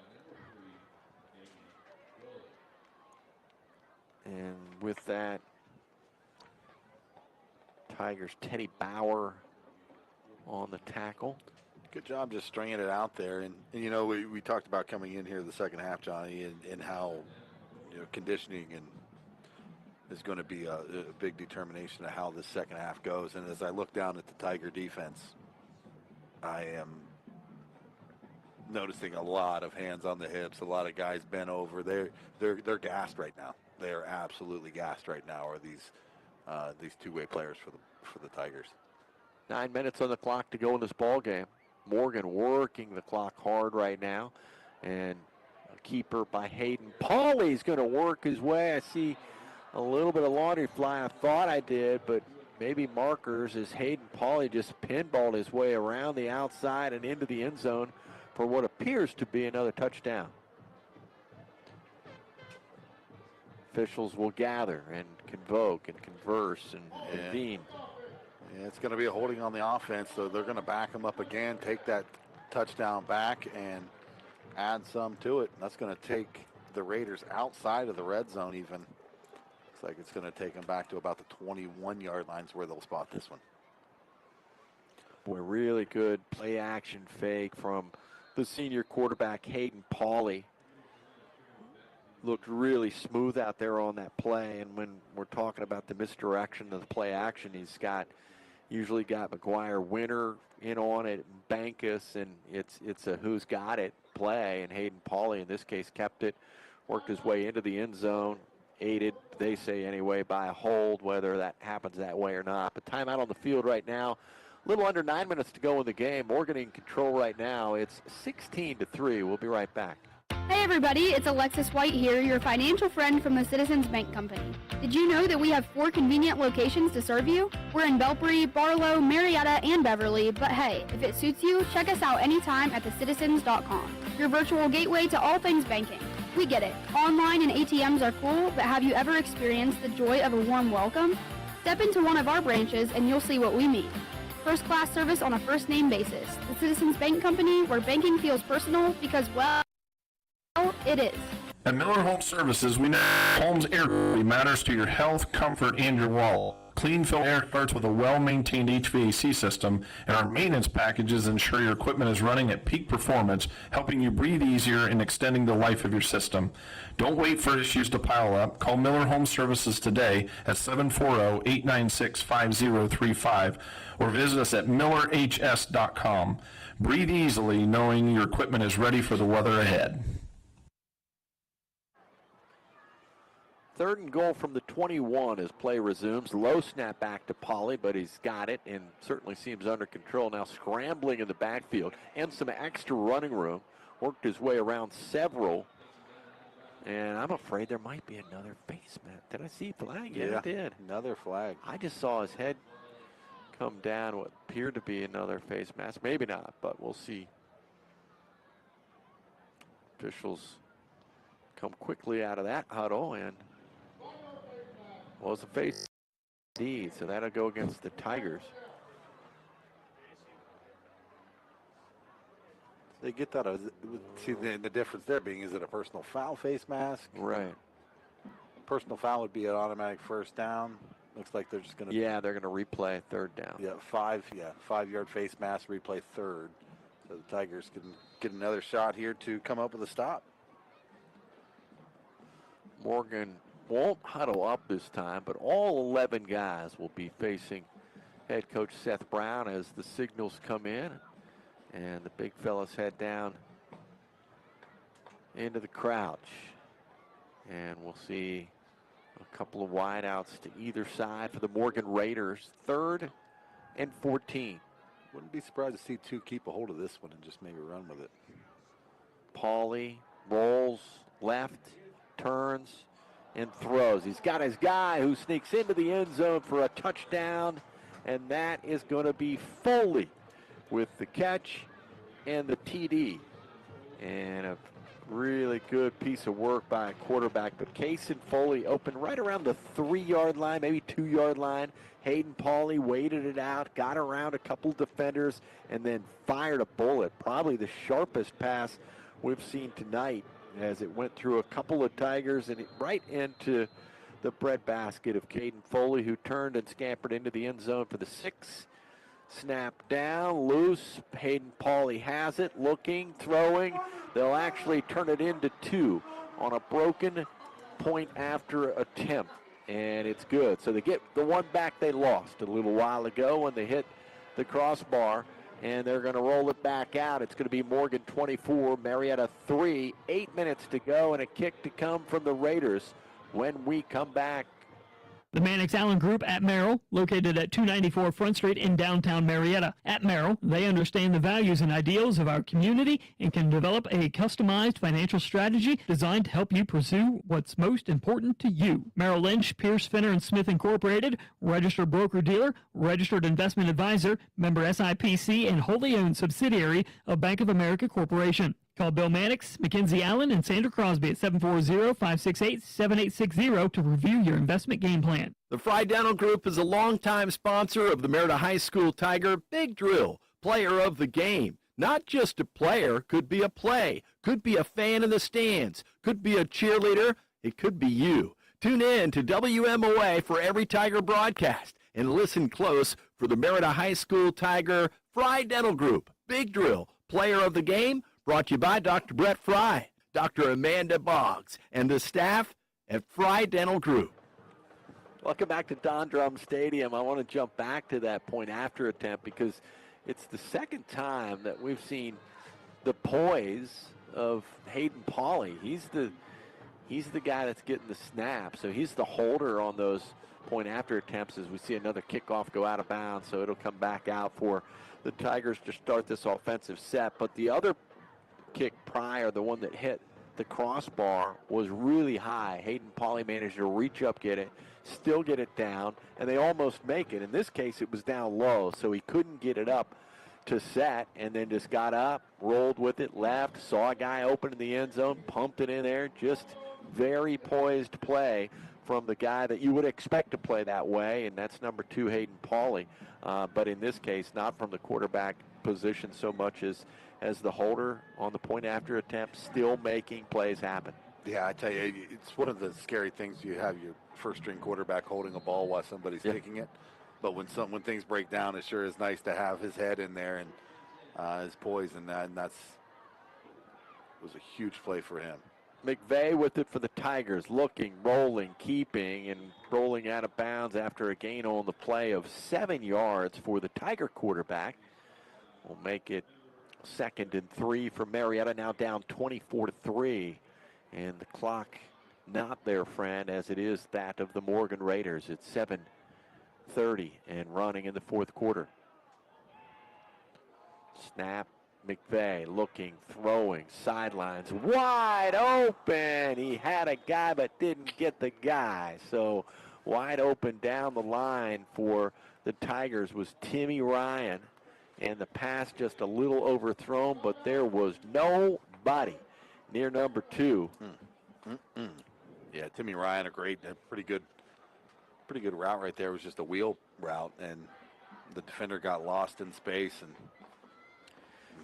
And with that, Tigers Teddy Bauer on the tackle. Good job just stringing it out there. And we talked about coming in here the second half, Johnny, and how conditioning and is going to be a big determination of how this second half goes. And as I look down at the Tiger defense, I am noticing a lot of hands on the hips, a lot of guys bent over. They're gassed right now. They are absolutely gassed right now. Are these two-way players for the Tigers? 9 minutes on the clock to go in this ball game. Morgan working the clock hard right now, and a keeper by Hayden Pauley's going to work his way. I see a little bit of laundry fly. I thought I did, but maybe markers as Hayden Pauley just pinballed his way around the outside and into the end zone for what appears to be another touchdown. Officials will gather and convoke and converse and convene. Yeah, it's going to be a holding on the offense, so they're going to back them up again, take that touchdown back, and add some to it. That's going to take the Raiders outside of the red zone even. Looks like it's going to take them back to about the 21-yard lines where they'll spot this one. Boy, really good play action fake from the senior quarterback, Hayden Pauley. Looked really smooth out there on that play, and when we're talking about the misdirection of the play action, he's usually got McGuire Winter in on it, Bankus, and it's a who's got it play, and Hayden Pauley in this case kept it, worked his way into the end zone, aided, they say anyway, by a hold, whether that happens that way or not. But timeout on the field right now. A little under 9 minutes to go in the game. Morgan in control right now. It's 16-3. We'll be right back. Hey everybody, it's Alexis White here, your financial friend from the Citizens Bank Company. Did you know that we have 4 convenient locations to serve you? We're in Belpre, Barlow, Marietta, and Beverly, but hey, if it suits you, check us out anytime at thecitizens.com, your virtual gateway to all things banking. We get it. Online and ATMs are cool, but have you ever experienced the joy of a warm welcome? Step into one of our branches and you'll see what we mean. First-class service on a first-name basis. The Citizens Bank Company, where banking feels personal because, well, it is. At Miller Home Services, we know home's air quality matters to your health, comfort, and your wallet. Clean filtered air starts with a well-maintained HVAC system, and our maintenance packages ensure your equipment is running at peak performance, helping you breathe easier and extending the life of your system. Don't wait for issues to pile up. Call Miller Home Services today at 740-896-5035 or visit us at millerhs.com. Breathe easily knowing your equipment is ready for the weather ahead. 3rd and goal from the 21 as play resumes. Low snap back to Pauley, but he's got it and certainly seems under control. Now scrambling in the backfield and some extra running room. Worked his way around several. And I'm afraid there might be another face mask. Did I see flag? Yeah, I did. Another flag. I just saw his head come down, what appeared to be another face mask. Maybe not, but we'll see. Officials come quickly out of that huddle, and was a face indeed, so that'll go against the Tigers. They get that. See the difference there being, is it a personal foul face mask? Right. Personal foul would be an automatic first down. Looks like they're just going to. Yeah, they're going to replay 3rd down. Yeah, 5-yard face mask, replay 3rd. So the Tigers can get another shot here to come up with a stop. Morgan won't huddle up this time, but all 11 guys will be facing head coach Seth Brown as the signals come in. And the big fellas head down into the crouch. And we'll see a couple of wideouts to either side for the Morgan Raiders. 3rd and 14. Wouldn't be surprised to see 2 keep a hold of this one and just maybe run with it. Pauley rolls left, turns, and throws. He's got his guy who sneaks into the end zone for a touchdown, and that is going to be Foley with the catch and the TD. And a really good piece of work by a quarterback. But Case and Foley open right around the 3-yard line, maybe 2-yard line. Hayden Pauley waited it out, got around a couple defenders, and then fired a bullet. Probably the sharpest pass we've seen tonight as it went through a couple of Tigers and right into the breadbasket of Caden Foley, who turned and scampered into the end zone for the 6. Snap down, loose. Hayden Pauley has it, looking, throwing. They'll actually turn it into 2 on a broken point after attempt, and it's good. So they get the one back they lost a little while ago when they hit the crossbar, and they're going to roll it back out. It's going to be Morgan 24, Marietta 3. 8 minutes to go, and a kick to come from the Raiders when we come back. The Mannix Allen Group at Merrill, located at 294 Front Street in downtown Marietta. At Merrill, they understand the values and ideals of our community and can develop a customized financial strategy designed to help you pursue what's most important to you. Merrill Lynch, Pierce, Finner & Smith Incorporated, registered broker-dealer, registered investment advisor, member SIPC, and wholly owned subsidiary of Bank of America Corporation. Call Bill Mannix, Mackenzie Allen, and Sandra Crosby at 740-568-7860 to review your investment game plan. The Fry Dental Group is a longtime sponsor of the Marietta High School Tiger Big Drill, player of the game. Not just a player, could be a play, could be a fan in the stands, could be a cheerleader, it could be you. Tune in to WMOA for every Tiger broadcast and listen close for the Marietta High School Tiger Fry Dental Group. Big Drill, player of the game, brought to you by Dr. Brett Fry, Dr. Amanda Boggs, and the staff at Fry Dental Group. Welcome back to Don Drumm Stadium. I want to jump back to that point after attempt because it's the second time that we've seen the poise of Hayden Pauley. He's the guy that's getting the snap, so he's the holder on those point after attempts as we see another kickoff go out of bounds, so it'll come back out for the Tigers to start this offensive set. But the other kick prior, the one that hit the crossbar, was really high. Hayden Pauley managed to reach up, get it, still get it down, and they almost make it. In this case, it was down low, so he couldn't get it up to set, and then just got up, rolled with it, left, saw a guy open in the end zone, pumped it in there. Just very poised play from the guy that you would expect to play that way, and that's number 2, Hayden Pauley. But in this case, not from the quarterback position so much as the holder on the point after attempt, still making plays happen. Yeah, I tell you, it's one of the scary things. You have your first-string quarterback holding a ball while somebody's kicking it. But when things break down, it sure is nice to have his head in there and his poise, and that's was a huge play for him. McVeigh with it for the Tigers, looking, rolling, keeping, and rolling out of bounds after a gain on the play of 7 yards for the Tiger quarterback. Will make it 2nd and 3 for Marietta, now down 24-3. And the clock not their friend, as it is that of the Morgan Raiders. It's 7:30 and running in the 4th quarter. Snap. McVeigh looking, throwing, sidelines, wide open. He had a guy but didn't get the guy. So wide open down the line for the Tigers was Timmy Ryan. And the pass just a little overthrown, but there was nobody near number 2. Yeah, Timmy Ryan, a pretty good route right there. It was just a wheel route, and the defender got lost in space, and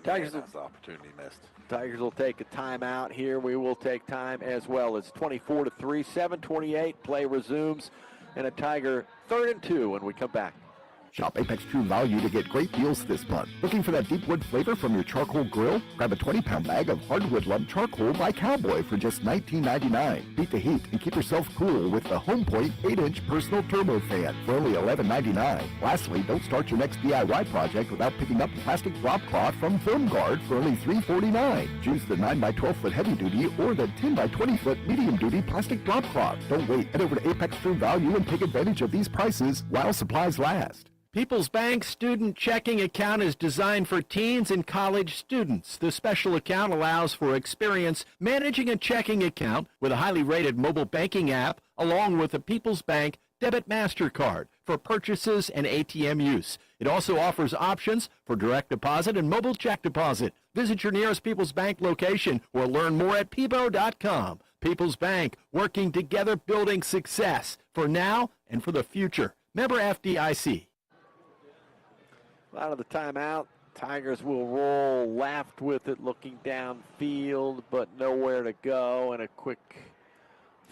Tigers, that's the opportunity missed. Tigers will take a timeout here. We will take time as well. It's 24-3, 7:28. Play resumes, and a Tiger 3rd and 2 when we come back. Shop Apex True Value to get great deals this month. Looking for that deep wood flavor from your charcoal grill? Grab a 20-pound bag of hardwood lump charcoal by Cowboy for just $19.99. Beat the heat and keep yourself cool with the HomePoint 8-inch personal turbo fan for only $11.99. Lastly, don't start your next DIY project without picking up the plastic drop cloth from Film Guard for only $3.49. Choose the 9x12-foot heavy-duty or the 10x20-foot medium-duty plastic drop cloth. Don't wait. Head over to Apex True Value and take advantage of these prices while supplies last. People's Bank Student Checking Account is designed for teens and college students. The special account allows for experience managing a checking account with a highly rated mobile banking app, along with a People's Bank Debit MasterCard for purchases and ATM use. It also offers options for direct deposit and mobile check deposit. Visit your nearest People's Bank location or learn more at peebo.com. People's Bank, working together, building success for now and for the future. Member FDIC. Out of the timeout, Tigers will roll left with it, looking downfield, but nowhere to go, and a quick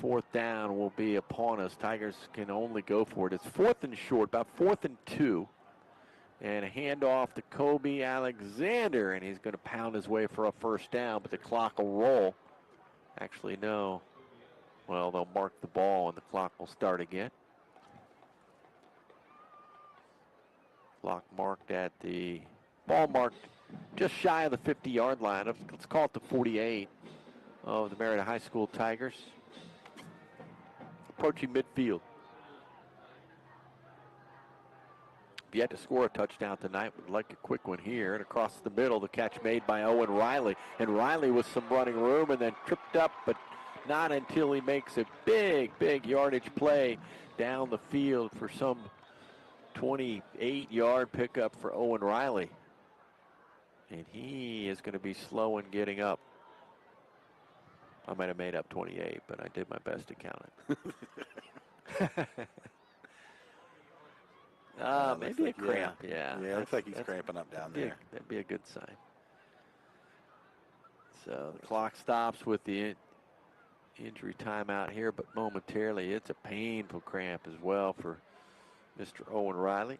4th down will be upon us. Tigers can only go for it. It's 4th and short, about 4th and 2, and a handoff to Kobe Alexander, and he's going to pound his way for a 1st down, but the clock will roll. Actually, no. Well, they'll mark the ball, and the clock will start again. Clock marked at the ball marked just shy of the 50-yard line. Let's call it the 48 of the Marietta High School Tigers. Approaching midfield. Yet to score a touchdown tonight. Would like a quick one here. And across the middle, the catch made by Owen Riley. And Riley with some running room and then tripped up, but not until he makes a big yardage play down the field for some 28-yard pickup for Owen Riley. And he is going to be slow in getting up. I might have made up 28, but I did my best to count it. Maybe a cramp. Yeah, looks like he's cramping up down there. That'd be a good sign. So the clock stops with the injury timeout here, but momentarily it's a painful cramp as well for Mr. Owen Riley.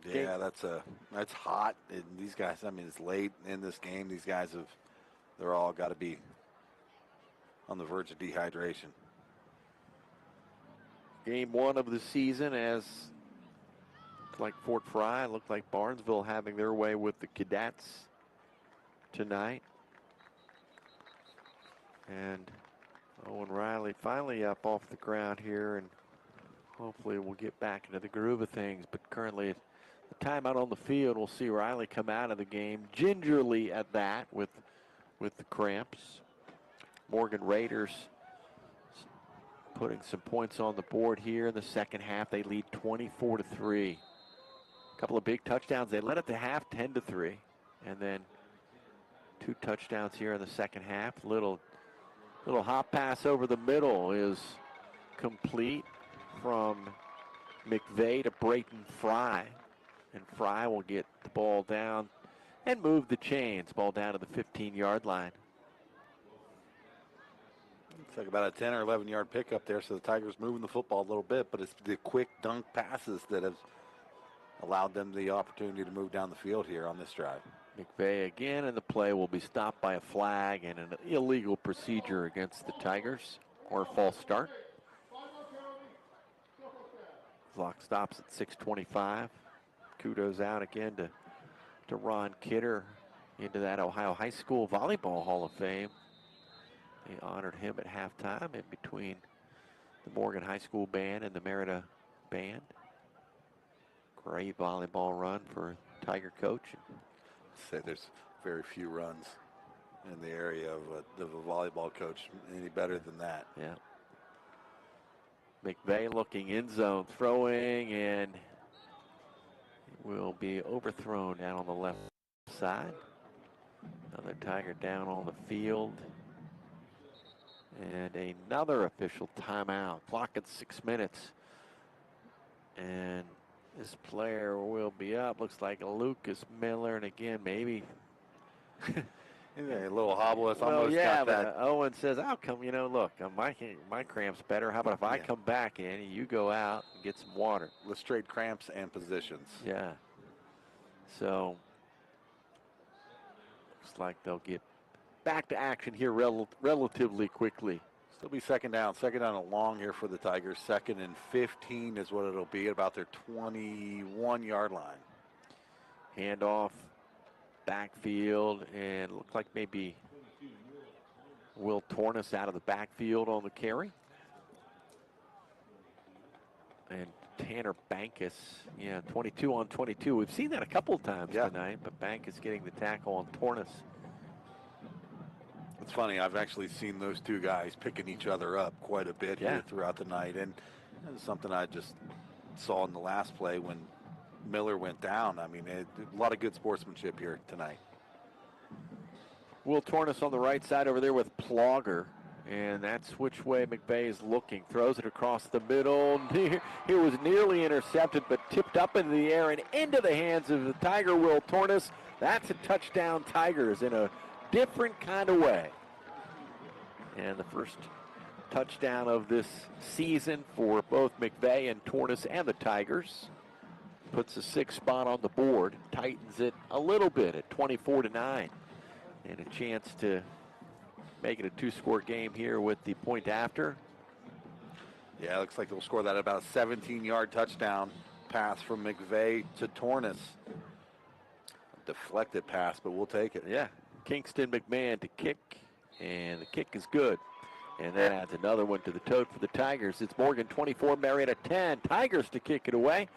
Yeah, that's hot. And these guys, I mean, it's late in this game. These guys they're all got to be on the verge of dehydration. Game 1 of the season, as looked like Fort Fry, looked like Barnesville having their way with the Cadets tonight. And Owen Riley finally up off the ground here, and hopefully we'll get back into the groove of things. But currently, the timeout on the field, we'll see Riley come out of the game gingerly at that with the cramps. Morgan Raiders putting some points on the board here in the second half. They lead 24-3. A couple of big touchdowns. They led at the half 10-3, and then 2 touchdowns here in the second half. Little hop pass over the middle is complete from McVeigh to Brayton Fry. And Fry will get the ball down and move the chains. Ball down to the 15-yard line. It's like about a 10 or 11-yard pickup there, so the Tigers moving the football a little bit, but it's the quick dunk passes that have allowed them the opportunity to move down the field here on this drive. McVeigh again, and the play will be stopped by a flag and an illegal procedure against the Tigers, or a false start. Clock stops at 6:25. Kudos out again to Ron Kidder into that Ohio High School Volleyball Hall of Fame. They honored him at halftime in between the Morgan High School band and the Marietta band. Great volleyball run for Tiger coach. Say there's very few runs in the area of a volleyball coach any better than that. Yeah. McVeigh looking in zone, throwing, and will be overthrown down on the left side. Another Tiger down on the field. And another official timeout. Clock at 6 minutes. And this player will be up. Looks like Lucas Miller. And again, maybe. A little hobble. It's Well, almost yeah, got but that. Owen says, "How come? You know, look, my cramp's better. How about if I come back in, and you go out and get some water?" Let's trade cramps and positions. Yeah. So looks like they'll get back to action here relatively quickly. Still be second down and long here for the Tigers. 2nd and 15 is what it'll be at about their 21-yard line. Handoff, backfield, and looks like maybe Will Tornes out of the backfield on the carry. And Tanner Bankus, 22 on 22. We've seen that a couple of times tonight, but Bankus getting the tackle on Tornes. It's funny, I've actually seen those two guys picking each other up quite a bit here throughout the night, and it's something I just saw in the last play when Miller went down. I mean, a lot of good sportsmanship here tonight. Will Tornes on the right side over there with Plogger, and that's which way McVeigh is looking. Throws it across the middle. It was nearly intercepted, but tipped up into the air and into the hands of the Tiger, Will Tornes. That's a touchdown, Tigers, in a different kind of way. And the first touchdown of this season for both McVeigh and Tornes and the Tigers. Puts a 6th spot on the board, tightens it a little bit at 24-9. And a chance to make it a 2-score game here with the point after. Yeah, looks like they'll score that at about a 17-yard touchdown pass from McVeigh to Tornes. A deflected pass, but we'll take it. Yeah, Kingston McMahon to kick, and the kick is good. And that adds another one to the tote for the Tigers. It's Morgan 24, Marietta 10. Tigers to kick it away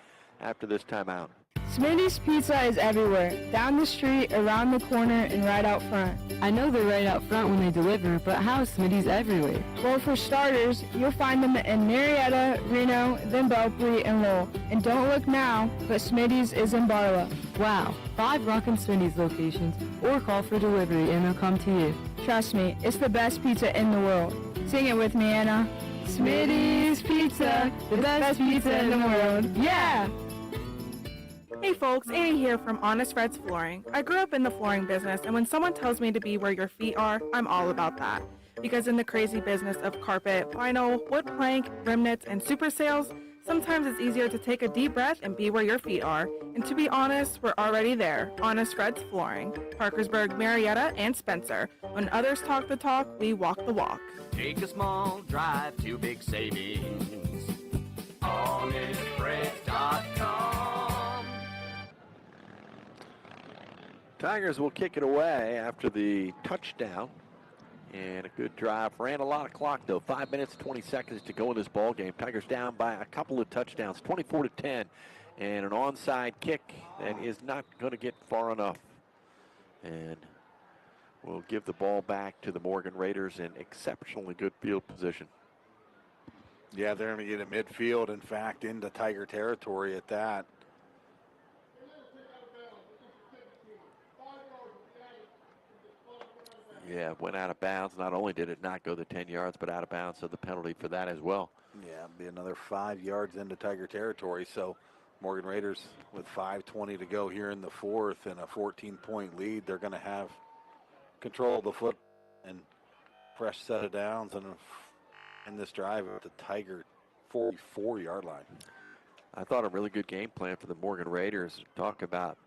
after this timeout. Smitty's Pizza is everywhere. Down the street, around the corner, and right out front. I know they're right out front when they deliver, but how is Smitty's everywhere? Well, for starters, you'll find them in Marietta, Reno, then Belpre, and Lowell. And don't look now, but Smitty's is in Barlow. Wow, 5 rockin' Smitty's locations, or call for delivery and they'll come to you. Trust me, it's the best pizza in the world. Sing it with me, Anna. Smitty's Pizza, the best pizza in the world. Yeah! Hey folks, Annie here from Honest Fred's Flooring. I grew up in the flooring business, and when someone tells me to be where your feet are, I'm all about that. Because in the crazy business of carpet, vinyl, wood plank, remnants, and super sales, sometimes it's easier to take a deep breath and be where your feet are. And to be honest, we're already there. Honest Fred's Flooring. Parkersburg, Marietta, and Spencer. When others talk the talk, we walk the walk. Take a small drive to big savings. HonestFreds.com. Tigers will kick it away after the touchdown. And a good drive. Ran a lot of clock, though. 5 minutes, 20 seconds to go in this ball game. Tigers down by a couple of touchdowns, 24-10. And an onside kick that is not going to get far enough. And we'll give the ball back to the Morgan Raiders in exceptionally good field position. Yeah, they're going to get a midfield, in fact, into Tiger territory at that. Yeah, went out of bounds. Not only did it not go the 10 yards, but out of bounds, so the penalty for that as well. Yeah, be another 5 yards into Tiger territory. So Morgan Raiders with 5:20 to go here in the fourth and a 14-point lead. They're going to have control of the foot and fresh set of downs and in this drive at the Tiger 44-yard line. I thought a really good game plan for the Morgan Raiders. Talk about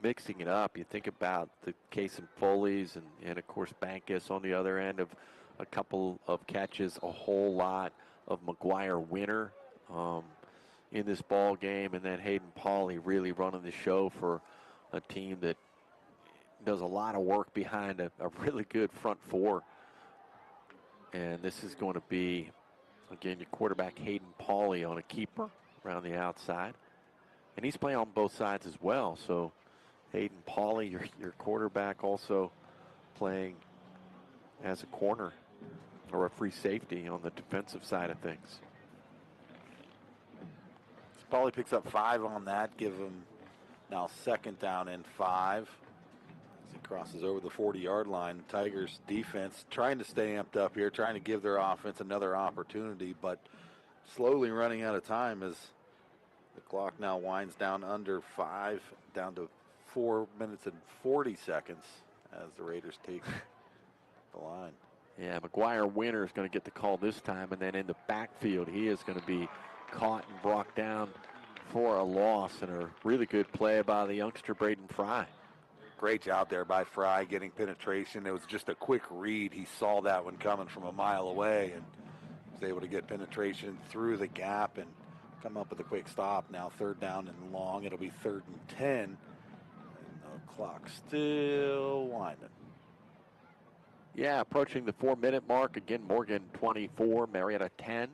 mixing it up. You think about the case and Foley's and of course Bankus on the other end of a couple of catches, a whole lot of McGuire Winter in this ball game, and then Hayden Pauley really running the show for a team that does a lot of work behind a really good front four. And this is going to be, again, your quarterback Hayden Pauley on a keeper around the outside. And he's playing on both sides as well. So Hayden Pauley, your quarterback, also playing as a corner or a free safety on the defensive side of things. Pauley picks up 5 on that, give him now 2nd down and 5. As he crosses over the 40-yard line, Tigers defense trying to stay amped up here, trying to give their offense another opportunity, but slowly running out of time as the clock now winds down under 5, down to 4 minutes and 40 seconds as the Raiders take the line. Yeah, McGuire Winter is going to get the call this time, and then in the backfield, he is going to be caught and brought down for a loss, and a really good play by the youngster Braden Fry. Great job there by Fry getting penetration. It was just a quick read. He saw that one coming from a mile away and was able to get penetration through the gap and come up with a quick stop. Now 3rd down and long. It'll be 3rd and 10. And the clock still winding. Yeah, approaching the 4-minute mark. Again, Morgan 24, Marietta 10.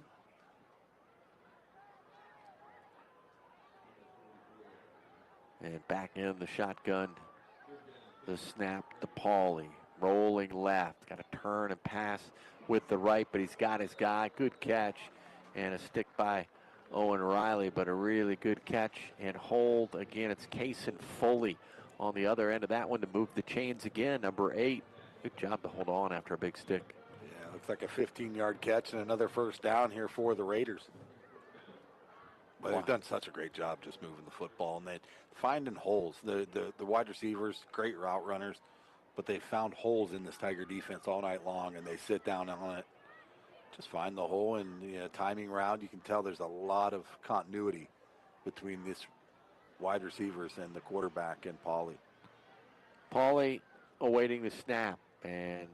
And back in the shotgun. The snap to Pauley. Rolling left. Got to turn and pass with the right, but he's got his guy. Good catch. And a stick by Owen Riley, but a really good catch and hold. Again, it's Case and Foley on the other end of that one to move the chains again. Number 8. Good job to hold on after a big stick. Yeah, looks like a 15-yard catch and another 1st down here for the Raiders. But they've done such a great job just moving the football and they finding holes. The wide receivers, great route runners, but they found holes in this Tiger defense all night long, and they sit down on it. Just find the hole, and timing route, you can tell there's a lot of continuity between this wide receivers and the quarterback and Pauley. Pauley awaiting the snap, and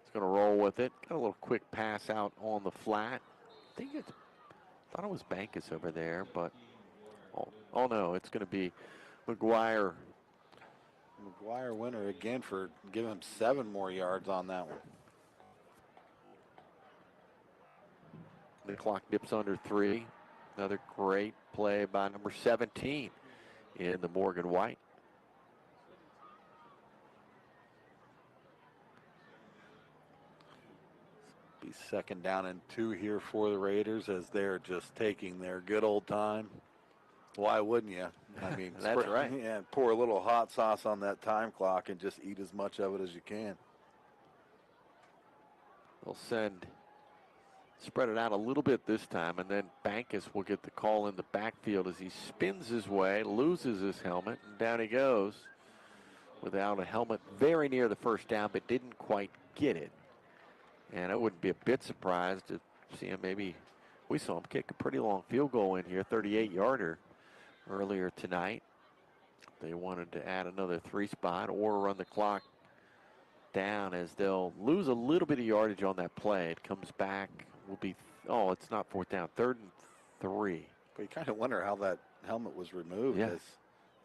it's going to roll with it. Got a little quick pass out on the flat. Thought it was Bankus over there, but oh no, it's going to be McGuire. McGuire Winter again for giving him 7 more yards on that one. The clock dips under 3. Another great play by number 17 in the Morgan White. Be 2nd down and 2 here for the Raiders as they're just taking their good old time. Why wouldn't you? I mean, that's right. Yeah, pour a little hot sauce on that time clock and just eat as much of it as you can. They'll send Spread it out a little bit this time, and then Bankus will get the call in the backfield as he spins his way, loses his helmet, and down he goes without a helmet very near the first down, but didn't quite get it. And I wouldn't be a bit surprised to see him maybe, we saw him kick a pretty long field goal in here, 38-yarder earlier tonight. They wanted to add another 3 spot or run the clock down, as they'll lose a little bit of yardage on that play. It comes back, will be, oh, it's not 4th down, 3rd and 3. But you kind of wonder how that helmet was removed. Yeah. As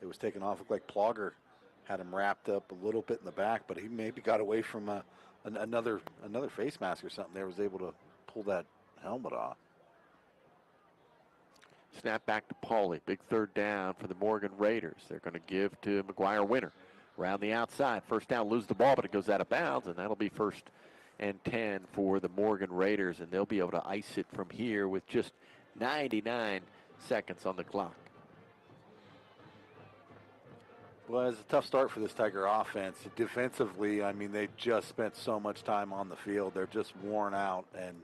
it was taken off. Looked like Plogger had him wrapped up a little bit in the back, but he maybe got away from another face mask or something there, was able to pull that helmet off. Snap back to Pauly. Big 3rd down for the Morgan Raiders. They're going to give to McGuire Winter. Around the outside. 1st down, lose the ball, but it goes out of bounds, and that'll be 1st and 10 for the Morgan Raiders, and they'll be able to ice it from here with just 99 seconds on the clock. Well, it's a tough start for this Tiger offense. Defensively, I mean, they just spent so much time on the field. They're just worn out, and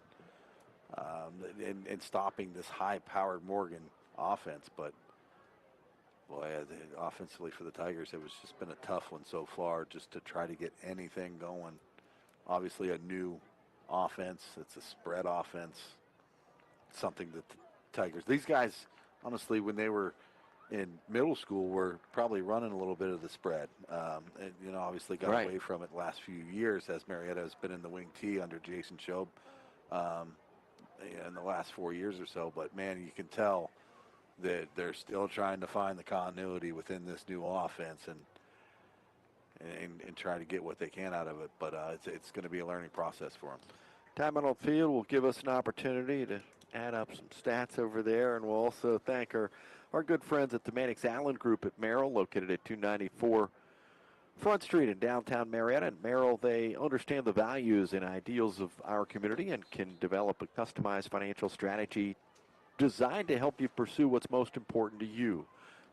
stopping this high-powered Morgan offense. But, boy, offensively for the Tigers, it was just been a tough one so far, just to try to get anything going. Obviously, a new offense. It's a spread offense. Something that the Tigers, these guys, honestly, when they were in middle school, were probably running a little bit of the spread. And, you know, obviously got away from it the last few years, as Marietta has been in the wing T under Jason Shobe in the last 4 years or so. But, man, you can tell that they're still trying to find the continuity within this new offense and try to get what they can out of it. But it's going to be a learning process for them. Time out on field will give us an opportunity to add up some stats over there, and we'll also thank our good friends at the Mannix Allen Group at Merrill, located at 294 Front Street in downtown Marietta. And Merrill, they understand the values and ideals of our community and can develop a customized financial strategy designed to help you pursue what's most important to you.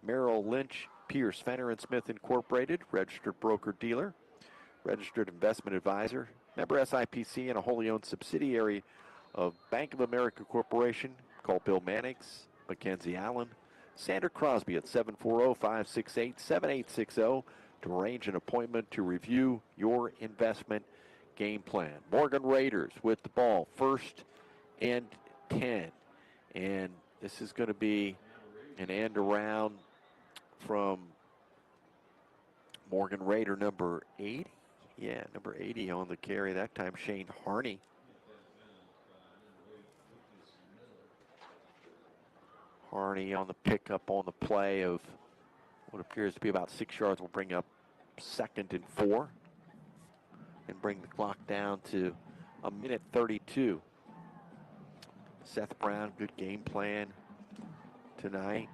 Merrill Lynch, Pierce, Fenner & Smith Incorporated, registered broker-dealer, registered investment advisor, member SIPC, and a wholly owned subsidiary of Bank of America Corporation. Call Bill Mannix, Mackenzie Allen, Sandra Crosby at 740-568-7860 to arrange an appointment to review your investment game plan. Morgan Raiders with the ball, 1st and 10. And this is going to be an end around from Morgan Raider number 80. Yeah, number 80 on the carry that time, Shane Harney. Harney on the pickup on the play of what appears to be about 6 yards will bring up 2nd and 4 and bring the clock down to 1:32. Seth Brown, good game plan tonight.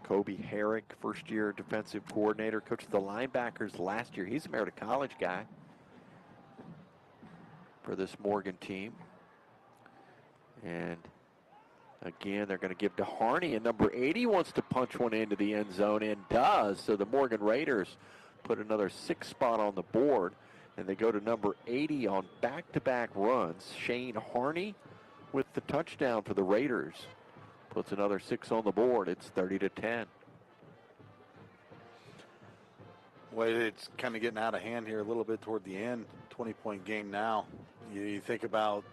Kobe Herrick, first-year defensive coordinator, coached the linebackers last year. He's a Marietta College guy for this Morgan team. And again, they're going to give to Harney, and number 80 wants to punch one into the end zone and does. So the Morgan Raiders put another 6 spot on the board, and they go to number 80 on back-to-back runs. Shane Harney with the touchdown for the Raiders. Puts another 6 on the board. It's 30-10. Well, it's kind of getting out of hand here a little bit toward the end. 20-point game now. You think about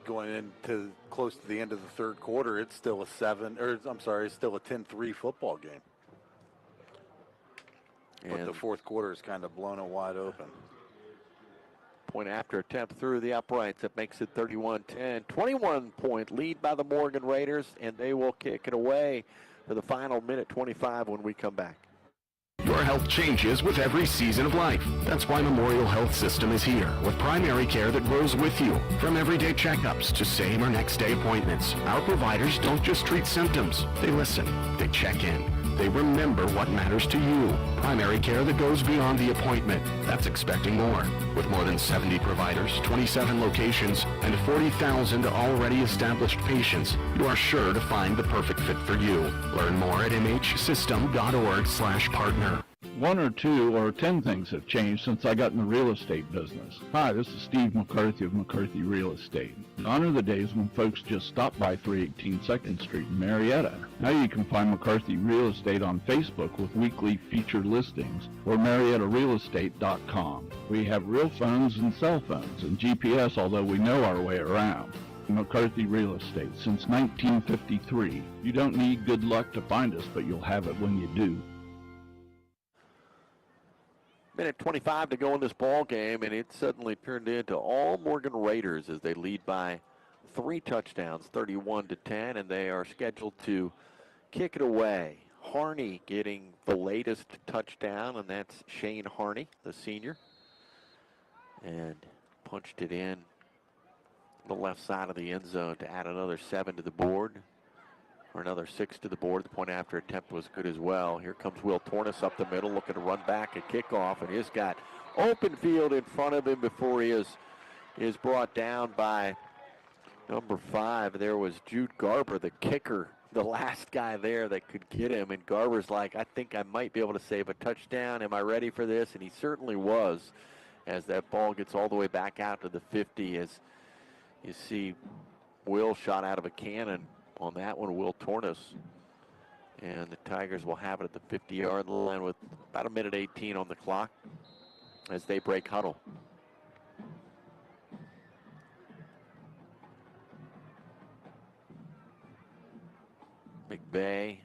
going into close to the end of the 3rd quarter, it's still a 10-3 football game. But And the 4th quarter is kind of blown it wide open. Point after attempt through the uprights. That makes it 31-10. 21-point lead by the Morgan Raiders, and they will kick it away for the final minute 25 when we come back. Your health changes with every season of life. That's why Memorial Health System is here with primary care that grows with you. From everyday checkups to same or next day appointments, our providers don't just treat symptoms. They listen. They check in. They remember what matters to you. Primary care that goes beyond the appointment. That's expecting more. With more than 70 providers, 27 locations, and 40,000 already established patients, you are sure to find the perfect fit for you. Learn more at mhsystem.org/partner. 1 or 2 or 10 things have changed since I got in the real estate business. Hi, this is Steve McCarthy of McCarthy Real Estate. Gone are the days when folks just stopped by 318 2nd Street in Marietta. Now you can find McCarthy Real Estate on Facebook with weekly featured listings or MariettaRealEstate.com. We have real phones and cell phones and GPS, although we know our way around. McCarthy Real Estate since 1953. You don't need good luck to find us, but you'll have it when you do. Minute 25 to go in this ball game, and it suddenly turned into all Morgan Raiders as they lead by 3 touchdowns, 31-10, and they are scheduled to kick it away. Harney getting the latest touchdown, and that's Shane Harney, the senior, and punched it in the left side of the end zone to add another 7 to the board, or another 6 to the board. The point after attempt was good as well. Here comes Will Tornis up the middle, looking to run back at kickoff, and he's got open field in front of him before he is brought down by number 5. There was Jude Garber, the kicker, the last guy there that could get him, and Garber's like, I think I might be able to save a touchdown. Am I ready for this? And he certainly was, as that ball gets all the way back out to the 50, as you see Will shot out of a cannon on that one, Will Tornis. And the Tigers will have it at the 50-yard line with about 1:18 on the clock as they break huddle. McVay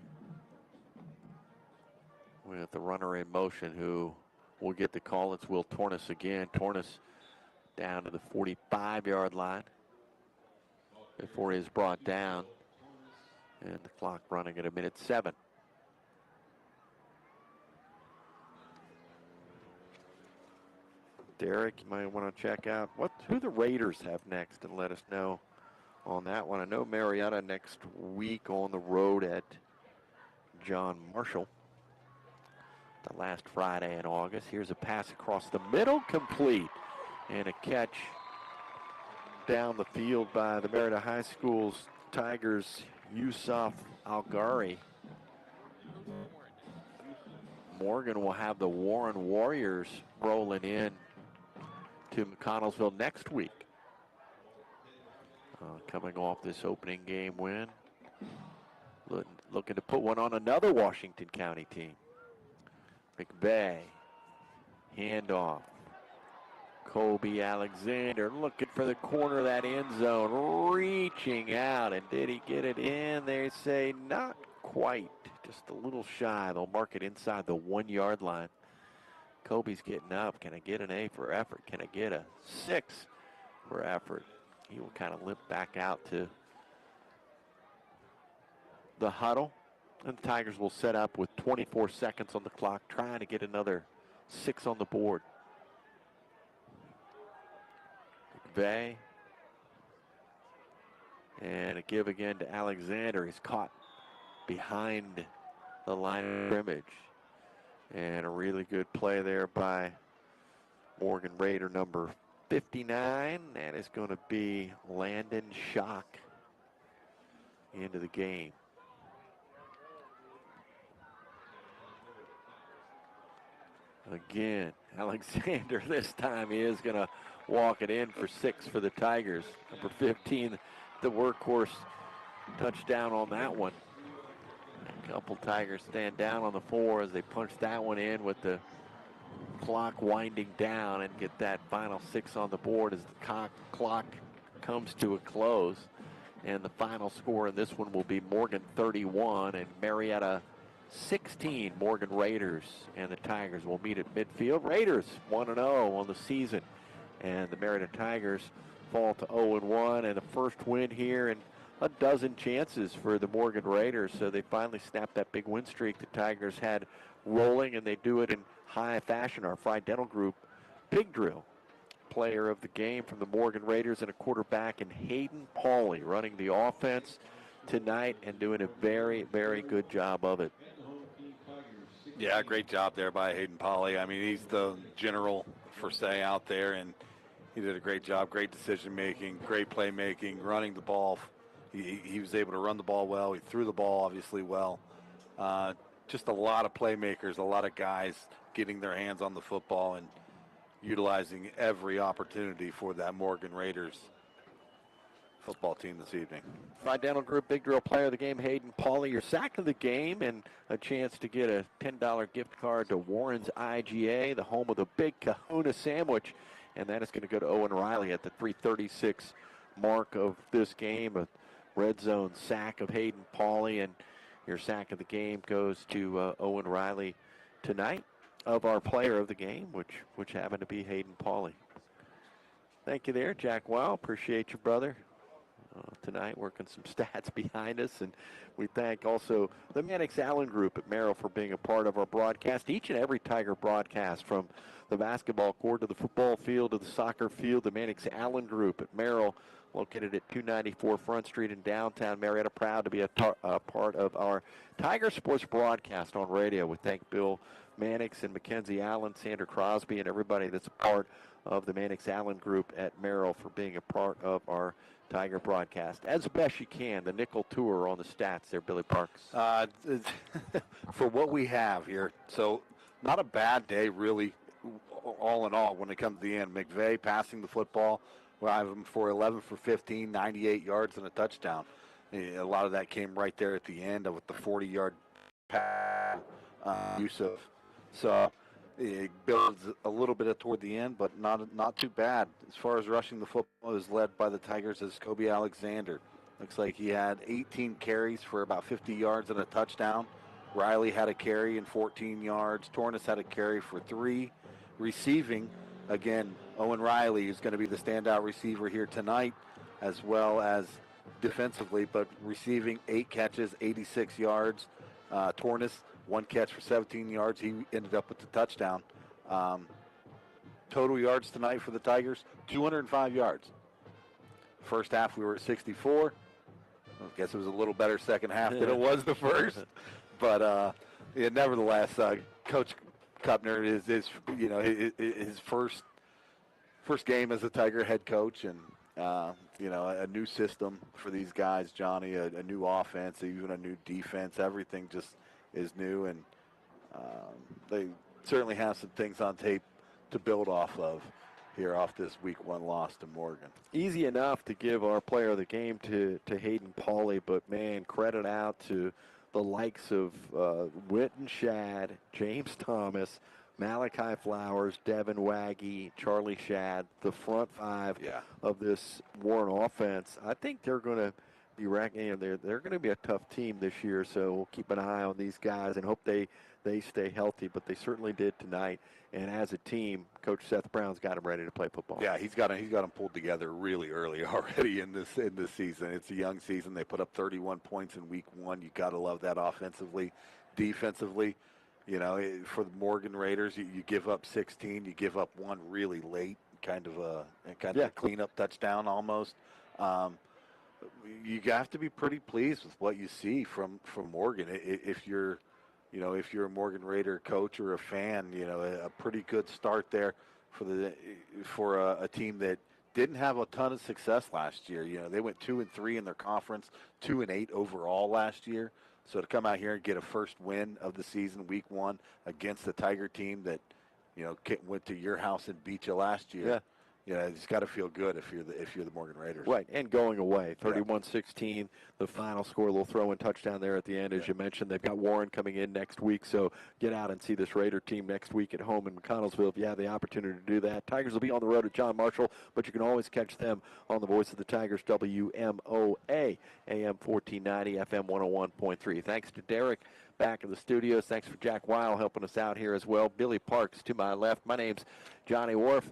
with the runner in motion who will get the call. It's Will Tornis again. Tornis down to the 45-yard line before he is brought down. And the clock running at 1:07. Derek, you might want to check out who the Raiders have next and let us know on that one. I know Marietta next week on the road at John Marshall, the last Friday in August. Here's a pass across the middle, complete, and a catch down the field by the Marietta High School's Tigers, Yusuf Algari. Morgan will have the Warren Warriors rolling in to McConnellsville next week. Coming off this opening game win. Looking to put one on another Washington County team. McVay, handoff. Kobe Alexander looking for the corner of that end zone, reaching out, and did he get it in? They say not quite, just a little shy. They'll mark it inside the 1-yard line. Kobe's getting up. Can I get an A for effort? Can I get a 6 for effort? He will kind of limp back out to the huddle, and the Tigers will set up with 24 seconds on the clock, trying to get another 6 on the board. McVay, and a give again to Alexander. He's caught behind the line of scrimmage, and a really good play there by Morgan Raider number 59. That is going to be Landon Schock into the game. Again, Alexander this time he is going to walk it in for 6 for the Tigers. Number 15, the workhorse touchdown on that one. A couple Tigers stand down on the 4 as they punch that one in with the clock winding down and get that final 6 on the board as the clock comes to a close. And the final score in this one will be Morgan 31 and Marietta 16. Morgan Raiders and the Tigers will meet at midfield. Raiders 1-0 on the season, and the Marietta Tigers fall to 0-1, and the first win here in a dozen chances for the Morgan Raiders. So they finally snapped that big win streak the Tigers had rolling, and they do it in high fashion. Our Fry Dental Group Big Drill player of the game from the Morgan Raiders and a quarterback in Hayden Pauley running the offense tonight and doing a very, very good job of it. Yeah, great job there by Hayden Pauley. I mean, he's the general for say out there, and he did a great job, great decision-making, great playmaking, running the ball. He was able to run the ball well. He threw the ball, obviously, well. just a lot of playmakers, a lot of guys getting their hands on the football and utilizing every opportunity for that Morgan Raiders football team this evening. Dental Group Big Drill Player of the Game, Hayden Pauley, your sack of the game, and a chance to get a $10 gift card to Warren's IGA, the home of the Big Kahuna Sandwich, and that is going to go to Owen Riley at the 3:36 mark of this game. A red zone sack of Hayden Pauley, and your sack of the game goes to Owen Riley tonight of our player of the game, which happened to be Hayden Pauley. Thank you there, Jack Wow. Appreciate you, brother. Tonight, working some stats behind us, and we thank also the Mannix Allen Group at Merrill for being a part of our broadcast. Each and every Tiger broadcast, from the basketball court to the football field to the soccer field, the Mannix Allen Group at Merrill, located at 294 Front Street in downtown Marietta, proud to be a part of our Tiger Sports broadcast on radio. We thank Bill Mannix and Mackenzie Allen, Sandra Crosby, and everybody that's a part of the Mannix Allen Group at Merrill for being a part of our Tiger broadcast as best you can. The nickel tour on the stats there, Billy Parks. For what we have here, so not a bad day really, all in all, when it comes to the end. McVay passing the football. Well, I have him for 11 for 15, 98 yards and a touchdown. A lot of that came right there at the end with the 40-yard pass Yusuf. So it builds a little bit toward the end, but not too bad. As far as rushing the football, is led by the Tigers as Kobe Alexander. Looks like he had 18 carries for about 50 yards and a touchdown. Riley had a carry and 14 yards. Tornes had a carry for 3. Receiving, again, Owen Riley is going to be the standout receiver here tonight, as well as defensively, but receiving 8 catches, 86 yards. Tornes, 1 catch for 17 yards. He ended up with the touchdown. Total yards tonight for the Tigers, 205 yards. First half, we were at 64. I guess it was a little better second half than it was the first. But nevertheless, Coach Kupner is his first game as a Tiger head coach, and a new system for these guys, Johnny, a new offense, even a new defense. Everything just is new, and they certainly have some things on tape to build off of here off this Week 1 loss to Morgan. Easy enough to give our player of the game to Hayden Pauley, but man, credit out to the likes of Witten Shad, James Thomas, Malachi Flowers, Devin Waggy, Charlie Shad, the front 5 of this Warren offense. I think they're going to be they're going to be a tough team this year, so we'll keep an eye on these guys and hope they stay healthy, but they certainly did tonight. And as a team, Coach Seth Brown's got them ready to play football. Yeah, he's got them pulled together really early already in this season. It's a young season. They put up 31 points in Week 1. You got to love that offensively. Defensively, for the Morgan Raiders, you give up 16. You give up 1 really late, kind of a cleanup touchdown almost. You have to be pretty pleased with what you see from Morgan. If you're a Morgan Raider coach or a fan, a pretty good start there for a team that didn't have a ton of success last year. They went 2-3 in their conference, 2-8 overall last year. So to come out here and get a first win of the season, Week 1, against the Tiger team that went to your house and beat you last year. It's got to feel good if you're the Morgan Raiders. Right, and going away, 31-16, the final score. A little throw-in touchdown there at the end, as you mentioned. They've got Warren coming in next week, so get out and see this Raider team next week at home in McConnellsville if you have the opportunity to do that. Tigers will be on the road at John Marshall, but you can always catch them on the Voice of the Tigers, WMOA, AM 1490, FM 101.3. Thanks to Derek back in the studios. Thanks for Jack Weil helping us out here as well. Billy Parks to my left. My name's Johnny Wharf.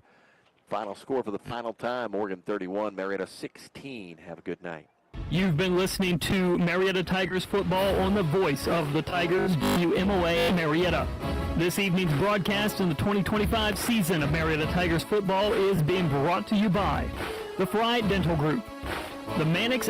Final score for the final time, Morgan 31, Marietta 16. Have a good night. You've been listening to Marietta Tigers football on the Voice of the Tigers, WMOA Marietta. This evening's broadcast in the 2025 season of Marietta Tigers football is being brought to you by the Fry Dental Group, the Mannix